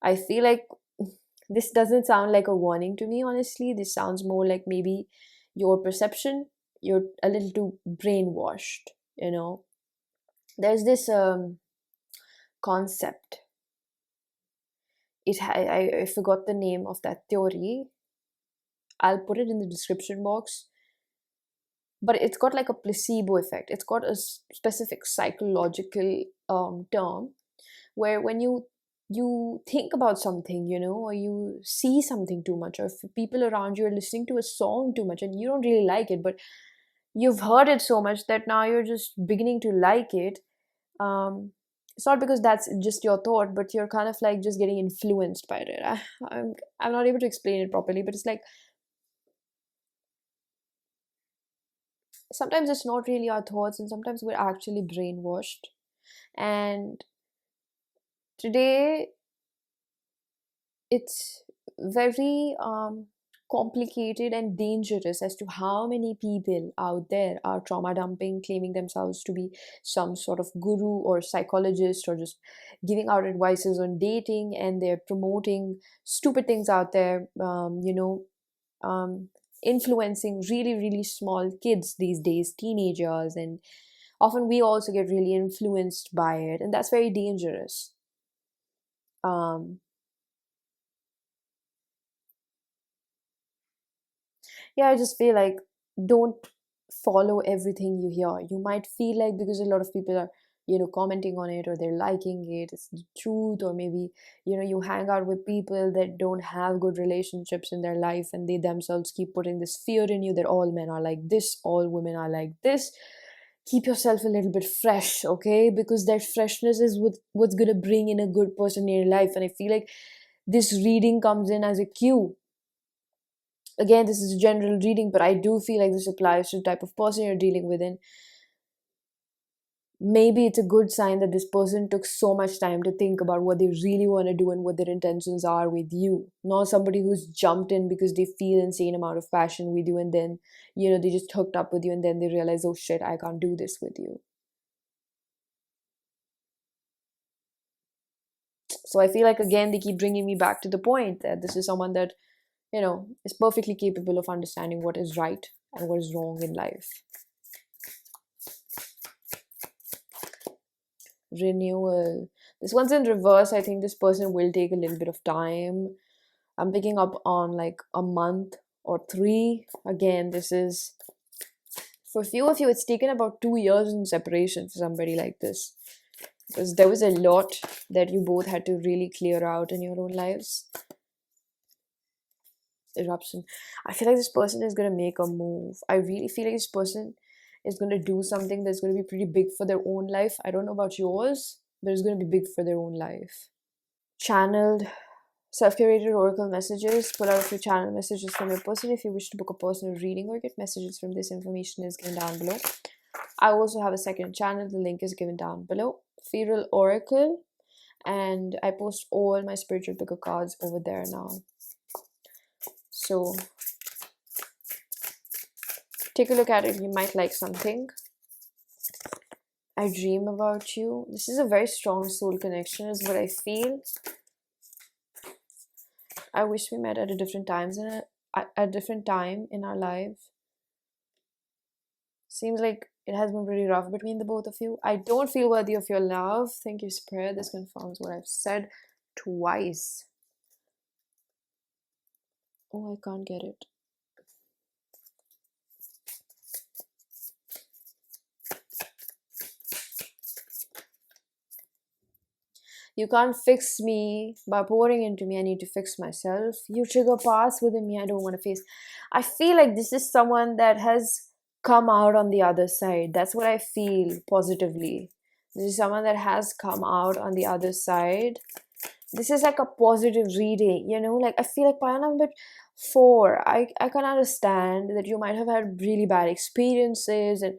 [SPEAKER 1] I feel like this doesn't sound like a warning to me, honestly. This sounds more like maybe your perception. You're a little too brainwashed, you know. There's this concept. I forgot the name of that theory. I'll put it in the description box. But it's got like a placebo effect. It's got a specific psychological term where when you think about something, you know, or you see something too much, or if people around you are listening to a song too much and you don't really like it, but you've heard it so much that now you're just beginning to like it. It's not because that's just your thought, but you're kind of like just getting influenced by it. I'm not able to explain it properly, but it's like sometimes it's not really our thoughts, and sometimes we're actually brainwashed. And today it's very complicated and dangerous as to how many people out there are trauma dumping, claiming themselves to be some sort of guru or psychologist, or just giving out advices on dating, and they're promoting stupid things out there, influencing really, really small kids these days, teenagers, and often we also get really influenced by it, and that's very dangerous. um yeah, I just feel like don't follow everything you hear. You might feel like because a lot of people are, you know, commenting on it, or they're liking it, it's the truth. Or maybe, you know, you hang out with people that don't have good relationships in their life, and they themselves keep putting this fear in you that all men are like this, all women are like this. Keep yourself a little bit fresh, okay? Because that freshness is what's gonna bring in a good person in your life. And I feel like this reading comes in as a cue. Again, this is a general reading, but I do feel like this applies to the type of person you're dealing with. And maybe it's a good sign that this person took so much time to think about what they really want to do and what their intentions are with you. Not somebody who's jumped in because they feel insane amount of passion with you, and then, you know, they just hooked up with you, and then they realize, oh shit, I can't do this with you. So I feel like, again, they keep bringing me back to the point that this is someone that, you know, is perfectly capable of understanding what is right and what is wrong in life. Renewal. This one's in reverse. I think this person will take a little bit of time. I'm picking up on like a month or 3. Again, this is for a few of you, it's taken about 2 years in separation for somebody like this, because there was a lot that you both had to really clear out in your own lives. Eruption. I feel like this person is going to make a move. I really feel like this person is going to do something that's going to be pretty big for their own life. I don't know about yours, but it's going to be big for their own life. Channeled self-curated oracle messages. Pull out a few channel messages from your person. If you wish to book a personal reading or get messages from this, information is given down below. I also have a second channel. The link is given down below. Ethereal Oracle. And I post all my spiritual picker cards over there now. So take a look at it. You might like something. I dream about you. This is a very strong soul connection is what I feel. I wish we met at a different times in a different time in our life. Seems like it has been pretty rough between the both of you. I don't feel worthy of your love. Thank you, Spirit. This confirms what I've said twice. Oh, I can't get it. You can't fix me by pouring into me. I need to fix myself. You trigger past within me I don't want to face. I feel like this is someone that has come out on the other side. That's what I feel positively. This is someone that has come out on the other side. This is like a positive reading, you know, like I feel like by number 4, I can understand that you might have had really bad experiences, and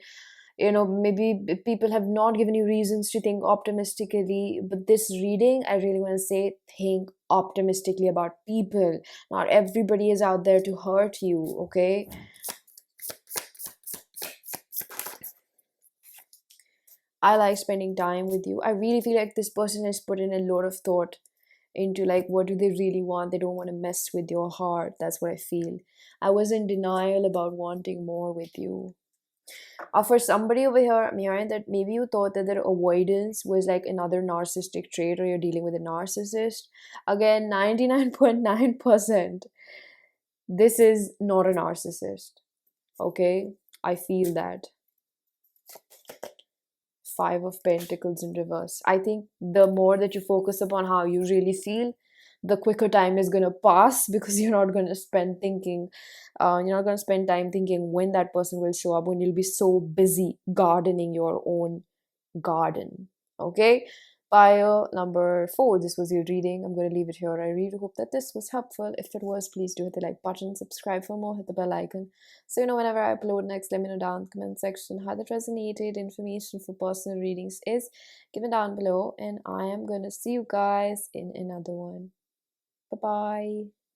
[SPEAKER 1] you know, maybe people have not given you reasons to think optimistically, but this reading, I really want to say, think optimistically about people. Not everybody is out there to hurt you, okay? I like spending time with you. I really feel like this person has put in a lot of thought into like what do they really want. They don't want to mess with your heart. That's what I feel. I was in denial about wanting more with you. For somebody over here, I'm hearing that maybe you thought that their avoidance was like another narcissistic trait, or you're dealing with a narcissist. Again, 99.9%, this is not a narcissist. Okay, I feel that. 5 of Pentacles in reverse. I think the more that you focus upon how you really feel, the quicker time is going to pass, because you're not going to spend thinking, you're not going to spend time thinking when that person will show up, when you'll be so busy gardening your own garden. Okay, pile number 4, this was your reading. I'm going to leave it here. I really hope that this was helpful. If it was, please do hit the like button, subscribe for more, hit the bell icon so you know whenever I upload next. Let me know down in the comment section how that resonated. Information for personal readings is given down below, and I am going to see you guys in another one. Bye bye.